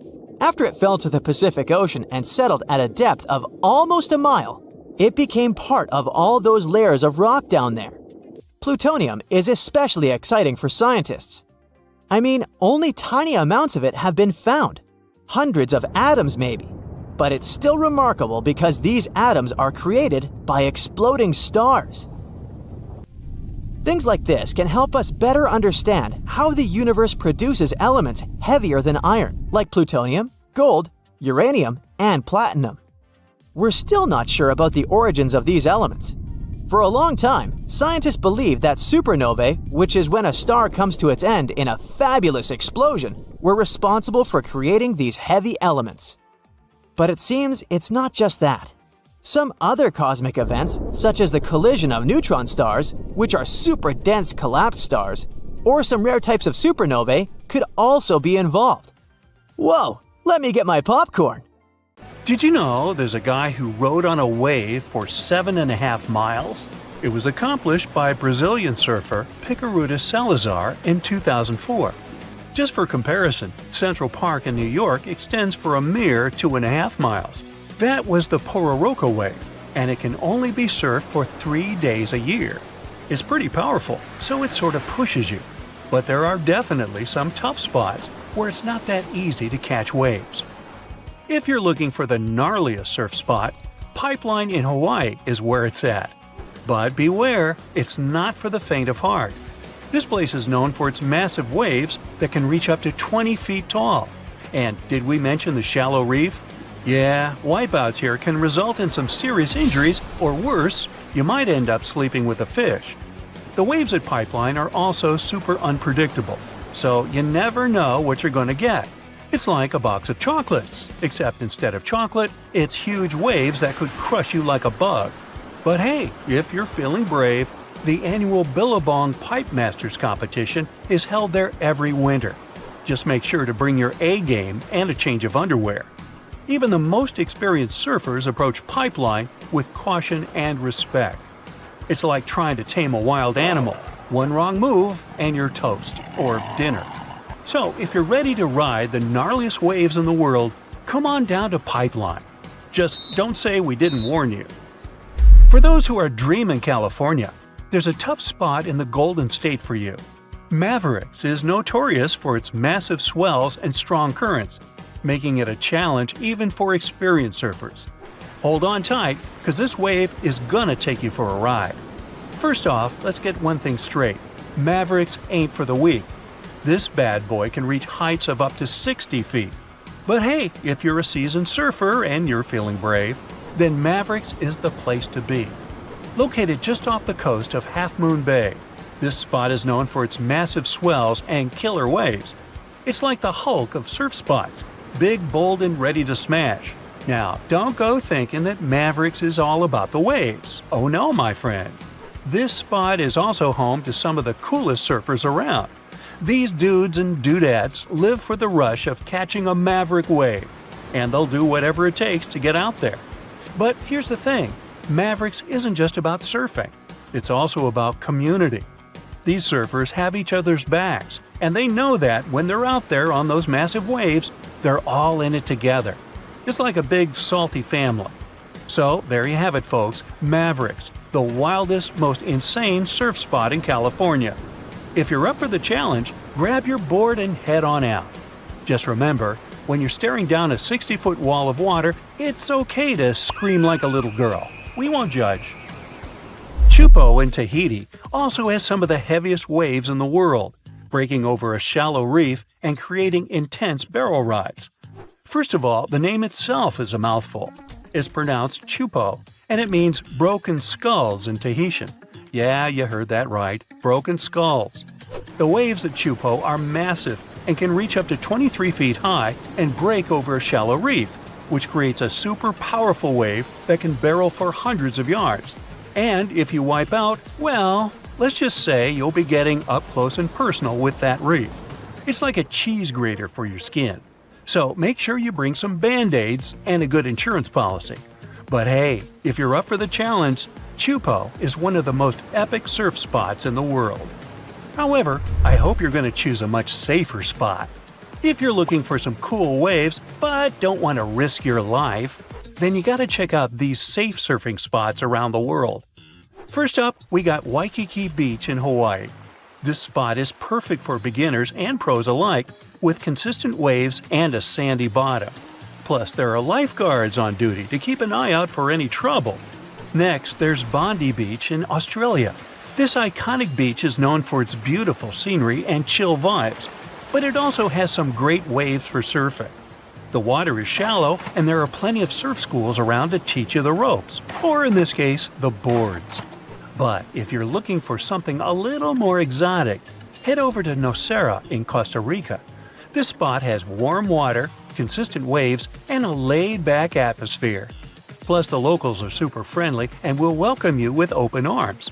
After it fell to the Pacific Ocean and settled at a depth of almost a mile, it became part of all those layers of rock down there. Plutonium is especially exciting for scientists. I mean, only tiny amounts of it have been found. Hundreds of atoms maybe. But it's still remarkable because these atoms are created by exploding stars. Things like this can help us better understand how the universe produces elements heavier than iron, like plutonium, gold, uranium, and platinum. We're still not sure about the origins of these elements. For a long time, scientists believed that supernovae, which is when a star comes to its end in a fabulous explosion, were responsible for creating these heavy elements. But it seems it's not just that. Some other cosmic events, such as the collision of neutron stars, which are super dense collapsed stars, or some rare types of supernovae, could also be involved. Whoa, let me get my popcorn. Did you know there's a guy who rode on a wave for 7.5 miles? It was accomplished by Brazilian surfer Picaruta Salazar in 2004. Just for comparison, Central Park in New York extends for a mere 2.5 miles. That was the Pororoca wave, and it can only be surfed for 3 days a year. It's pretty powerful, so it sort of pushes you. But there are definitely some tough spots where it's not that easy to catch waves. If you're looking for the gnarliest surf spot, Pipeline in Hawaii is where it's at. But beware, it's not for the faint of heart. This place is known for its massive waves that can reach up to 20 feet tall. And did we mention the shallow reef? Yeah, wipeouts here can result in some serious injuries, or worse, you might end up sleeping with a fish. The waves at Pipeline are also super unpredictable, so you never know what you're going to get. It's like a box of chocolates, except instead of chocolate, it's huge waves that could crush you like a bug. But hey, if you're feeling brave, the annual Billabong Pipe Masters competition is held there every winter. Just make sure to bring your A game and a change of underwear. Even the most experienced surfers approach Pipeline with caution and respect. It's like trying to tame a wild animal. One wrong move and you're toast, or dinner. So if you're ready to ride the gnarliest waves in the world, come on down to Pipeline. Just don't say we didn't warn you. For those who are dreaming California, there's a tough spot in the Golden State for you. Mavericks is notorious for its massive swells and strong currents, making it a challenge even for experienced surfers. Hold on tight, because this wave is gonna take you for a ride. First off, let's get one thing straight. Mavericks ain't for the weak. This bad boy can reach heights of up to 60 feet. But hey, if you're a seasoned surfer and you're feeling brave, then Mavericks is the place to be. Located just off the coast of Half Moon Bay, this spot is known for its massive swells and killer waves. It's like the Hulk of surf spots, big, bold, and ready to smash. Now, don't go thinking that Mavericks is all about the waves. Oh no, my friend. This spot is also home to some of the coolest surfers around. These dudes and dudettes live for the rush of catching a maverick wave, and they'll do whatever it takes to get out there. But here's the thing, Mavericks isn't just about surfing. It's also about community. These surfers have each other's backs, and they know that when they're out there on those massive waves, they're all in it together. It's like a big, salty family. So there you have it, folks, Mavericks, the wildest, most insane surf spot in California. If you're up for the challenge, grab your board and head on out. Just remember, when you're staring down a 60-foot wall of water, it's okay to scream like a little girl. We won't judge. Chupo in Tahiti also has some of the heaviest waves in the world, breaking over a shallow reef and creating intense barrel rides. First of all, the name itself is a mouthful. It's pronounced Chupo, and it means broken skulls in Tahitian. Yeah, you heard that right, broken skulls. The waves at Chupo are massive and can reach up to 23 feet high and break over a shallow reef, which creates a super powerful wave that can barrel for hundreds of yards. And if you wipe out, well, let's just say you'll be getting up close and personal with that reef. It's like a cheese grater for your skin. So make sure you bring some Band-Aids and a good insurance policy. But hey, if you're up for the challenge, Chupo is one of the most epic surf spots in the world. However, I hope you're going to choose a much safer spot. If you're looking for some cool waves but don't want to risk your life, then you gotta check out these safe surfing spots around the world. First up, we got Waikiki Beach in Hawaii. This spot is perfect for beginners and pros alike, with consistent waves and a sandy bottom. Plus, there are lifeguards on duty to keep an eye out for any trouble. Next, there's Bondi Beach in Australia. This iconic beach is known for its beautiful scenery and chill vibes, but it also has some great waves for surfing. The water is shallow, and there are plenty of surf schools around to teach you the ropes, or in this case, the boards. But if you're looking for something a little more exotic, head over to Nocera in Costa Rica. This spot has warm water, consistent waves, and a laid-back atmosphere. Plus, the locals are super friendly and will welcome you with open arms.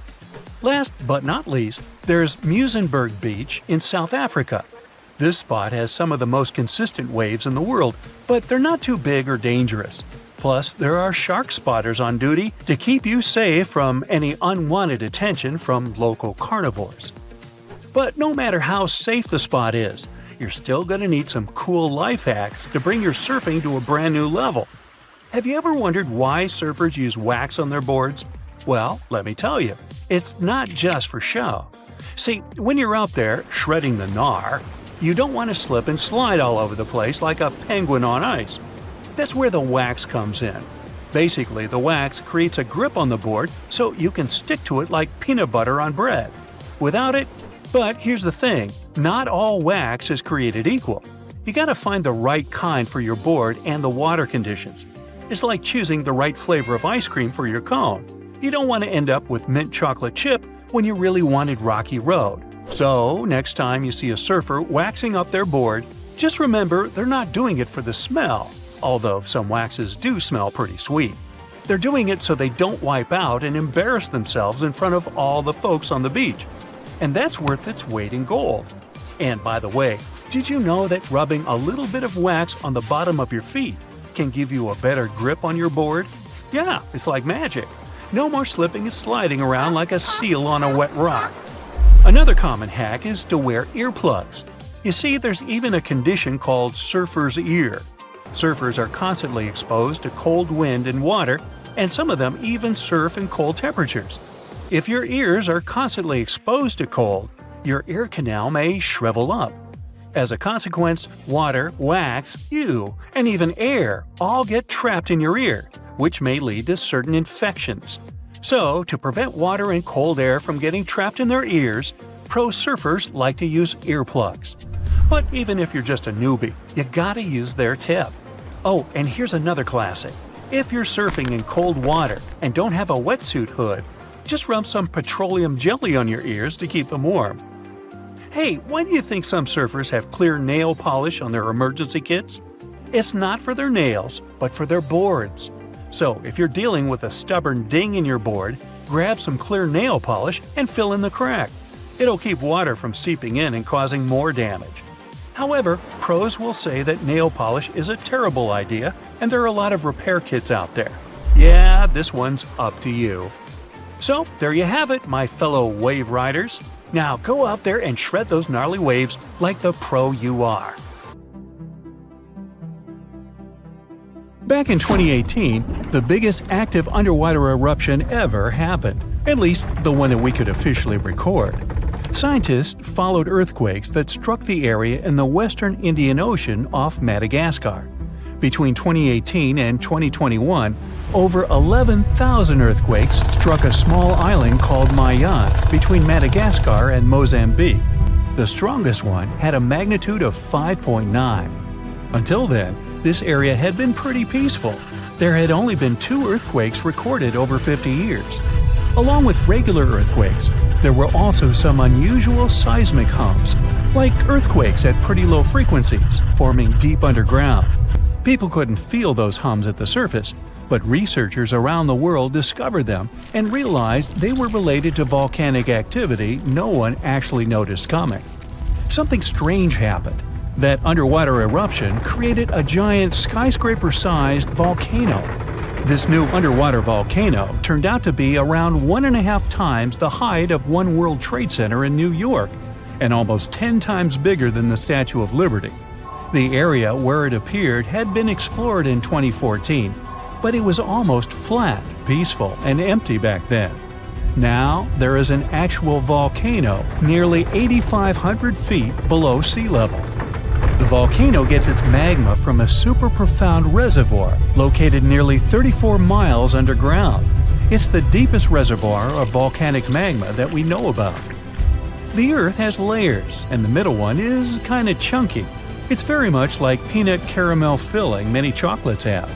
Last but not least, there's Muizenberg Beach in South Africa. This spot has some of the most consistent waves in the world, but they're not too big or dangerous. Plus, there are shark spotters on duty to keep you safe from any unwanted attention from local carnivores. But no matter how safe the spot is, you're still going to need some cool life hacks to bring your surfing to a brand new level. Have you ever wondered why surfers use wax on their boards? Well, let me tell you, it's not just for show. See, when you're out there shredding the gnar, you don't want to slip and slide all over the place like a penguin on ice. That's where the wax comes in. Basically, the wax creates a grip on the board so you can stick to it like peanut butter on bread. Without it, but here's the thing, not all wax is created equal. You gotta find the right kind for your board and the water conditions. It's like choosing the right flavor of ice cream for your cone. You don't want to end up with mint chocolate chip when you really wanted Rocky Road. So, next time you see a surfer waxing up their board, just remember they're not doing it for the smell, although some waxes do smell pretty sweet. They're doing it so they don't wipe out and embarrass themselves in front of all the folks on the beach. And that's worth its weight in gold. And by the way, did you know that rubbing a little bit of wax on the bottom of your feet can give you a better grip on your board? Yeah, it's like magic. No more slipping and sliding around like a seal on a wet rock. Another common hack is to wear earplugs. You see, there's even a condition called surfer's ear. Surfers are constantly exposed to cold wind and water, and some of them even surf in cold temperatures. If your ears are constantly exposed to cold, your ear canal may shrivel up. As a consequence, water, wax, you, and even air all get trapped in your ear, which may lead to certain infections. So, to prevent water and cold air from getting trapped in their ears, Pro surfers like to use earplugs. But even if you're just a newbie, you gotta use their tip. Oh, and here's another classic. If you're surfing in cold water and don't have a wetsuit hood, just rub some petroleum jelly on your ears to keep them warm. Hey, why do you think some surfers have clear nail polish on their emergency kits? It's not for their nails, but for their boards. So if you're dealing with a stubborn ding in your board, grab some clear nail polish and fill in the crack. It'll keep water from seeping in and causing more damage. However, pros will say that nail polish is a terrible idea, and there are a lot of repair kits out there. Yeah, this one's up to you. So, there you have it, my fellow wave riders. Now go out there and shred those gnarly waves like the pro you are. Back in 2018, the biggest active underwater eruption ever happened, at least the one that we could officially record. Scientists followed earthquakes that struck the area in the western Indian Ocean off Madagascar. Between 2018 and 2021, over 11,000 earthquakes struck a small island called Mayan between Madagascar and Mozambique. The strongest one had a magnitude of 5.9. Until then, this area had been pretty peaceful. There had only been 2 earthquakes recorded over 50 years. Along with regular earthquakes, there were also some unusual seismic hums, like earthquakes at pretty low frequencies, forming deep underground. People couldn't feel those hums at the surface, but researchers around the world discovered them and realized they were related to volcanic activity no one actually noticed coming. Something strange happened. That underwater eruption created a giant skyscraper-sized volcano. This new underwater volcano turned out to be around 1.5 times the height of One World Trade Center in New York, and almost 10 times bigger than the Statue of Liberty. The area where it appeared had been explored in 2014, but it was almost flat, peaceful, and empty back then. Now, there is an actual volcano nearly 8,500 feet below sea level. The volcano gets its magma from a super profound reservoir located nearly 34 miles underground. It's the deepest reservoir of volcanic magma that we know about. The Earth has layers, and the middle one is kinda chunky. It's very much like peanut caramel filling many chocolates have.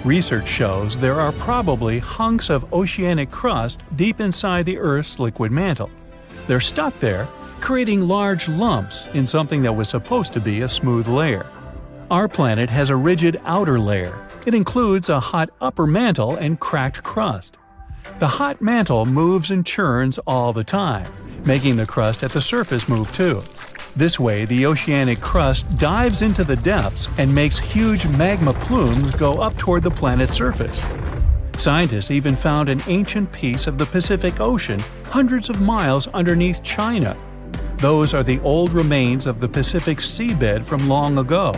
Research shows there are probably hunks of oceanic crust deep inside the Earth's liquid mantle. They're stuck there, creating large lumps in something that was supposed to be a smooth layer. Our planet has a rigid outer layer. It includes a hot upper mantle and cracked crust. The hot mantle moves and churns all the time, making the crust at the surface move too. This way, the oceanic crust dives into the depths and makes huge magma plumes go up toward the planet's surface. Scientists even found an ancient piece of the Pacific Ocean hundreds of miles underneath China. Those are the old remains of the Pacific seabed from long ago,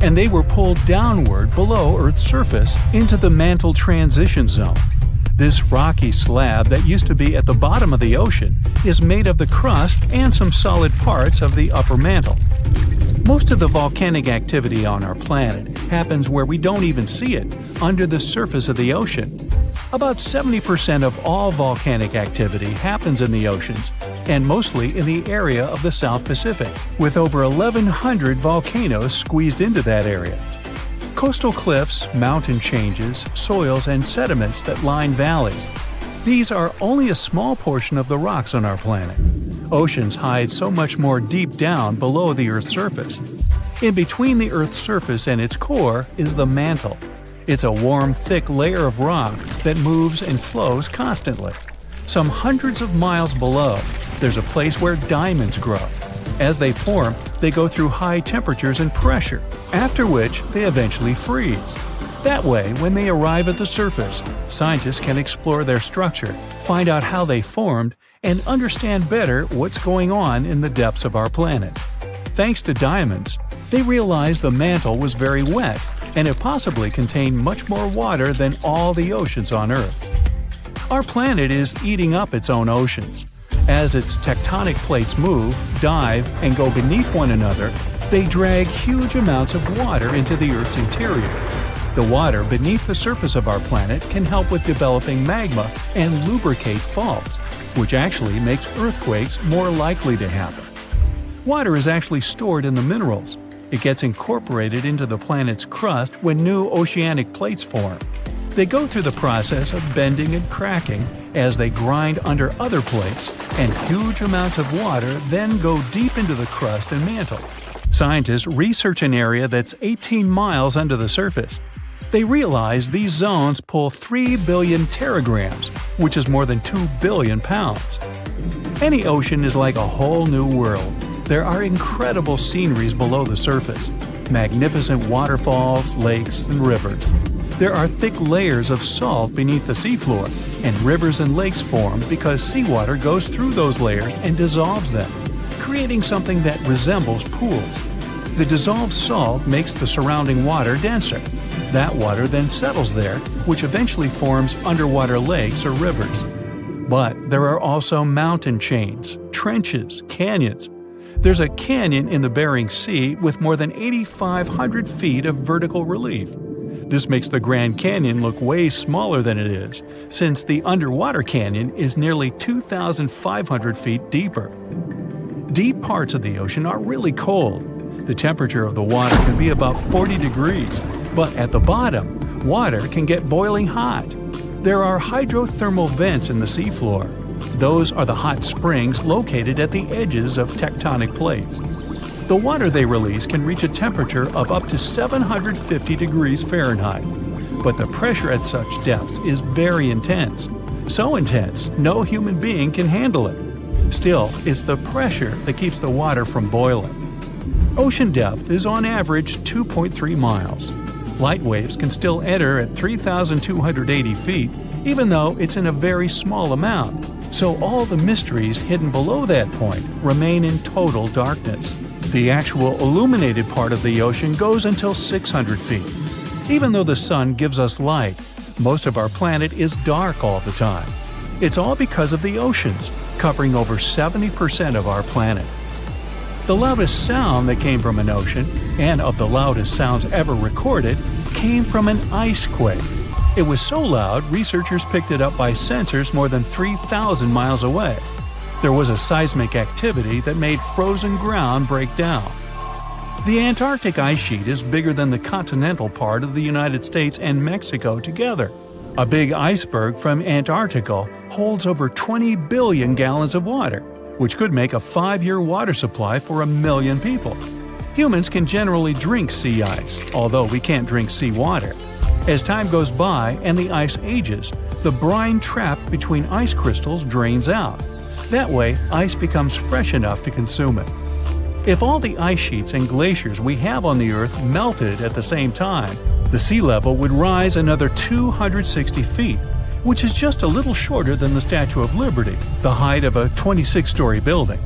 and they were pulled downward below Earth's surface into the mantle transition zone. This rocky slab that used to be at the bottom of the ocean is made of the crust and some solid parts of the upper mantle. Most of the volcanic activity on our planet happens where we don't even see it, under the surface of the ocean. About 70% of all volcanic activity happens in the oceans, and mostly in the area of the South Pacific, with over 1,100 volcanoes squeezed into that area. Coastal cliffs, mountain changes, soils, and sediments that line valleys. These are only a small portion of the rocks on our planet. Oceans hide so much more deep down below the Earth's surface. In between the Earth's surface and its core is the mantle. It's a warm, thick layer of rock that moves and flows constantly. Some hundreds of miles below, there's a place where diamonds grow. As they form, they go through high temperatures and pressure, after which they eventually freeze. That way, when they arrive at the surface, scientists can explore their structure, find out how they formed, and understand better what's going on in the depths of our planet. Thanks to diamonds, they realized the mantle was very wet, and it possibly contained much more water than all the oceans on Earth. Our planet is eating up its own oceans. As its tectonic plates move, dive, and go beneath one another, they drag huge amounts of water into the Earth's interior. The water beneath the surface of our planet can help with developing magma and lubricate faults. which actually makes earthquakes more likely to happen. Water is actually stored in the minerals. It gets incorporated into the planet's crust when new oceanic plates form. They go through the process of bending and cracking as they grind under other plates, and huge amounts of water then go deep into the crust and mantle. Scientists research an area that's 18 miles under the surface. They realize these zones pull 3 billion teragrams, which is more than 2 billion pounds. Any ocean is like a whole new world. There are incredible sceneries below the surface, magnificent waterfalls, lakes, and rivers. There are thick layers of salt beneath the seafloor, and rivers and lakes form because seawater goes through those layers and dissolves them, creating something that resembles pools. The dissolved salt makes the surrounding water denser. That water then settles there, which eventually forms underwater lakes or rivers. But there are also mountain chains, trenches, canyons. There's a canyon in the Bering Sea with more than 8,500 feet of vertical relief. This makes the Grand Canyon look way smaller than it is, since the underwater canyon is nearly 2,500 feet deeper. Deep parts of the ocean are really cold. The temperature of the water can be about 40 degrees, but at the bottom, water can get boiling hot. There are hydrothermal vents in the seafloor. Those are the hot springs located at the edges of tectonic plates. The water they release can reach a temperature of up to 750 degrees Fahrenheit, but the pressure at such depths is very intense. So intense, no human being can handle it. Still, it's the pressure that keeps the water from boiling. Ocean depth is on average 2.3 miles. Light waves can still enter at 3,280 feet, even though it's in a very small amount. So all the mysteries hidden below that point remain in total darkness. The actual illuminated part of the ocean goes until 600 feet. Even though the sun gives us light, most of our planet is dark all the time. It's all because of the oceans, covering over 70% of our planet. The loudest sound that came from an ocean, and of the loudest sounds ever recorded, came from an ice quake. It was so loud, researchers picked it up by sensors more than 3,000 miles away. There was a seismic activity that made frozen ground break down. The Antarctic ice sheet is bigger than the continental part of the United States and Mexico together. A big iceberg from Antarctica holds over 20 billion gallons of water, which could make a 5-year water supply for 1 million people. Humans can generally drink sea ice, although we can't drink seawater. As time goes by and the ice ages, the brine trapped between ice crystals drains out. That way, ice becomes fresh enough to consume it. If all the ice sheets and glaciers we have on the Earth melted at the same time, the sea level would rise another 260 feet, which is just a little shorter than the Statue of Liberty, the height of a 26-story building.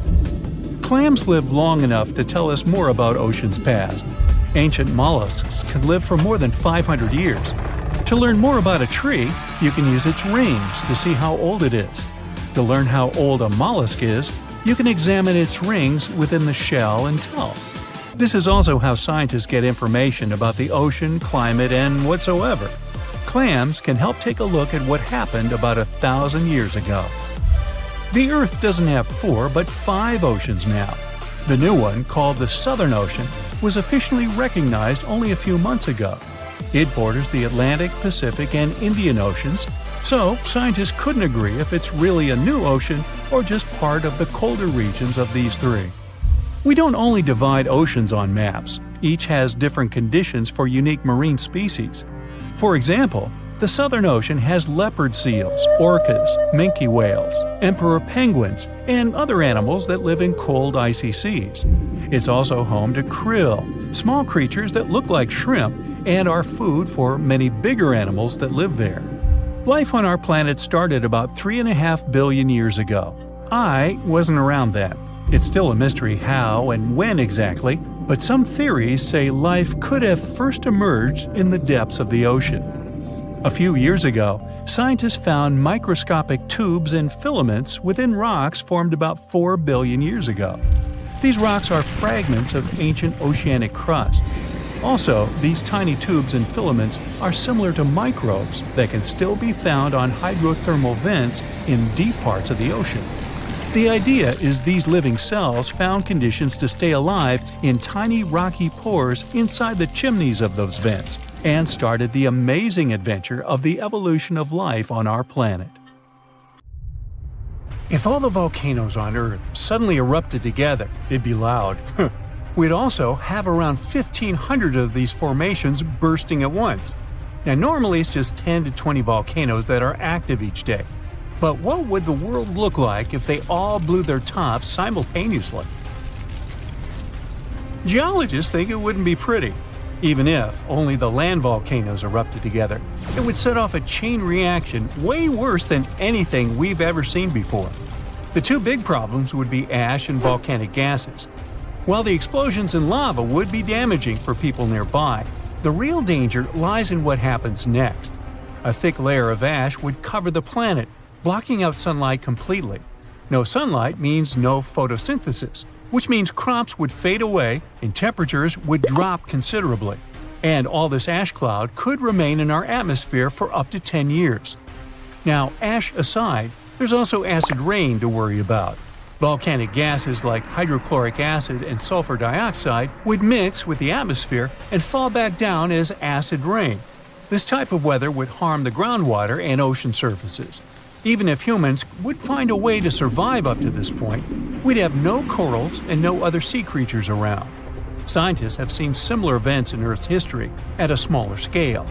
Clams live long enough to tell us more about oceans past. Ancient mollusks can live for more than 500 years. To learn more about a tree, you can use its rings to see how old it is. To learn how old a mollusk is, you can examine its rings within the shell and tell. This is also how scientists get information about the ocean, climate, and whatsoever. Clams can help take a look at what happened about 1,000 years ago. The Earth doesn't have 4 but 5 oceans now. The new one, called the Southern Ocean, was officially recognized only a few months ago. It borders the Atlantic, Pacific, and Indian Oceans, so scientists couldn't agree if it's really a new ocean or just part of the colder regions of these 3. We don't only divide oceans on maps. Each has different conditions for unique marine species. For example, the Southern Ocean has leopard seals, orcas, minke whales, emperor penguins, and other animals that live in cold, icy seas. It's also home to krill, small creatures that look like shrimp and are food for many bigger animals that live there. Life on our planet started about 3.5 billion years ago. I wasn't around then. It's still a mystery how and when exactly, but some theories say life could have first emerged in the depths of the ocean. A few years ago, scientists found microscopic tubes and filaments within rocks formed about 4 billion years ago. These rocks are fragments of ancient oceanic crust. Also, these tiny tubes and filaments are similar to microbes that can still be found on hydrothermal vents in deep parts of the ocean. The idea is these living cells found conditions to stay alive in tiny rocky pores inside the chimneys of those vents, and started the amazing adventure of the evolution of life on our planet. If all the volcanoes on Earth suddenly erupted together, it'd be loud. We'd also have around 1,500 of these formations bursting at once. Now normally it's just 10 to 20 volcanoes that are active each day. But what would the world look like if they all blew their tops simultaneously? Geologists think it wouldn't be pretty. Even if only the land volcanoes erupted together, it would set off a chain reaction way worse than anything we've ever seen before. The two big problems would be ash and volcanic gases. While the explosions in lava would be damaging for people nearby, the real danger lies in what happens next. A thick layer of ash would cover the planet, blocking out sunlight completely. No sunlight means no photosynthesis, which means crops would fade away and temperatures would drop considerably. And all this ash cloud could remain in our atmosphere for up to 10 years. Now, ash aside, there's also acid rain to worry about. Volcanic gases like hydrochloric acid and sulfur dioxide would mix with the atmosphere and fall back down as acid rain. This type of weather would harm the groundwater and ocean surfaces. Even if humans would find a way to survive up to this point, we'd have no corals and no other sea creatures around. Scientists have seen similar events in Earth's history at a smaller scale.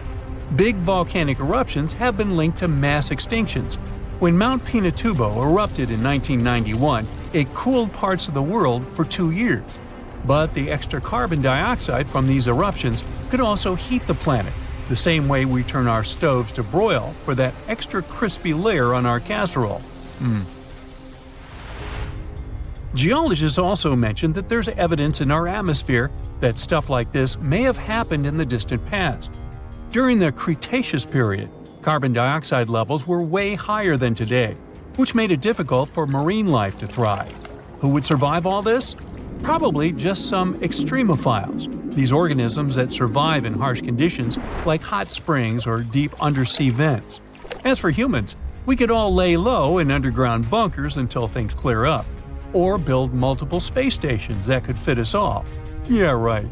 Big volcanic eruptions have been linked to mass extinctions. When Mount Pinatubo erupted in 1991, it cooled parts of the world for 2 years. But the extra carbon dioxide from these eruptions could also heat the planet, the same way we turn our stoves to broil for that extra crispy layer on our casserole. Geologists also mentioned that there's evidence in our atmosphere that stuff like this may have happened in the distant past. During the Cretaceous period, carbon dioxide levels were way higher than today, which made it difficult for marine life to thrive. Who would survive all this? Probably just some extremophiles, these organisms that survive in harsh conditions like hot springs or deep undersea vents. As for humans, we could all lay low in underground bunkers until things clear up, or build multiple space stations that could fit us all. Yeah, right.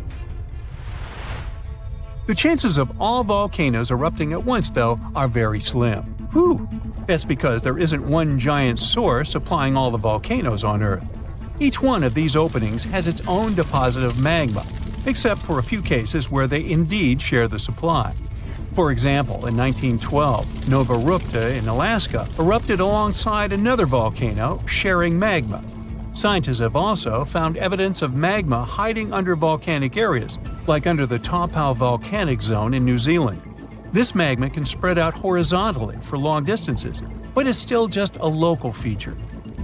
The chances of all volcanoes erupting at once, though, are very slim. Whew! That's because there isn't one giant source supplying all the volcanoes on Earth. Each one of these openings has its own deposit of magma, except for a few cases where they indeed share the supply. For example, in 1912, Nova Rupta in Alaska erupted alongside another volcano sharing magma. Scientists have also found evidence of magma hiding under volcanic areas, like under the Taupau volcanic zone in New Zealand. This magma can spread out horizontally for long distances, but is still just a local feature.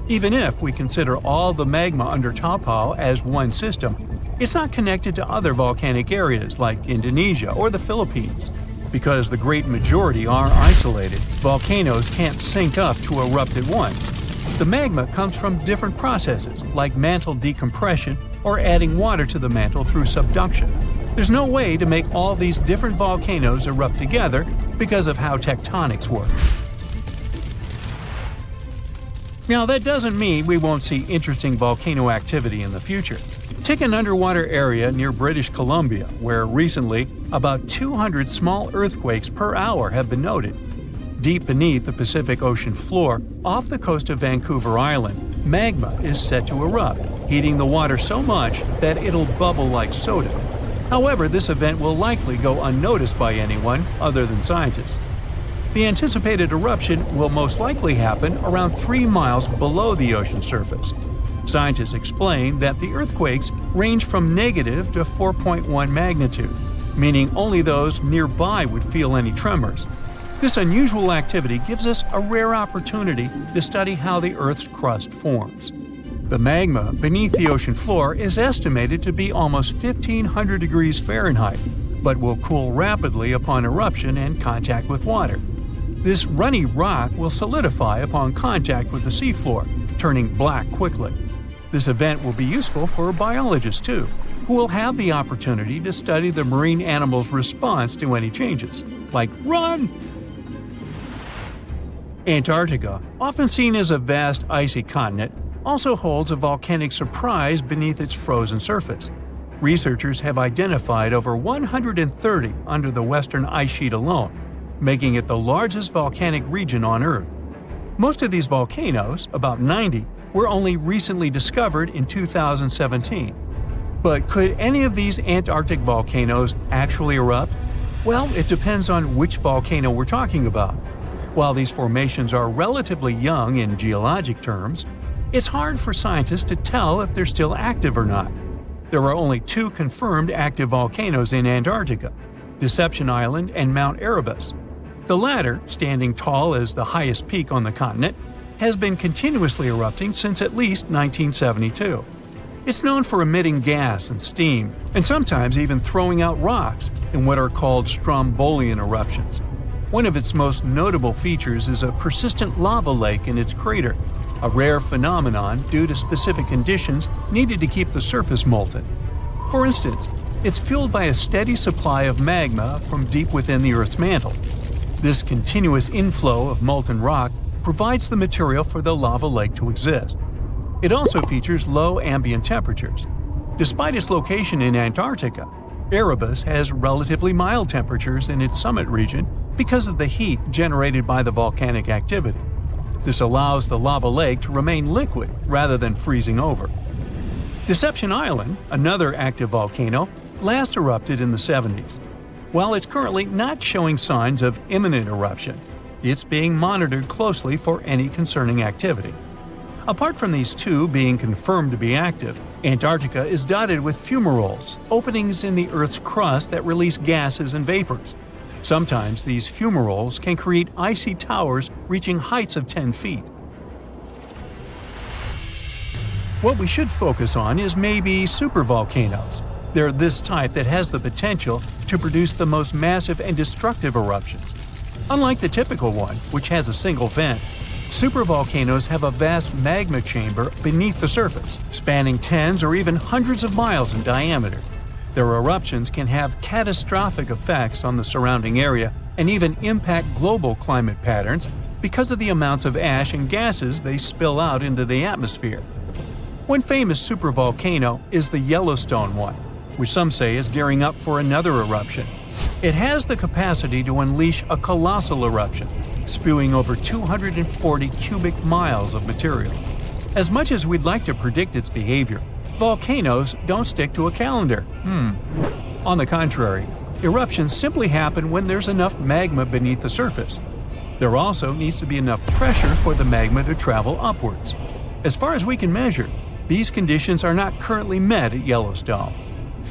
Even if we consider all the magma under Taupau as one system, it's not connected to other volcanic areas like Indonesia or the Philippines. Because the great majority are isolated, volcanoes can't sync up to erupt at once. The magma comes from different processes like mantle decompression or adding water to the mantle through subduction. There's no way to make all these different volcanoes erupt together because of how tectonics work. Now, that doesn't mean we won't see interesting volcano activity in the future. Take an underwater area near British Columbia, where recently about 200 small earthquakes per hour have been noted. Deep beneath the Pacific Ocean floor, off the coast of Vancouver Island, magma is set to erupt, heating the water so much that it'll bubble like soda. However, this event will likely go unnoticed by anyone other than scientists. The anticipated eruption will most likely happen around 3 miles below the ocean surface. Scientists explain that the earthquakes range from negative to 4.1 magnitude, meaning only those nearby would feel any tremors. This unusual activity gives us a rare opportunity to study how the Earth's crust forms. The magma beneath the ocean floor is estimated to be almost 1,500 degrees Fahrenheit, but will cool rapidly upon eruption and contact with water. This runny rock will solidify upon contact with the seafloor, turning black quickly. This event will be useful for biologists too, who will have the opportunity to study the marine animal's response to any changes, like run! Antarctica, often seen as a vast icy continent, also holds a volcanic surprise beneath its frozen surface. Researchers have identified over 130 under the western ice sheet alone, making it the largest volcanic region on Earth. Most of these volcanoes, about 90, were only recently discovered in 2017. But could any of these Antarctic volcanoes actually erupt? Well, it depends on which volcano we're talking about. While these formations are relatively young in geologic terms, it's hard for scientists to tell if they're still active or not. There are only two confirmed active volcanoes in Antarctica, Deception Island and Mount Erebus. The latter, standing tall as the highest peak on the continent, has been continuously erupting since at least 1972. It's known for emitting gas and steam, and sometimes even throwing out rocks in what are called strombolian eruptions. One of its most notable features is a persistent lava lake in its crater, a rare phenomenon due to specific conditions needed to keep the surface molten. For instance, it's fueled by a steady supply of magma from deep within the Earth's mantle. This continuous inflow of molten rock provides the material for the lava lake to exist. It also features low ambient temperatures. Despite its location in Antarctica, Erebus has relatively mild temperatures in its summit region because of the heat generated by the volcanic activity. This allows the lava lake to remain liquid rather than freezing over. Deception Island, another active volcano, last erupted in the 70s. While it's currently not showing signs of imminent eruption, it's being monitored closely for any concerning activity. Apart from these two being confirmed to be active, Antarctica is dotted with fumaroles, openings in the Earth's crust that release gases and vapors. Sometimes these fumaroles can create icy towers reaching heights of 10 feet. What we should focus on is maybe supervolcanoes. They're this type that has the potential to produce the most massive and destructive eruptions. Unlike the typical one, which has a single vent, supervolcanoes have a vast magma chamber beneath the surface, spanning tens or even hundreds of miles in diameter. Their eruptions can have catastrophic effects on the surrounding area and even impact global climate patterns because of the amounts of ash and gases they spill out into the atmosphere. One famous supervolcano is the Yellowstone one, which some say is gearing up for another eruption. It has the capacity to unleash a colossal eruption, spewing over 240 cubic miles of material. As much as we'd like to predict its behavior, volcanoes don't stick to a calendar. On the contrary, eruptions simply happen when there's enough magma beneath the surface. There also needs to be enough pressure for the magma to travel upwards. As far as we can measure, these conditions are not currently met at Yellowstone.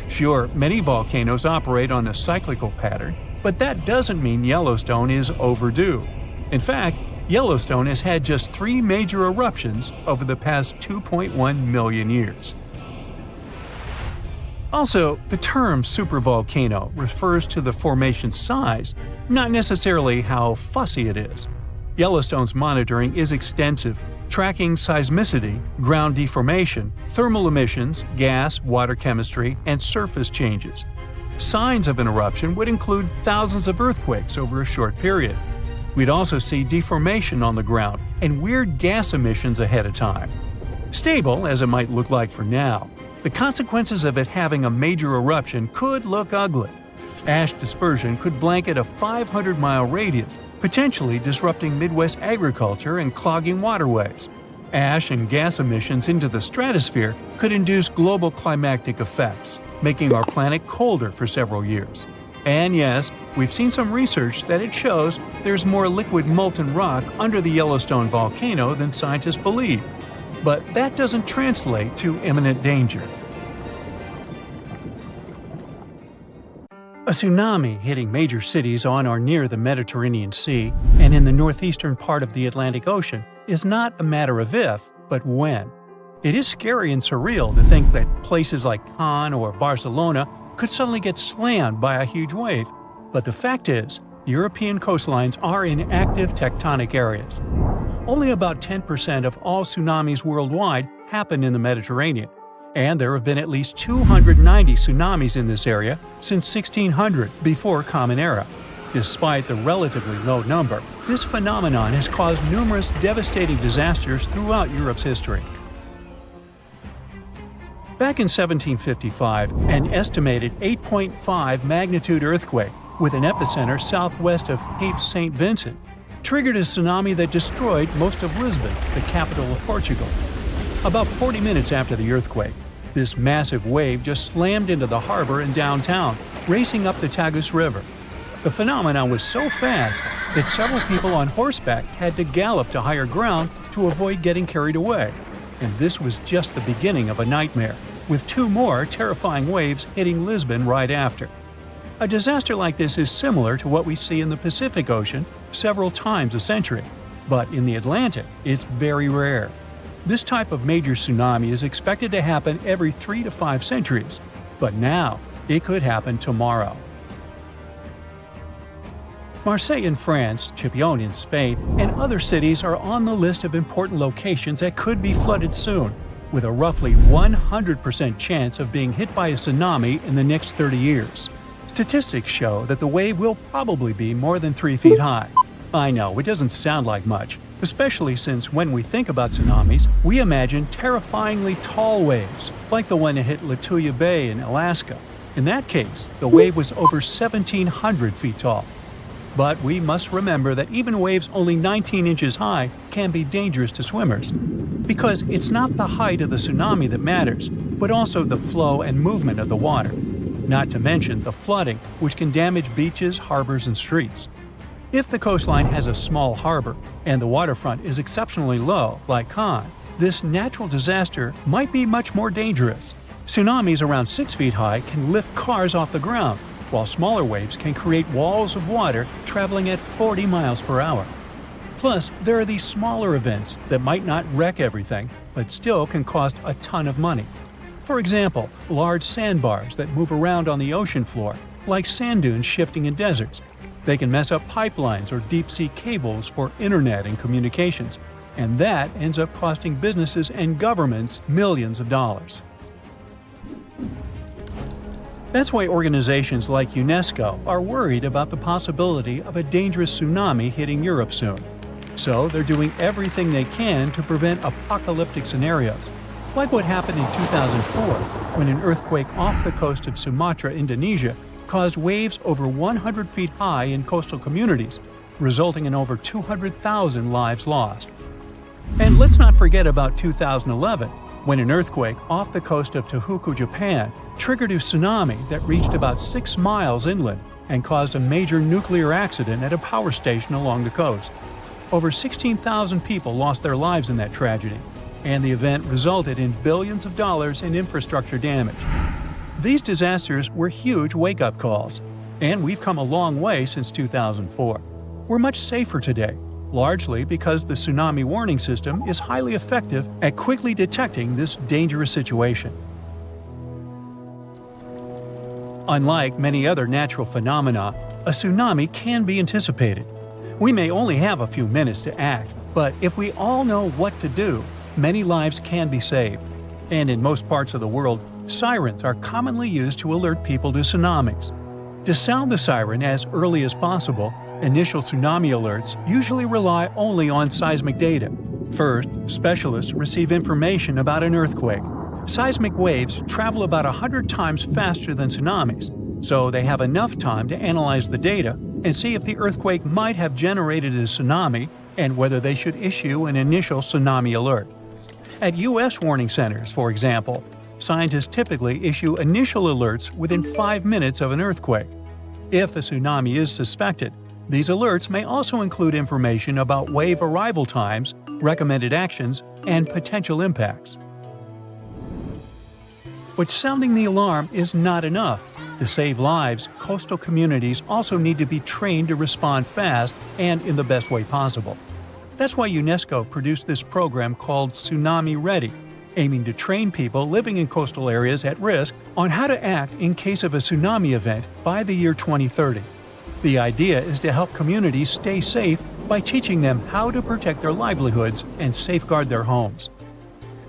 Sure, many volcanoes operate on a cyclical pattern, but that doesn't mean Yellowstone is overdue. In fact, Yellowstone has had just 3 major eruptions over the past 2.1 million years. Also, the term supervolcano refers to the formation's size, not necessarily how fussy it is. Yellowstone's monitoring is extensive, tracking seismicity, ground deformation, thermal emissions, gas, water chemistry, and surface changes. Signs of an eruption would include thousands of earthquakes over a short period. We'd also see deformation on the ground and weird gas emissions ahead of time. Stable, as it might look like for now, the consequences of it having a major eruption could look ugly. Ash dispersion could blanket a 500-mile radius, potentially disrupting Midwest agriculture and clogging waterways. Ash and gas emissions into the stratosphere could induce global climatic effects, making our planet colder for several years. And yes, we've seen some research that it shows there's more liquid molten rock under the Yellowstone volcano than scientists believe. But that doesn't translate to imminent danger. A tsunami hitting major cities on or near the Mediterranean Sea and in the northeastern part of the Atlantic Ocean is not a matter of if, but when. It is scary and surreal to think that places like Cannes or Barcelona could suddenly get slammed by a huge wave, but the fact is, European coastlines are in active tectonic areas. Only about 10% of all tsunamis worldwide happen in the Mediterranean, and there have been at least 290 tsunamis in this area since 1600 before Common Era. Despite the relatively low number, this phenomenon has caused numerous devastating disasters throughout Europe's history. Back in 1755, an estimated 8.5 magnitude earthquake with an epicenter southwest of Cape St. Vincent triggered a tsunami that destroyed most of Lisbon, the capital of Portugal. About 40 minutes after the earthquake, this massive wave just slammed into the harbor in downtown, racing up the Tagus River. The phenomenon was so fast that several people on horseback had to gallop to higher ground to avoid getting carried away. And this was just the beginning of a nightmare, with 2 more terrifying waves hitting Lisbon right after. A disaster like this is similar to what we see in the Pacific Ocean several times a century, but in the Atlantic, it's very rare. This type of major tsunami is expected to happen every 3 to 5 centuries, but now it could happen tomorrow. Marseille in France, Chipion in Spain, and other cities are on the list of important locations that could be flooded soon, with a roughly 100% chance of being hit by a tsunami in the next 30 years. Statistics show that the wave will probably be more than 3 feet high. I know, it doesn't sound like much, especially since when we think about tsunamis, we imagine terrifyingly tall waves, like the one that hit Lituya Bay in Alaska. In that case, the wave was over 1,700 feet tall. But we must remember that even waves only 19 inches high can be dangerous to swimmers, because it's not the height of the tsunami that matters, but also the flow and movement of the water. Not to mention the flooding, which can damage beaches, harbors, and streets. If the coastline has a small harbor and the waterfront is exceptionally low, like Cannes, this natural disaster might be much more dangerous. Tsunamis around 6 feet high can lift cars off the ground, while smaller waves can create walls of water traveling at 40 miles per hour. Plus, there are these smaller events that might not wreck everything, but still can cost a ton of money. For example, large sandbars that move around on the ocean floor, like sand dunes shifting in deserts. They can mess up pipelines or deep-sea cables for internet and communications, and that ends up costing businesses and governments millions of dollars. That's why organizations like UNESCO are worried about the possibility of a dangerous tsunami hitting Europe soon. So they're doing everything they can to prevent apocalyptic scenarios, like what happened in 2004 when an earthquake off the coast of Sumatra, Indonesia, caused waves over 100 feet high in coastal communities, resulting in over 200,000 lives lost. And let's not forget about 2011, when an earthquake off the coast of Tohoku, Japan, triggered a tsunami that reached about 6 miles inland and caused a major nuclear accident at a power station along the coast. Over 16,000 people lost their lives in that tragedy, and the event resulted in billions of dollars in infrastructure damage. These disasters were huge wake-up calls, and we've come a long way since 2004. We're much safer today, largely because the tsunami warning system is highly effective at quickly detecting this dangerous situation. Unlike many other natural phenomena, a tsunami can be anticipated. We may only have a few minutes to act, but if we all know what to do, many lives can be saved. And in most parts of the world, sirens are commonly used to alert people to tsunamis. To sound the siren as early as possible, initial tsunami alerts usually rely only on seismic data. First, specialists receive information about an earthquake. Seismic waves travel about 100 times faster than tsunamis, so they have enough time to analyze the data and see if the earthquake might have generated a tsunami and whether they should issue an initial tsunami alert. At U.S. warning centers, for example, scientists typically issue initial alerts within 5 minutes of an earthquake. If a tsunami is suspected, these alerts may also include information about wave arrival times, recommended actions, and potential impacts. But sounding the alarm is not enough. To save lives, coastal communities also need to be trained to respond fast and in the best way possible. That's why UNESCO produced this program called Tsunami Ready, aiming to train people living in coastal areas at risk on how to act in case of a tsunami event by the year 2030. The idea is to help communities stay safe by teaching them how to protect their livelihoods and safeguard their homes.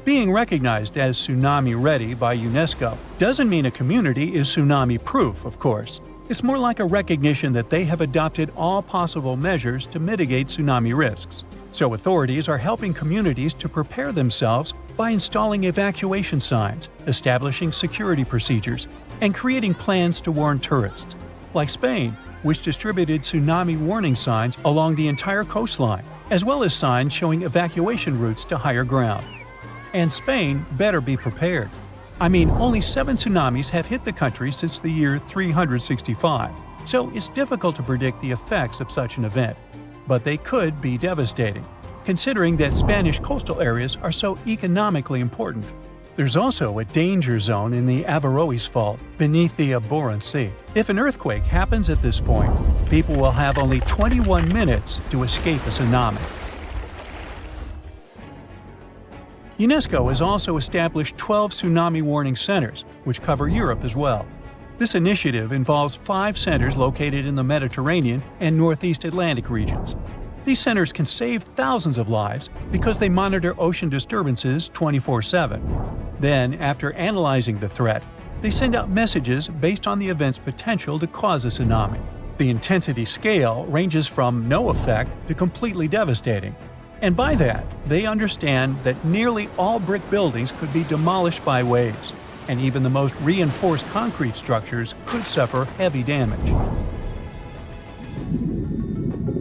Being recognized as tsunami ready by UNESCO doesn't mean a community is tsunami proof, of course. It's more like a recognition that they have adopted all possible measures to mitigate tsunami risks. So authorities are helping communities to prepare themselves by installing evacuation signs, establishing security procedures, and creating plans to warn tourists. Like Spain, which distributed tsunami warning signs along the entire coastline, as well as signs showing evacuation routes to higher ground. And Spain better be prepared. I mean, only 7 tsunamis have hit the country since the year 365, so it's difficult to predict the effects of such an event. But they could be devastating, considering that Spanish coastal areas are so economically important. There's also a danger zone in the Averroes Fault beneath the Barents Sea. If an earthquake happens at this point, people will have only 21 minutes to escape a tsunami. UNESCO has also established 12 tsunami warning centers, which cover Europe as well. This initiative involves 5 centers located in the Mediterranean and Northeast Atlantic regions. These centers can save thousands of lives because they monitor ocean disturbances 24/7. Then, after analyzing the threat, they send out messages based on the event's potential to cause a tsunami. The intensity scale ranges from no effect to completely devastating. And by that, they understand that nearly all brick buildings could be demolished by waves, and even the most reinforced concrete structures could suffer heavy damage.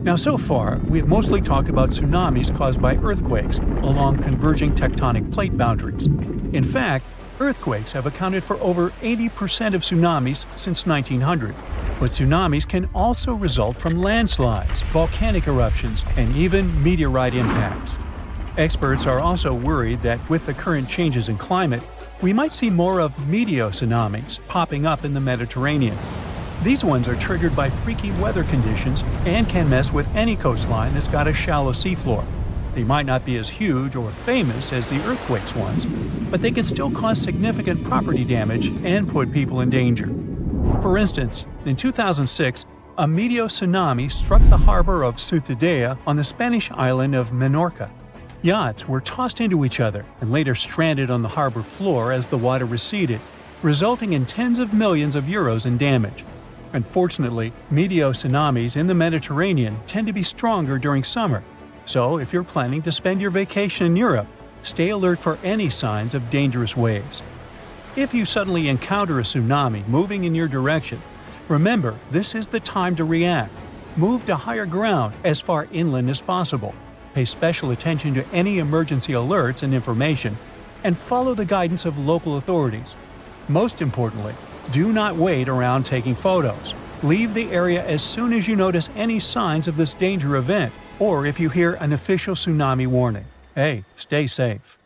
Now, so far, we have mostly talked about tsunamis caused by earthquakes along converging tectonic plate boundaries. In fact, earthquakes have accounted for over 80% of tsunamis since 1900. But tsunamis can also result from landslides, volcanic eruptions, and even meteorite impacts. Experts are also worried that with the current changes in climate, we might see more of meteotsunamis popping up in the Mediterranean. These ones are triggered by freaky weather conditions and can mess with any coastline that's got a shallow seafloor. They might not be as huge or famous as the earthquakes ones, but they can still cause significant property damage and put people in danger. For instance, in 2006, a meteotsunami struck the harbor of Ciutadella on the Spanish island of Menorca. Yachts were tossed into each other and later stranded on the harbor floor as the water receded, resulting in tens of millions of euros in damage. Unfortunately, meteotsunamis in the Mediterranean tend to be stronger during summer, so if you're planning to spend your vacation in Europe, stay alert for any signs of dangerous waves. If you suddenly encounter a tsunami moving in your direction, remember this is the time to react. Move to higher ground as far inland as possible. Pay special attention to any emergency alerts and information, and follow the guidance of local authorities. Most importantly, do not wait around taking photos. Leave the area as soon as you notice any signs of this danger event, or if you hear an official tsunami warning. Hey, stay safe.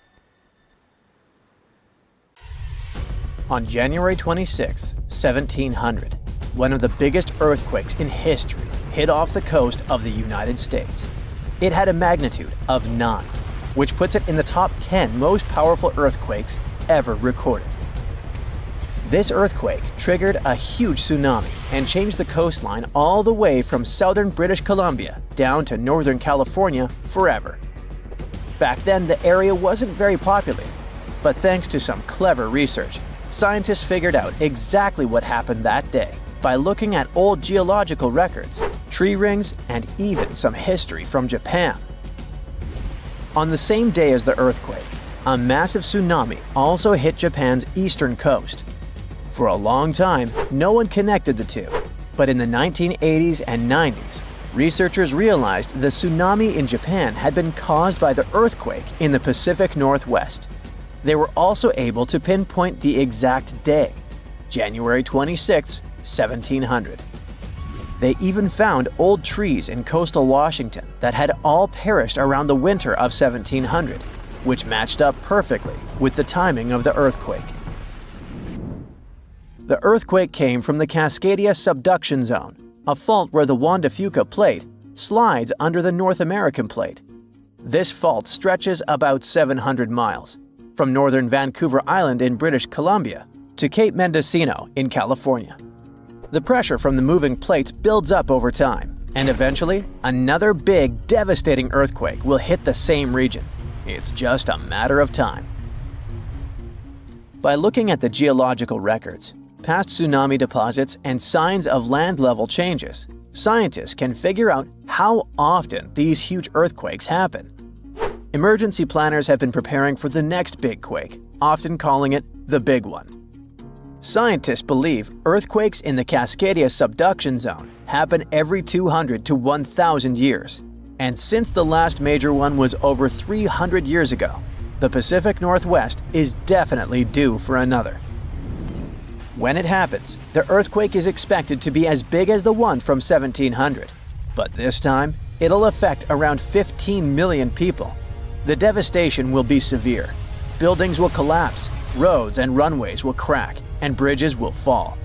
On January 26, 1700, one of the biggest earthquakes in history hit off the coast of the United States. It had a magnitude of 9, which puts it in the top 10 most powerful earthquakes ever recorded. This earthquake triggered a huge tsunami and changed the coastline all the way from southern British Columbia down to northern California forever. Back then, the area wasn't very populated, but thanks to some clever research, scientists figured out exactly what happened that day by looking at old geological records, tree rings, and even some history from Japan. On the same day as the earthquake, a massive tsunami also hit Japan's eastern coast. For a long time, no one connected the two, but in the 1980s and 90s, researchers realized the tsunami in Japan had been caused by the earthquake in the Pacific Northwest. They were also able to pinpoint the exact day, January 26, 1700. They even found old trees in coastal Washington that had all perished around the winter of 1700, which matched up perfectly with the timing of the earthquake. The earthquake came from the Cascadia subduction zone, a fault where the Juan de Fuca plate slides under the North American plate. This fault stretches about 700 miles, from northern Vancouver Island in British Columbia to Cape Mendocino in California. The pressure from the moving plates builds up over time, and eventually, another big, devastating earthquake will hit the same region. It's just a matter of time. By looking at the geological records, past tsunami deposits, and signs of land level changes, scientists can figure out how often these huge earthquakes happen. Emergency planners have been preparing for the next big quake, often calling it the big one. Scientists believe earthquakes in the Cascadia subduction zone happen every 200 to 1,000 years. And since the last major one was over 300 years ago, the Pacific Northwest is definitely due for another. When it happens, the earthquake is expected to be as big as the one from 1700. But this time, it'll affect around 15 million people. The devastation will be severe. Buildings will collapse, roads and runways will crack, and bridges will fall.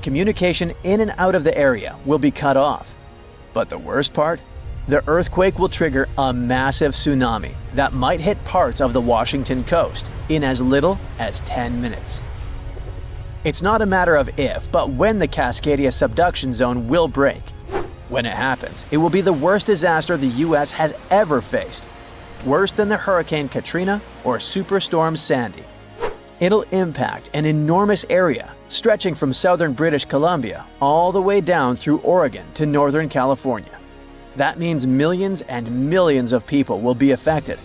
Communication in and out of the area will be cut off. But the worst part? The earthquake will trigger a massive tsunami that might hit parts of the Washington coast in as little as 10 minutes. It's not a matter of if, but when the Cascadia subduction zone will break. When it happens, it will be the worst disaster the US has ever faced. Worse than the Hurricane Katrina or Superstorm Sandy. It'll impact an enormous area stretching from southern British Columbia all the way down through Oregon to northern California. That means millions and millions of people will be affected.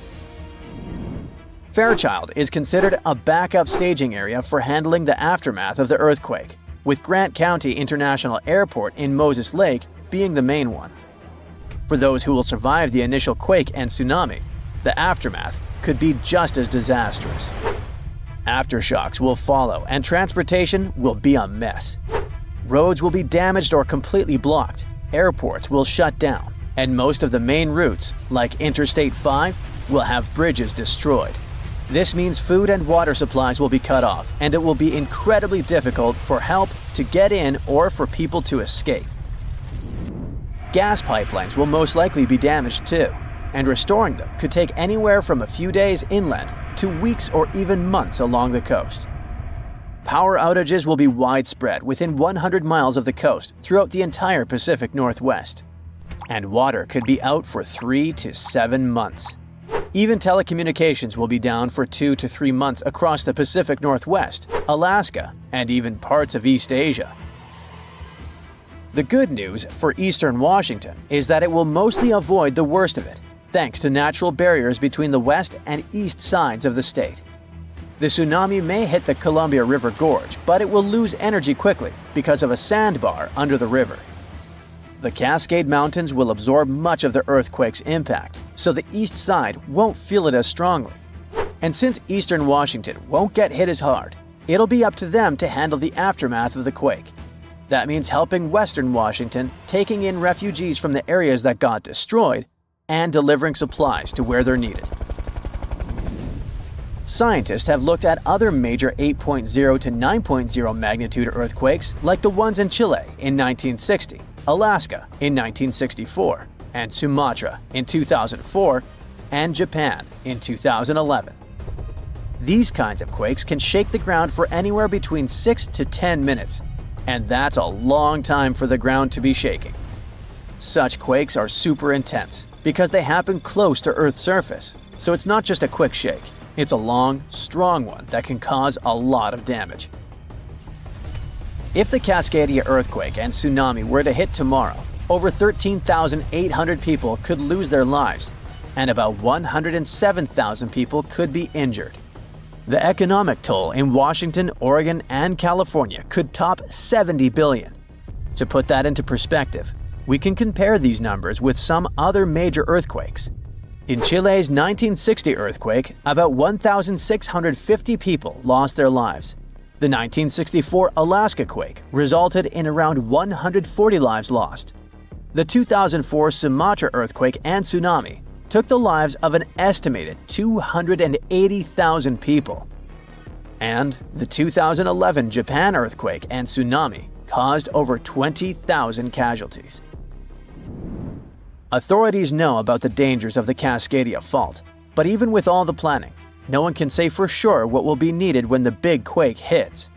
Fairchild is considered a backup staging area for handling the aftermath of the earthquake, with Grant County International Airport in Moses Lake being the main one. For those who will survive the initial quake and tsunami, the aftermath could be just as disastrous. Aftershocks will follow, and transportation will be a mess. Roads will be damaged or completely blocked, airports will shut down, and most of the main routes, like Interstate 5, will have bridges destroyed. This means food and water supplies will be cut off, and it will be incredibly difficult for help to get in or for people to escape. Gas pipelines will most likely be damaged too, and restoring them could take anywhere from a few days inland to weeks or even months along the coast. Power outages will be widespread within 100 miles of the coast throughout the entire Pacific Northwest. And water could be out for 3 to 7 months. Even telecommunications will be down for 2 to 3 months across the Pacific Northwest, Alaska, and even parts of East Asia. The good news for eastern Washington is that it will mostly avoid the worst of it, thanks to natural barriers between the west and east sides of the state. The tsunami may hit the Columbia River Gorge, but it will lose energy quickly because of a sandbar under the river. The Cascade Mountains will absorb much of the earthquake's impact, so the east side won't feel it as strongly. And since eastern Washington won't get hit as hard, it'll be up to them to handle the aftermath of the quake. That means helping western Washington, taking in refugees from the areas that got destroyed, and delivering supplies to where they're needed. Scientists have looked at other major 8.0 to 9.0 magnitude earthquakes like the ones in Chile in 1960, Alaska in 1964, and Sumatra in 2004, and Japan in 2011. These kinds of quakes can shake the ground for anywhere between 6 to 10 minutes, and that's a long time for the ground to be shaking. Such quakes are super intense because they happen close to Earth's surface, so it's not just a quick shake. It's a long, strong one that can cause a lot of damage. If the Cascadia earthquake and tsunami were to hit tomorrow, over 13,800 people could lose their lives, and about 107,000 people could be injured. The economic toll in Washington, Oregon, and California could top $70 billion. To put that into perspective, we can compare these numbers with some other major earthquakes. In Chile's 1960 earthquake, about 1,650 people lost their lives. The 1964 Alaska quake resulted in around 140 lives lost. The 2004 Sumatra earthquake and tsunami took the lives of an estimated 280,000 people. And the 2011 Japan earthquake and tsunami caused over 20,000 casualties. Authorities know about the dangers of the Cascadia fault, but even with all the planning, no one can say for sure what will be needed when the big quake hits.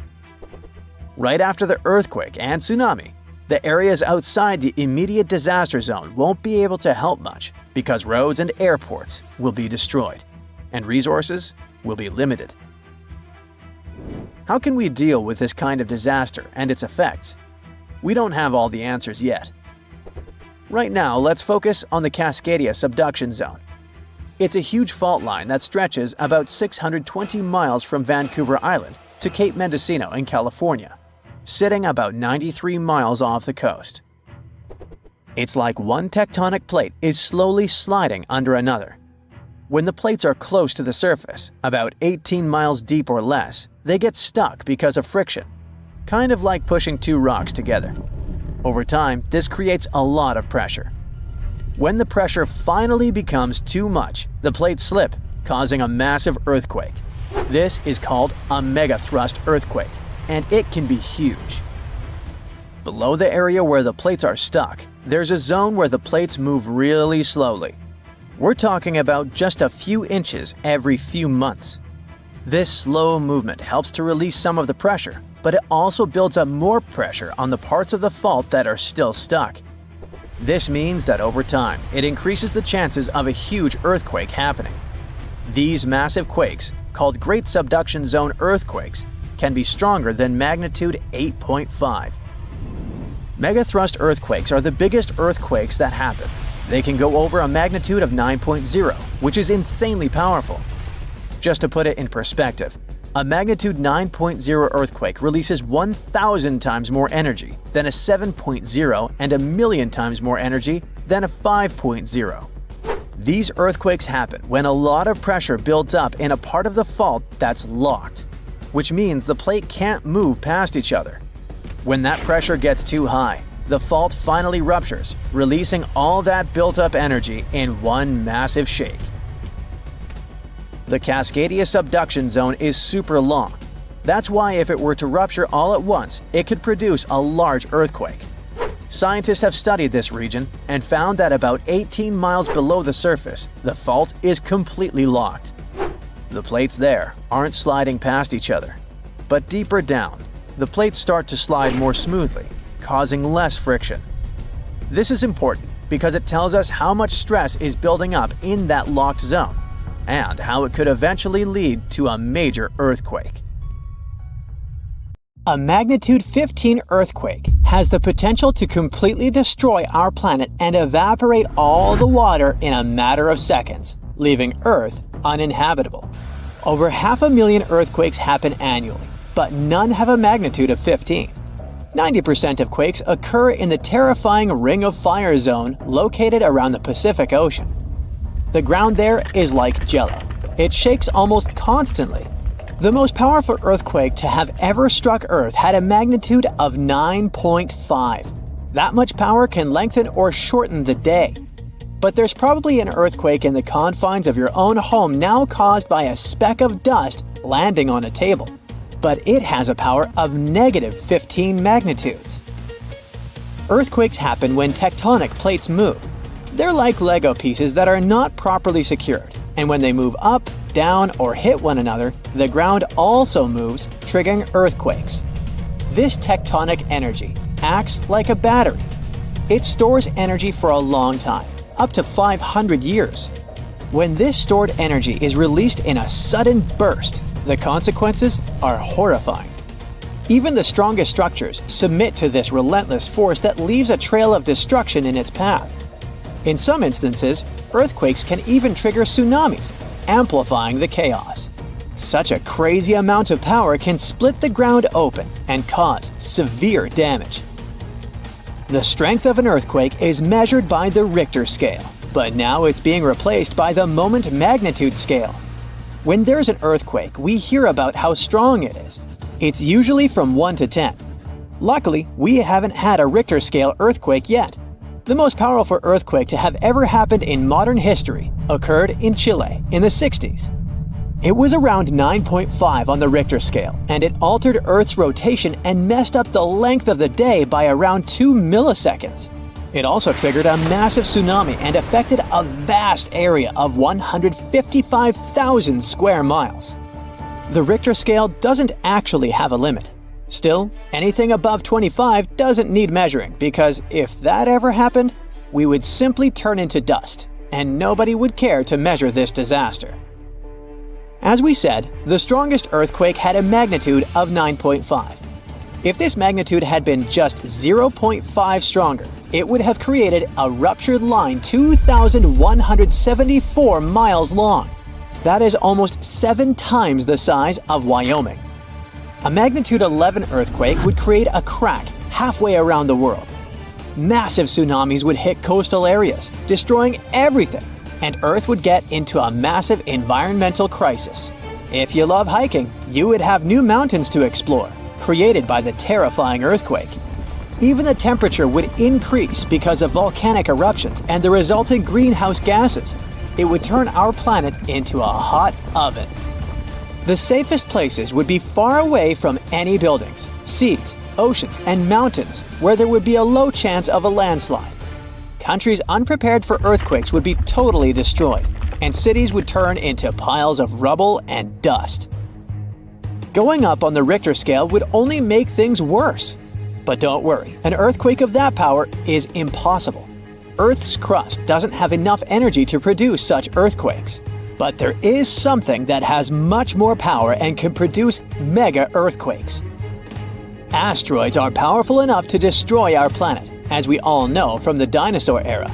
Right after the earthquake and tsunami, the areas outside the immediate disaster zone won't be able to help much because roads and airports will be destroyed, and resources will be limited. How can we deal with this kind of disaster and its effects? We don't have all the answers yet. Right now, let's focus on the Cascadia subduction zone. It's a huge fault line that stretches about 620 miles from Vancouver Island to Cape Mendocino in California, sitting about 93 miles off the coast. It's like one tectonic plate is slowly sliding under another. When the plates are close to the surface, about 18 miles deep or less, they get stuck because of friction, kind of like pushing two rocks together. Over time, this creates a lot of pressure. When the pressure finally becomes too much, the plates slip, causing a massive earthquake. This is called a megathrust earthquake, and it can be huge. Below the area where the plates are stuck, there's a zone where the plates move really slowly. We're talking about just a few inches every few months. This slow movement helps to release some of the pressure, but it also builds up more pressure on the parts of the fault that are still stuck. This means that over time, it increases the chances of a huge earthquake happening. These massive quakes, called Great Subduction Zone earthquakes, can be stronger than magnitude 8.5. Megathrust earthquakes are the biggest earthquakes that happen. They can go over a magnitude of 9.0, which is insanely powerful. Just to put it in perspective, a magnitude 9.0 earthquake releases 1,000 times more energy than a 7.0 and 1,000,000 times more energy than a 5.0. These earthquakes happen when a lot of pressure builds up in a part of the fault that's locked, which means the plate can't move past each other. When that pressure gets too high, the fault finally ruptures, releasing all that built-up energy in one massive shake. The Cascadia subduction zone is super long. That's why if it were to rupture all at once, it could produce a large earthquake. Scientists have studied this region and found that about 18 miles below the surface, the fault is completely locked. The plates there aren't sliding past each other. But deeper down, the plates start to slide more smoothly, causing less friction. This is important because it tells us how much stress is building up in that locked zone, and how it could eventually lead to a major earthquake. A magnitude 15 earthquake has the potential to completely destroy our planet and evaporate all the water in a matter of seconds, leaving Earth uninhabitable. Over 500,000 earthquakes happen annually, but none have a magnitude of 15. 90% of quakes occur in the terrifying Ring of Fire zone located around the Pacific Ocean. The ground there is like jello. It shakes almost constantly. The most powerful earthquake to have ever struck Earth had a magnitude of 9.5. That much power can lengthen or shorten the day. But there's probably an earthquake in the confines of your own home now caused by a speck of dust landing on a table. But it has a power of negative 15 magnitudes. Earthquakes happen when tectonic plates move. They're like Lego pieces that are not properly secured, and when they move up, down, or hit one another, the ground also moves, triggering earthquakes. This tectonic energy acts like a battery. It stores energy for a long time, up to 500 years. When this stored energy is released in a sudden burst, the consequences are horrifying. Even the strongest structures submit to this relentless force that leaves a trail of destruction in its path. In some instances, earthquakes can even trigger tsunamis, amplifying the chaos. Such a crazy amount of power can split the ground open and cause severe damage. The strength of an earthquake is measured by the Richter scale, but now it's being replaced by the moment magnitude scale. When there's an earthquake, we hear about how strong it is. It's usually from 1 to 10. Luckily, we haven't had a Richter scale earthquake yet. The most powerful earthquake to have ever happened in modern history occurred in Chile in the 60s. It was around 9.5 on the Richter scale, and it altered Earth's rotation and messed up the length of the day by around 2 milliseconds. It also triggered a massive tsunami and affected a vast area of 155,000 square miles. The Richter scale doesn't actually have a limit. Still, anything above 25 doesn't need measuring, because if that ever happened, we would simply turn into dust, and nobody would care to measure this disaster. As we said, the strongest earthquake had a magnitude of 9.5. If this magnitude had been just 0.5 stronger, it would have created a ruptured line 2,174 miles long. That is almost 7 times the size of Wyoming. A magnitude 11 earthquake would create a crack halfway around the world. Massive tsunamis would hit coastal areas, destroying everything, and Earth would get into a massive environmental crisis. If you love hiking, you would have new mountains to explore, created by the terrifying earthquake. Even the temperature would increase because of volcanic eruptions and the resulting greenhouse gases. It would turn our planet into a hot oven. The safest places would be far away from any buildings, seas, oceans, and mountains where there would be a low chance of a landslide. Countries unprepared for earthquakes would be totally destroyed, and cities would turn into piles of rubble and dust. Going up on the Richter scale would only make things worse. But don't worry, an earthquake of that power is impossible. Earth's crust doesn't have enough energy to produce such earthquakes. But there is something that has much more power and can produce mega earthquakes. Asteroids are powerful enough to destroy our planet, as we all know from the dinosaur era.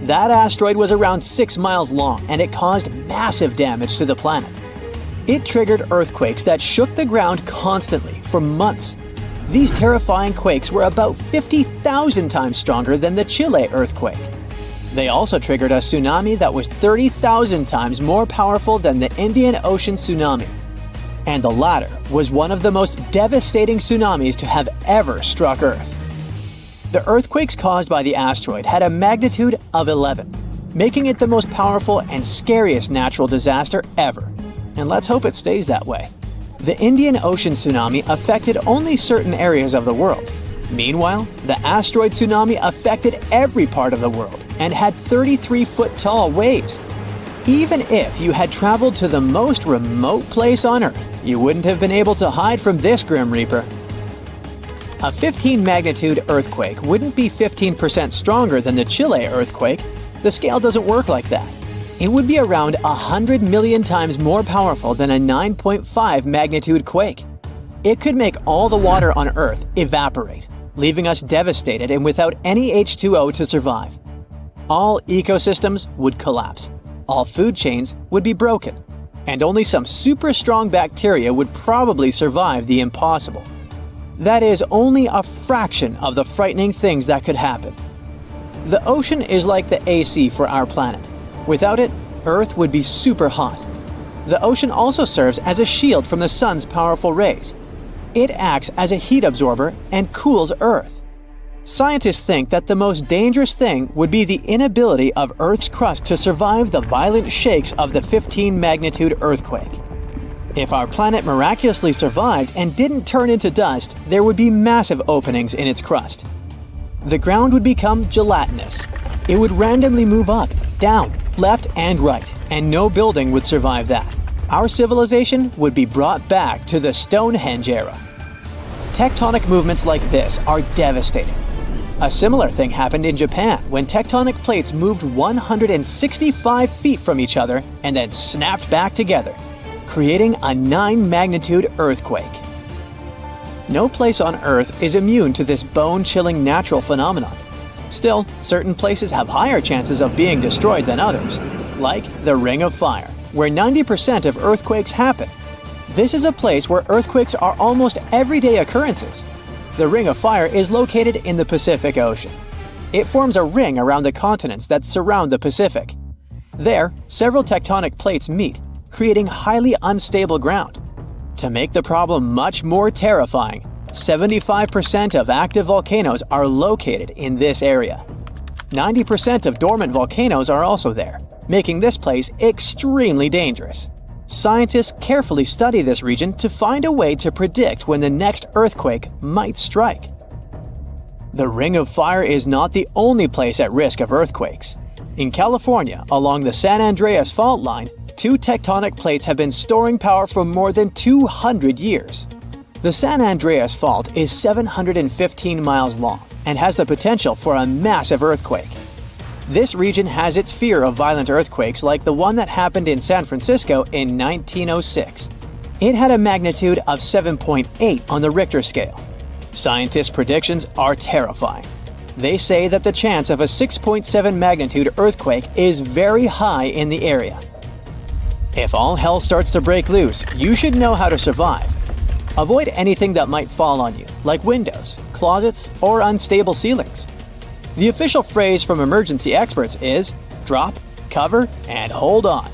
That asteroid was around 6 miles long and it caused massive damage to the planet. It triggered earthquakes that shook the ground constantly for months. These terrifying quakes were about 50,000 times stronger than the Chile earthquake. They also triggered a tsunami that was 30,000 times more powerful than the Indian Ocean tsunami. And the latter was one of the most devastating tsunamis to have ever struck Earth. The earthquakes caused by the asteroid had a magnitude of 11, making it the most powerful and scariest natural disaster ever. And let's hope it stays that way. The Indian Ocean tsunami affected only certain areas of the world. Meanwhile, the asteroid tsunami affected every part of the world and had 33-foot-tall waves. Even if you had traveled to the most remote place on Earth, you wouldn't have been able to hide from this Grim Reaper. A 15-magnitude earthquake wouldn't be 15% stronger than the Chile earthquake. The scale doesn't work like that. It would be around 100 million times more powerful than a 9.5 magnitude quake. It could make all the water on Earth evaporate, leaving us devastated and without any H2O to survive. All ecosystems would collapse, all food chains would be broken, and only some super strong bacteria would probably survive the impossible. That is only a fraction of the frightening things that could happen. The ocean is like the AC for our planet. Without it, Earth would be super hot. The ocean also serves as a shield from the sun's powerful rays. It acts as a heat absorber and cools Earth. Scientists think that the most dangerous thing would be the inability of Earth's crust to survive the violent shakes of the 15-magnitude earthquake. If our planet miraculously survived and didn't turn into dust, there would be massive openings in its crust. The ground would become gelatinous. It would randomly move up, down, left, and right, and no building would survive that. Our civilization would be brought back to the Stonehenge era. Tectonic movements like this are devastating. A similar thing happened in Japan when tectonic plates moved 165 feet from each other and then snapped back together, creating a 9-magnitude earthquake. No place on Earth is immune to this bone-chilling natural phenomenon. Still, certain places have higher chances of being destroyed than others, like the Ring of Fire, where 90% of earthquakes happen. This is a place where earthquakes are almost everyday occurrences. The Ring of Fire is located in the Pacific Ocean. It forms a ring around the continents that surround the Pacific. There, several tectonic plates meet, creating highly unstable ground. To make the problem much more terrifying, 75% of active volcanoes are located in this area. 90% of dormant volcanoes are also there, making this place extremely dangerous. Scientists carefully study this region to find a way to predict when the next earthquake might strike. The Ring of Fire is not the only place at risk of earthquakes. In California, along the San Andreas fault line, 2 tectonic plates have been storing power for more than 200 years. The San Andreas Fault is 715 miles long and has the potential for a massive earthquake. This region has its fear of violent earthquakes like the one that happened in San Francisco in 1906. It had a magnitude of 7.8 on the Richter scale. Scientists' predictions are terrifying. They say that the chance of a 6.7 magnitude earthquake is very high in the area. If all hell starts to break loose, you should know how to survive. Avoid anything that might fall on you, like windows, closets, or unstable ceilings. The official phrase from emergency experts is drop, cover, and hold on.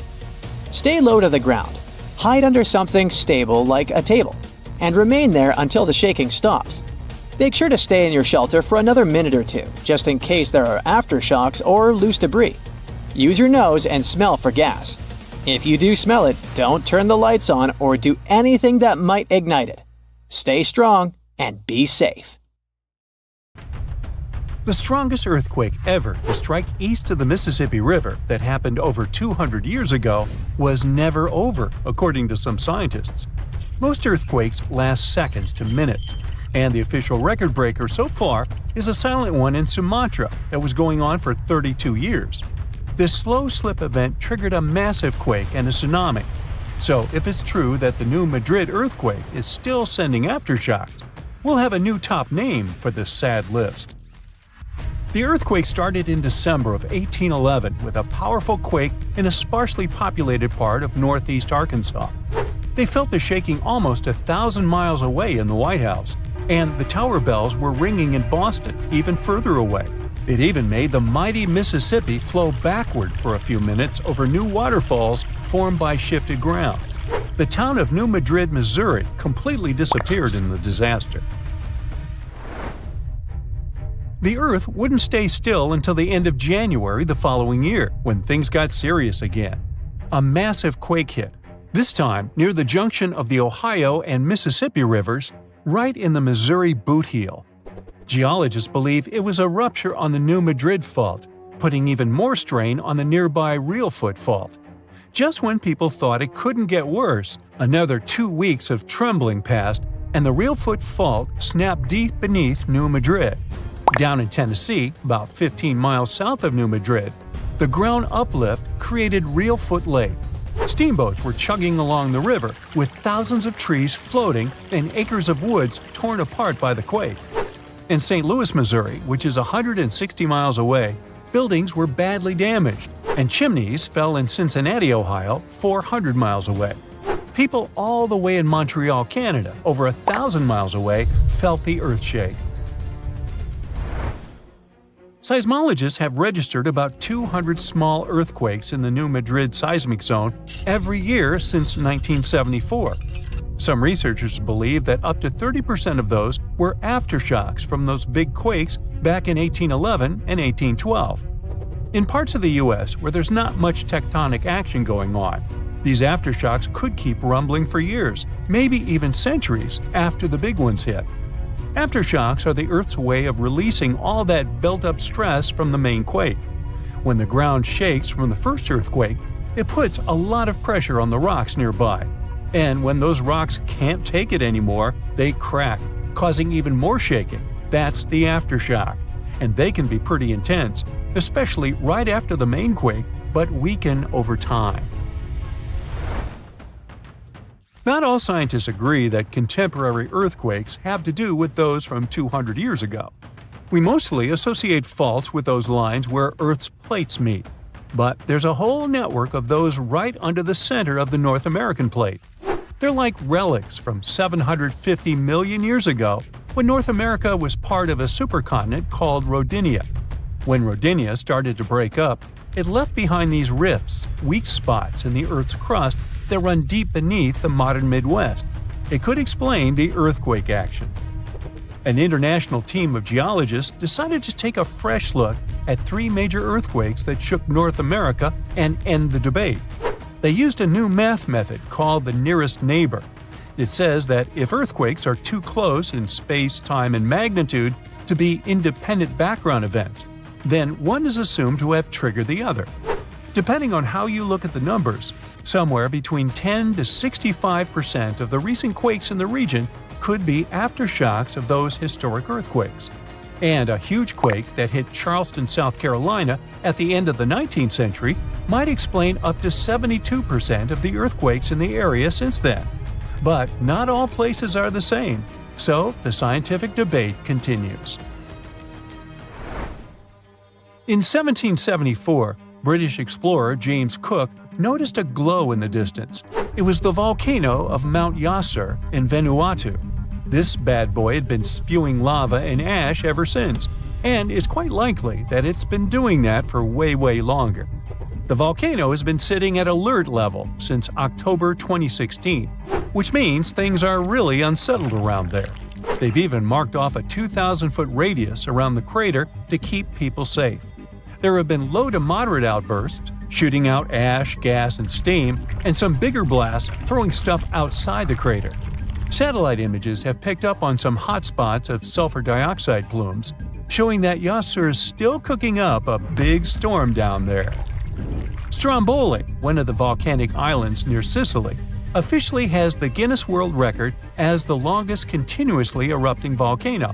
Stay low to the ground. Hide under something stable like a table, and remain there until the shaking stops. Make sure to stay in your shelter for another minute or two, just in case there are aftershocks or loose debris. Use your nose and smell for gas. If you do smell it, don't turn the lights on or do anything that might ignite it. Stay strong and be safe. The strongest earthquake ever to strike east of the Mississippi River that happened over 200 years ago was never over, according to some scientists. Most earthquakes last seconds to minutes, and the official record breaker so far is a silent one in Sumatra that was going on for 32 years. This slow slip event triggered a massive quake and a tsunami. So if it's true that the New Madrid earthquake is still sending aftershocks, we'll have a new top name for this sad list. The earthquake started in December of 1811 with a powerful quake in a sparsely populated part of northeast Arkansas. They felt the shaking almost 1,000 miles away in the White House, and the tower bells were ringing in Boston, even further away. It even made the mighty Mississippi flow backward for a few minutes over new waterfalls formed by shifted ground. The town of New Madrid, Missouri, completely disappeared in the disaster. The Earth wouldn't stay still until the end of January the following year, when things got serious again. A massive quake hit, this time near the junction of the Ohio and Mississippi rivers, right in the Missouri boot heel. Geologists believe it was a rupture on the New Madrid fault, putting even more strain on the nearby Reelfoot fault. Just when people thought it couldn't get worse, another 2 weeks of trembling passed, and the Reelfoot fault snapped deep beneath New Madrid. Down in Tennessee, about 15 miles south of New Madrid, the ground uplift created Reelfoot Lake. Steamboats were chugging along the river, with thousands of trees floating and acres of woods torn apart by the quake. In St. Louis, Missouri, which is 160 miles away, buildings were badly damaged, and chimneys fell in Cincinnati, Ohio, 400 miles away. People all the way in Montreal, Canada, over 1,000 miles away, felt the earthshake. Seismologists have registered about 200 small earthquakes in the New Madrid seismic zone every year since 1974. Some researchers believe that up to 30% of those were aftershocks from those big quakes back in 1811 and 1812. In parts of the U.S. where there's not much tectonic action going on, these aftershocks could keep rumbling for years, maybe even centuries, after the big ones hit. Aftershocks are the Earth's way of releasing all that built-up stress from the main quake. When the ground shakes from the first earthquake, it puts a lot of pressure on the rocks nearby. And when those rocks can't take it anymore, they crack, causing even more shaking. That's the aftershock. And they can be pretty intense, especially right after the main quake, but weaken over time. Not all scientists agree that contemporary earthquakes have to do with those from 200 years ago. We mostly associate faults with those lines where Earth's plates meet. But there's a whole network of those right under the center of the North American plate. They're like relics from 750 million years ago, when North America was part of a supercontinent called Rodinia. When Rodinia started to break up, it left behind these rifts, weak spots in the Earth's crust that run deep beneath the modern Midwest. It could explain the earthquake action. An international team of geologists decided to take a fresh look at 3 major earthquakes that shook North America and end the debate. They used a new math method called the nearest neighbor. It says that if earthquakes are too close in space, time, and magnitude to be independent background events, then one is assumed to have triggered the other. Depending on how you look at the numbers, somewhere between 10 to 65% of the recent quakes in the region could be aftershocks of those historic earthquakes. And a huge quake that hit Charleston, South Carolina at the end of the 19th century might explain up to 72% of the earthquakes in the area since then. But not all places are the same, so the scientific debate continues. In 1774, British explorer James Cook noticed a glow in the distance. It was the volcano of Mount Yasur in Vanuatu. This bad boy had been spewing lava and ash ever since, and it's quite likely that it's been doing that for way longer. The volcano has been sitting at alert level since October 2016, which means things are really unsettled around there. They've even marked off a 2,000-foot radius around the crater to keep people safe. There have been low to moderate outbursts, shooting out ash, gas, and steam, and some bigger blasts throwing stuff outside the crater. Satellite images have picked up on some hot spots of sulfur dioxide plumes, showing that Yasur is still cooking up a big storm down there. Stromboli, one of the volcanic islands near Sicily, officially has the Guinness World Record as the longest continuously erupting volcano.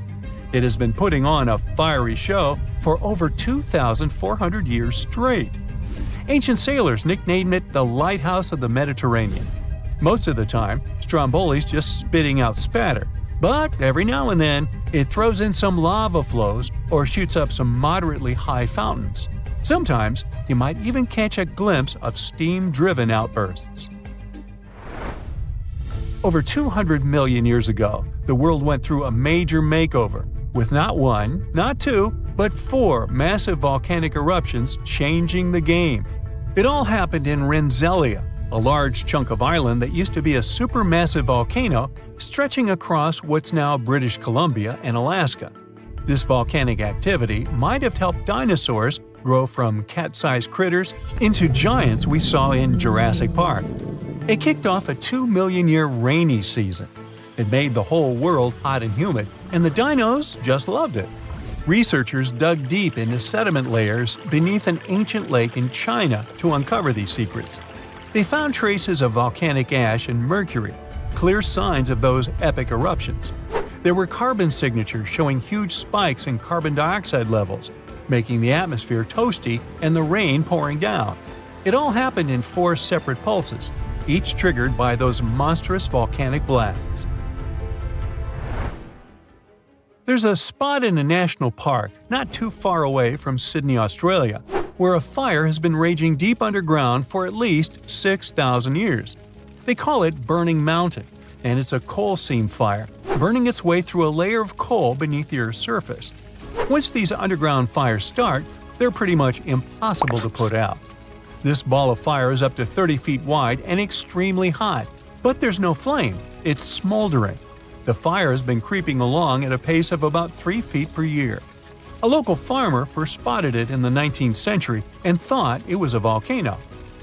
It has been putting on a fiery show for over 2,400 years straight. Ancient sailors nicknamed it the Lighthouse of the Mediterranean. Most of the time, Stromboli's just spitting out spatter, but every now and then it throws in some lava flows or shoots up some moderately high fountains. Sometimes you might even catch a glimpse of steam-driven outbursts. Over 200 million years ago, the world went through a major makeover, with not one, not two, but 4 massive volcanic eruptions changing the game. It all happened in Rensselaer, a large chunk of island that used to be a supermassive volcano stretching across what's now British Columbia and Alaska. This volcanic activity might have helped dinosaurs grow from cat-sized critters into giants we saw in Jurassic Park. It kicked off a 2-million-year rainy season. It made the whole world hot and humid, and the dinos just loved it. Researchers dug deep into sediment layers beneath an ancient lake in China to uncover these secrets. They found traces of volcanic ash and mercury, clear signs of those epic eruptions. There were carbon signatures showing huge spikes in carbon dioxide levels, making the atmosphere toasty and the rain pouring down. It all happened in 4 separate pulses, each triggered by those monstrous volcanic blasts. There's a spot in a national park not too far away from Sydney, Australia, where a fire has been raging deep underground for at least 6,000 years. They call it Burning Mountain, and it's a coal seam fire, burning its way through a layer of coal beneath the Earth's surface. Once these underground fires start, they're pretty much impossible to put out. This ball of fire is up to 30 feet wide and extremely hot, but there's no flame, it's smoldering. The fire has been creeping along at a pace of about 3 feet per year. A local farmer first spotted it in the 19th century and thought it was a volcano.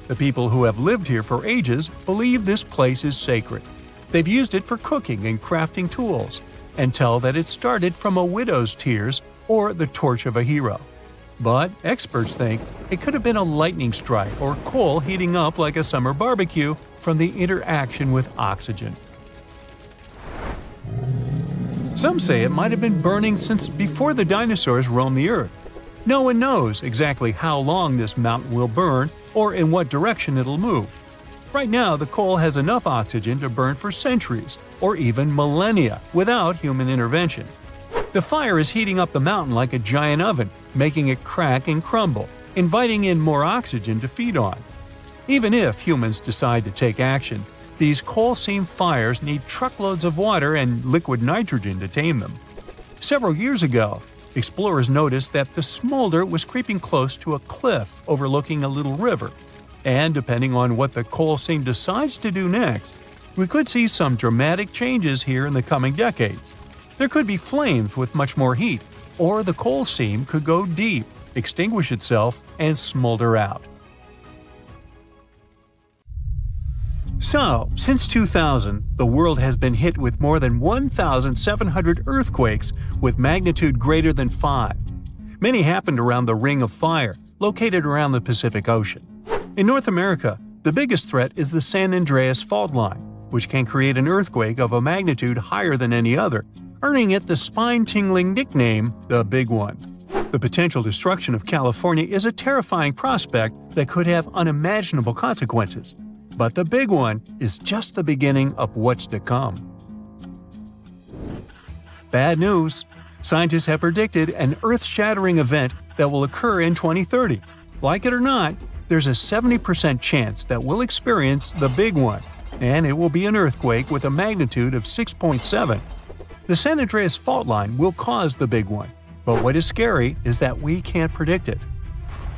The people who have lived here for ages believe this place is sacred. They've used it for cooking and crafting tools, and tell that it started from a widow's tears or the torch of a hero. But experts think it could have been a lightning strike or coal heating up like a summer barbecue from the interaction with oxygen. Some say it might have been burning since before the dinosaurs roamed the Earth. No one knows exactly how long this mountain will burn or in what direction it'll move. Right now, the coal has enough oxygen to burn for centuries or even millennia without human intervention. The fire is heating up the mountain like a giant oven, making it crack and crumble, inviting in more oxygen to feed on. Even if humans decide to take action, these coal seam fires need truckloads of water and liquid nitrogen to tame them. Several years ago, explorers noticed that the smolder was creeping close to a cliff overlooking a little river. And depending on what the coal seam decides to do next, we could see some dramatic changes here in the coming decades. There could be flames with much more heat, or the coal seam could go deep, extinguish itself, and smolder out. So, since 2000, the world has been hit with more than 1,700 earthquakes with magnitude greater than 5. Many happened around the Ring of Fire, located around the Pacific Ocean. In North America, the biggest threat is the San Andreas Fault Line, which can create an earthquake of a magnitude higher than any other, earning it the spine-tingling nickname, the Big One. The potential destruction of California is a terrifying prospect that could have unimaginable consequences. But the Big One is just the beginning of what's to come. Bad news! Scientists have predicted an earth-shattering event that will occur in 2030. Like it or not, there's a 70% chance that we'll experience the Big One, and it will be an earthquake with a magnitude of 6.7. The San Andreas fault line will cause the Big One, but what is scary is that we can't predict it.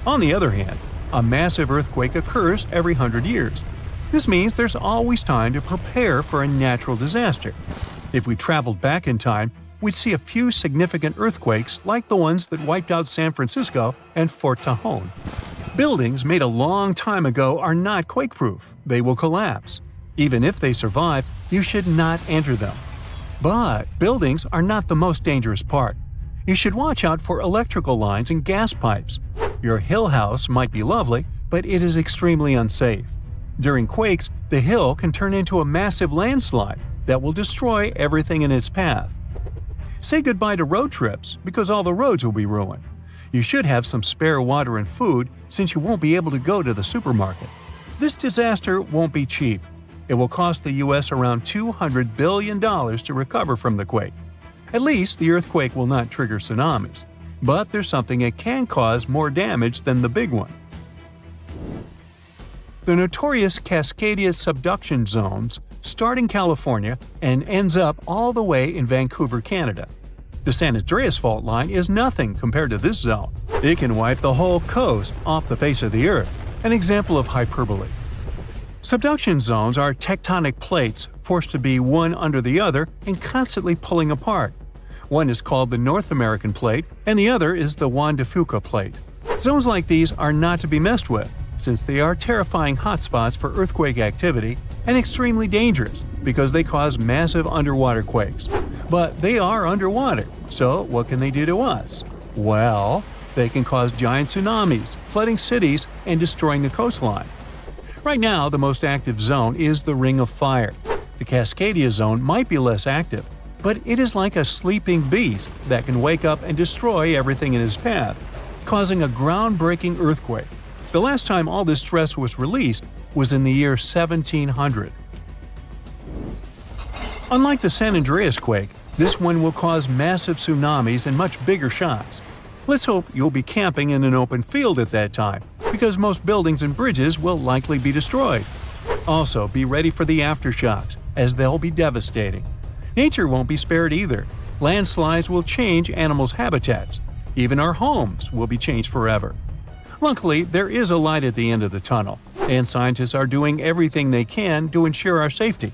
On the other hand, a massive earthquake occurs every 100 years. This means there's always time to prepare for a natural disaster. If we traveled back in time, we'd see a few significant earthquakes like the ones that wiped out San Francisco and Fort Tajon. Buildings made a long time ago are not quake-proof. They will collapse. Even if they survive, you should not enter them. But buildings are not the most dangerous part. You should watch out for electrical lines and gas pipes. Your hill house might be lovely, but it is extremely unsafe. During quakes, the hill can turn into a massive landslide that will destroy everything in its path. Say goodbye to road trips because all the roads will be ruined. You should have some spare water and food since you won't be able to go to the supermarket. This disaster won't be cheap. It will cost the U.S. around $200 billion to recover from the quake. At least the earthquake will not trigger tsunamis. But there's something that can cause more damage than the Big One. The notorious Cascadia subduction zones start in California and ends up all the way in Vancouver, Canada. The San Andreas fault line is nothing compared to this zone. It can wipe the whole coast off the face of the Earth, an example of hyperbole. Subduction zones are tectonic plates forced to be one under the other and constantly pulling apart. One is called the North American Plate and the other is the Juan de Fuca Plate. Zones like these are not to be messed with, since they are terrifying hotspots for earthquake activity and extremely dangerous because they cause massive underwater quakes. But they are underwater, so what can they do to us? Well, they can cause giant tsunamis, flooding cities, and destroying the coastline. Right now, the most active zone is the Ring of Fire. The Cascadia zone might be less active, but it is like a sleeping beast that can wake up and destroy everything in its path, causing a groundbreaking earthquake. The last time all this stress was released was in the year 1700. Unlike the San Andreas quake, this one will cause massive tsunamis and much bigger shocks. Let's hope you'll be camping in an open field at that time, because most buildings and bridges will likely be destroyed. Also, be ready for the aftershocks, as they'll be devastating. Nature won't be spared either. Landslides will change animals' habitats. Even our homes will be changed forever. Luckily, there is a light at the end of the tunnel, and scientists are doing everything they can to ensure our safety.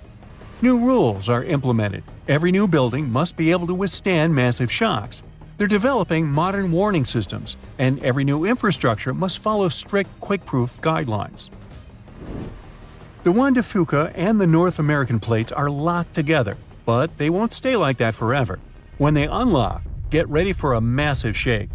New rules are implemented. Every new building must be able to withstand massive shocks. They're developing modern warning systems, and every new infrastructure must follow strict quake-proof guidelines. The Juan de Fuca and the North American plates are locked together, but they won't stay like that forever. When they unlock, get ready for a massive shake.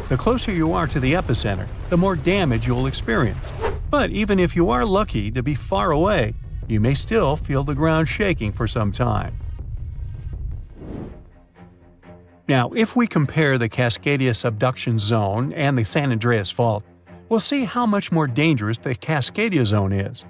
The closer you are to the epicenter, the more damage you'll experience. But even if you are lucky to be far away, you may still feel the ground shaking for some time. Now, if we compare the Cascadia subduction zone and the San Andreas fault, we'll see how much more dangerous the Cascadia zone is.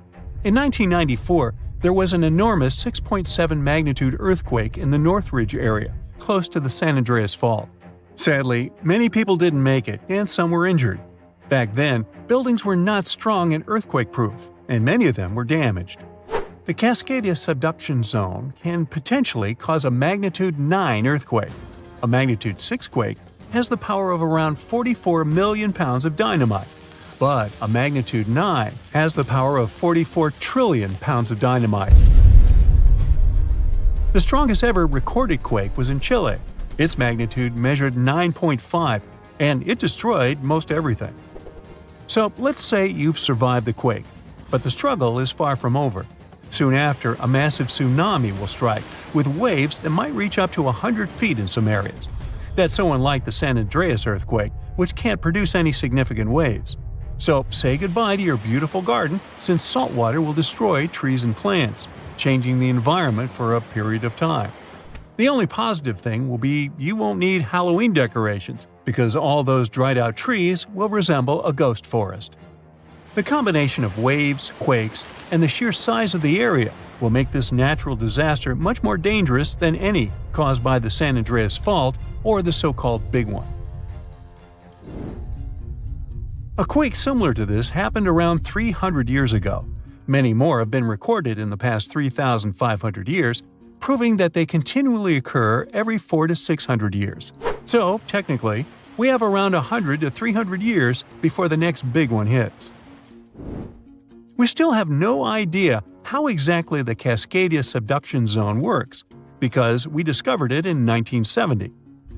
In 1994, there was an enormous 6.7 magnitude earthquake in the Northridge area, close to the San Andreas fault. Sadly, many people didn't make it, and some were injured. Back then, buildings were not strong and earthquake-proof, and many of them were damaged. The Cascadia subduction zone can potentially cause a magnitude 9 earthquake. A magnitude 6 quake has the power of around 44 million pounds of dynamite, but a magnitude 9 has the power of 44 trillion pounds of dynamite. The strongest ever recorded quake was in Chile. Its magnitude measured 9.5, and it destroyed most everything. So let's say you've survived the quake, but the struggle is far from over. Soon after, a massive tsunami will strike, with waves that might reach up to 100 feet in some areas. That's so unlike the San Andreas earthquake, which can't produce any significant waves. So say goodbye to your beautiful garden, since salt water will destroy trees and plants, changing the environment for a period of time. The only positive thing will be you won't need Halloween decorations, because all those dried out trees will resemble a ghost forest. The combination of waves, quakes, and the sheer size of the area will make this natural disaster much more dangerous than any caused by the San Andreas Fault or the so-called Big One. A quake similar to this happened around 300 years ago. Many more have been recorded in the past 3,500 years, proving that they continually occur every 400 to 600 years. So, technically, we have around 100 to 300 years before the next big one hits. We still have no idea how exactly the Cascadia subduction zone works, because we discovered it in 1970.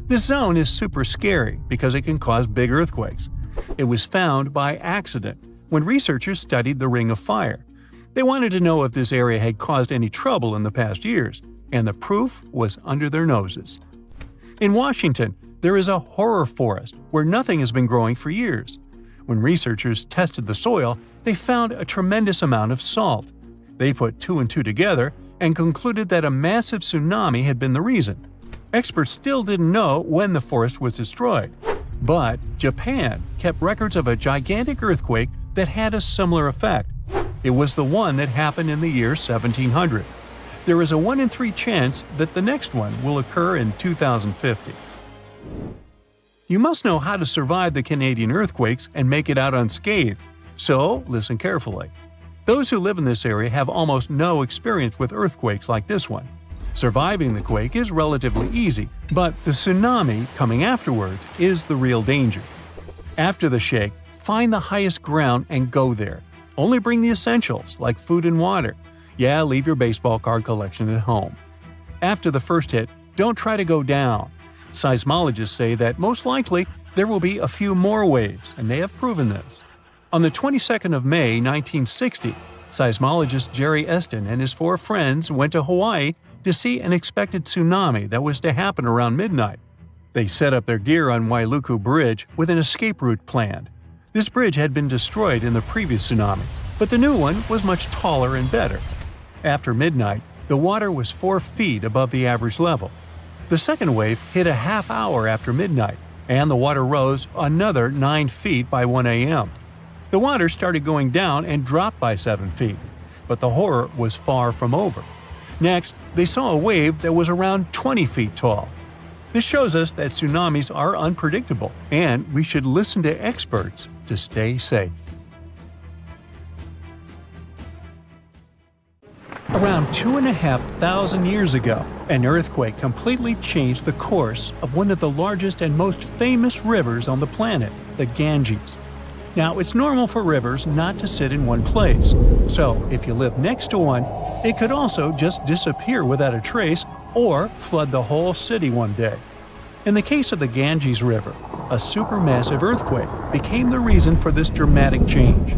This zone is super scary because it can cause big earthquakes. It was found by accident when researchers studied the Ring of Fire. They wanted to know if this area had caused any trouble in the past years, and the proof was under their noses. In Washington, there is a horror forest where nothing has been growing for years. When researchers tested the soil, they found a tremendous amount of salt. They put two and two together and concluded that a massive tsunami had been the reason. Experts still didn't know when the forest was destroyed, but Japan kept records of a gigantic earthquake that had a similar effect. It was the one that happened in the year 1700. There is a 1 in 3 chance that the next one will occur in 2050. You must know how to survive the Canadian earthquakes and make it out unscathed, so listen carefully. Those who live in this area have almost no experience with earthquakes like this one. Surviving the quake is relatively easy, but the tsunami coming afterwards is the real danger. After the shake, find the highest ground and go there. Only bring the essentials, like food and water. Yeah, leave your baseball card collection at home. After the first hit, don't try to go down. Seismologists say that most likely there will be a few more waves, and they have proven this. On the 22nd of May, 1960, seismologist Jerry Eston and his 4 friends went to Hawaii to see an expected tsunami that was to happen around midnight. They set up their gear on Wailuku Bridge with an escape route planned. This bridge had been destroyed in the previous tsunami, but the new one was much taller and better. After midnight, the water was 4 feet above the average level. The second wave hit a half hour after midnight, and the water rose another 9 feet by 1 a.m. The water started going down and dropped by 7 feet, but the horror was far from over. Next, they saw a wave that was around 20 feet tall. This shows us that tsunamis are unpredictable, and we should listen to experts to stay safe. Around 2,500 years ago, an earthquake completely changed the course of one of the largest and most famous rivers on the planet, the Ganges. Now, it's normal for rivers not to sit in one place, so if you live next to one, it could also just disappear without a trace or flood the whole city one day. In the case of the Ganges River, a supermassive earthquake became the reason for this dramatic change.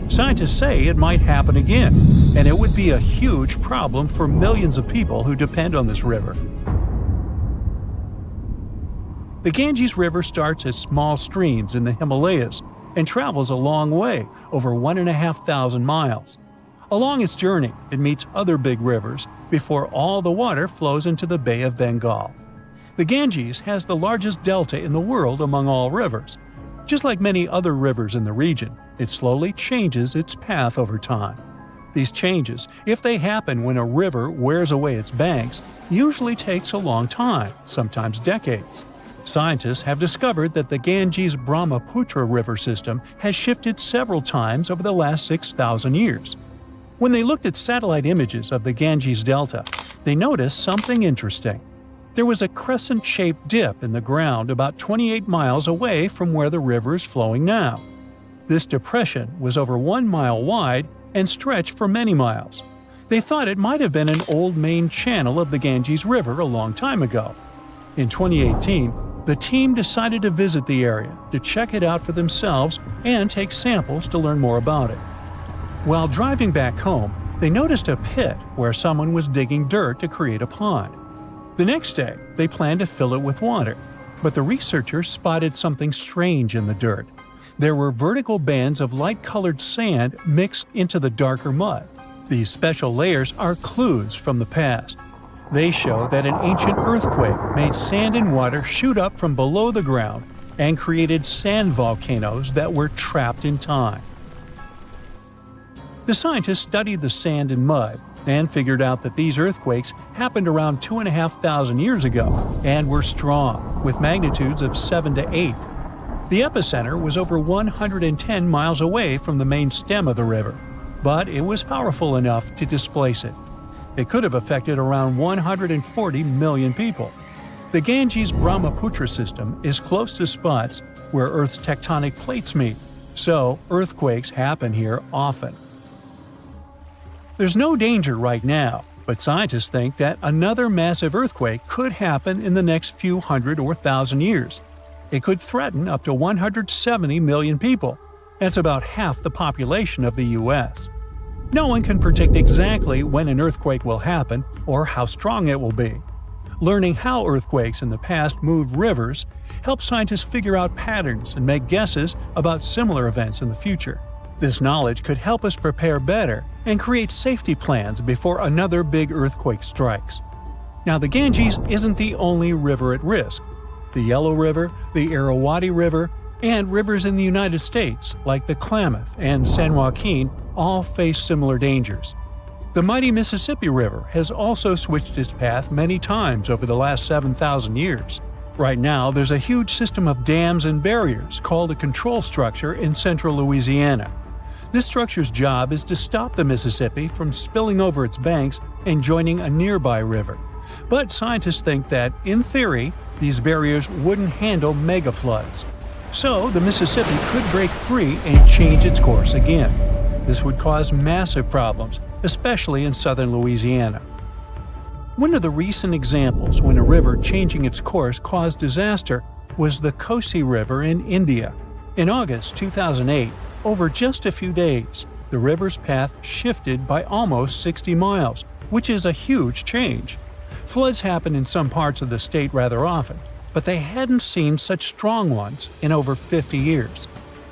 Scientists say it might happen again, and it would be a huge problem for millions of people who depend on this river. The Ganges River starts as small streams in the Himalayas and travels a long way, over 1,500 miles. Along its journey, it meets other big rivers before all the water flows into the Bay of Bengal. The Ganges has the largest delta in the world among all rivers. Just like many other rivers in the region, it slowly changes its path over time. These changes, if they happen when a river wears away its banks, usually takes a long time, sometimes decades. Scientists have discovered that the Ganges-Brahmaputra river system has shifted several times over the last 6,000 years. When they looked at satellite images of the Ganges Delta, they noticed something interesting. There was a crescent-shaped dip in the ground about 28 miles away from where the river is flowing now. This depression was over 1 mile wide and stretched for many miles. They thought it might have been an old main channel of the Ganges River a long time ago. In 2018, the team decided to visit the area to check it out for themselves and take samples to learn more about it. While driving back home, they noticed a pit where someone was digging dirt to create a pond. The next day, they planned to fill it with water, but the researchers spotted something strange in the dirt. There were vertical bands of light-colored sand mixed into the darker mud. These special layers are clues from the past. They show that an ancient earthquake made sand and water shoot up from below the ground and created sand volcanoes that were trapped in time. The scientists studied the sand and mud and figured out that these earthquakes happened around 2,500 years ago and were strong, with magnitudes of 7 to 8. The epicenter was over 110 miles away from the main stem of the river, but it was powerful enough to displace it. It could have affected around 140 million people. The Ganges-Brahmaputra system is close to spots where Earth's tectonic plates meet, so earthquakes happen here often. There's no danger right now, but scientists think that another massive earthquake could happen in the next few hundred or thousand years. It could threaten up to 170 million people. That's about half the population of the U.S. No one can predict exactly when an earthquake will happen or how strong it will be. Learning how earthquakes in the past moved rivers helps scientists figure out patterns and make guesses about similar events in the future. This knowledge could help us prepare better and create safety plans before another big earthquake strikes. Now, the Ganges isn't the only river at risk. The Yellow River, the Irrawaddy River, and rivers in the United States like the Klamath and San Joaquin all face similar dangers. The mighty Mississippi River has also switched its path many times over the last 7,000 years. Right now, there's a huge system of dams and barriers called a control structure in central Louisiana. This structure's job is to stop the Mississippi from spilling over its banks and joining a nearby river. But scientists think that, in theory, these barriers wouldn't handle megafloods. So the Mississippi could break free and change its course again. This would cause massive problems, especially in southern Louisiana. One of the recent examples when a river changing its course caused disaster was the Kosi River in India. In August 2008, over just a few days, the river's path shifted by almost 60 miles, which is a huge change. Floods happen in some parts of the state rather often, but they hadn't seen such strong ones in over 50 years.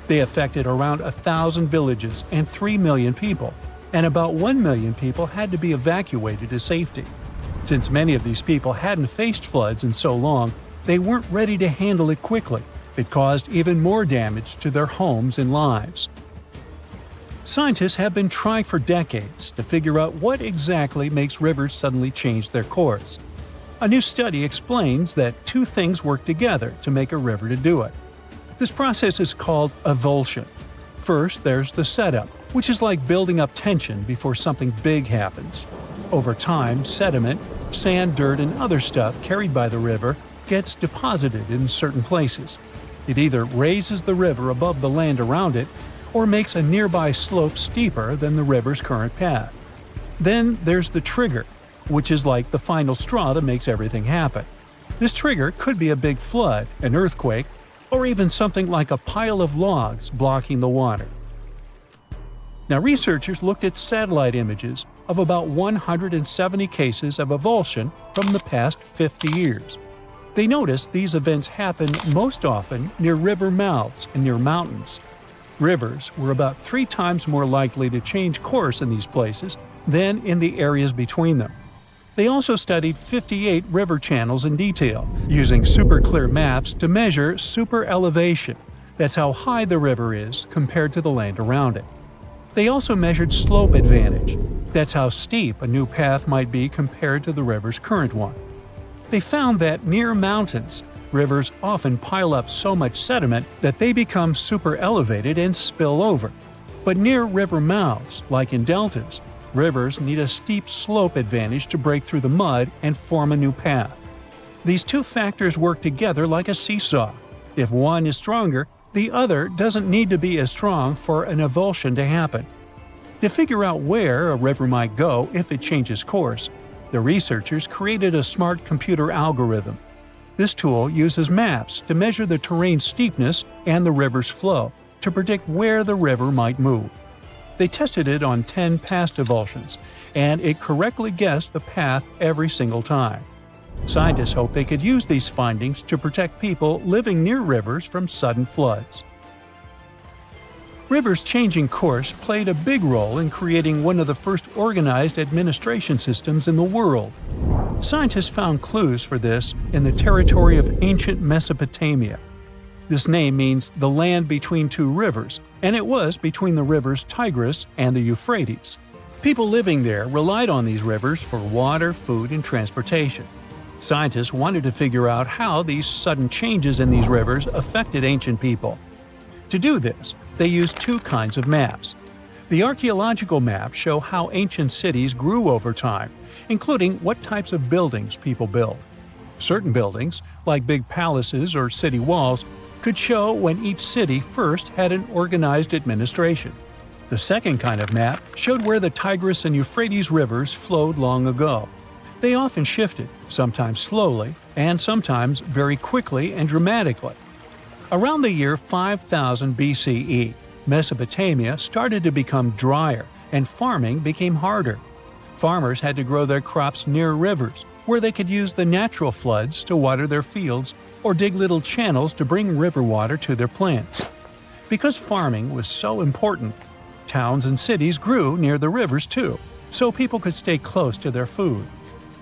They affected around 1,000 villages and 3 million people, and about 1 million people had to be evacuated to safety. Since many of these people hadn't faced floods in so long, they weren't ready to handle it quickly. It caused even more damage to their homes and lives. Scientists have been trying for decades to figure out what exactly makes rivers suddenly change their course. A new study explains that two things work together to make a river to do it. This process is called avulsion. First, there's the setup, which is like building up tension before something big happens. Over time, sediment, sand, dirt, and other stuff carried by the river gets deposited in certain places. It either raises the river above the land around it or makes a nearby slope steeper than the river's current path. Then there's the trigger, which is like the final straw that makes everything happen. This trigger could be a big flood, an earthquake, or even something like a pile of logs blocking the water. Now, researchers looked at satellite images of about 170 cases of avulsion from the past 50 years. They noticed these events happen most often near river mouths and near mountains. Rivers were about 3 times more likely to change course in these places than in the areas between them. They also studied 58 river channels in detail, using super clear maps to measure super elevation. That's how high the river is compared to the land around it. They also measured slope advantage. That's how steep a new path might be compared to the river's current one. They found that near mountains, rivers often pile up so much sediment that they become super elevated and spill over. But near river mouths, like in deltas, rivers need a steep slope advantage to break through the mud and form a new path. These two factors work together like a seesaw. If one is stronger, the other doesn't need to be as strong for an avulsion to happen. To figure out where a river might go if it changes course, the researchers created a smart computer algorithm. This tool uses maps to measure the terrain steepness and the river's flow to predict where the river might move. They tested it on 10 past avulsions, and it correctly guessed the path every single time. Scientists hope they could use these findings to protect people living near rivers from sudden floods. Rivers changing course played a big role in creating one of the first organized administration systems in the world. Scientists found clues for this in the territory of ancient Mesopotamia. This name means the land between two rivers, and it was between the rivers Tigris and the Euphrates. People living there relied on these rivers for water, food, and transportation. Scientists wanted to figure out how these sudden changes in these rivers affected ancient people. To do this, they used two kinds of maps. The archaeological maps show how ancient cities grew over time, including what types of buildings people built. Certain buildings, like big palaces or city walls, could show when each city first had an organized administration. The second kind of map showed where the Tigris and Euphrates rivers flowed long ago. They often shifted, sometimes slowly, and sometimes very quickly and dramatically. Around the year 5000 BCE, Mesopotamia started to become drier and farming became harder. Farmers had to grow their crops near rivers, where they could use the natural floods to water their fields or dig little channels to bring river water to their plants. Because farming was so important, towns and cities grew near the rivers too, so people could stay close to their food.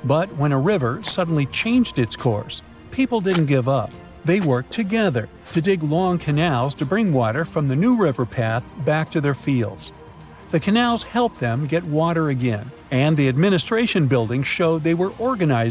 But when a river suddenly changed its course, people didn't give up. They worked together to dig long canals to bring water from the new river path back to their fields. The canals helped them get water again, and the administration buildings showed they were organized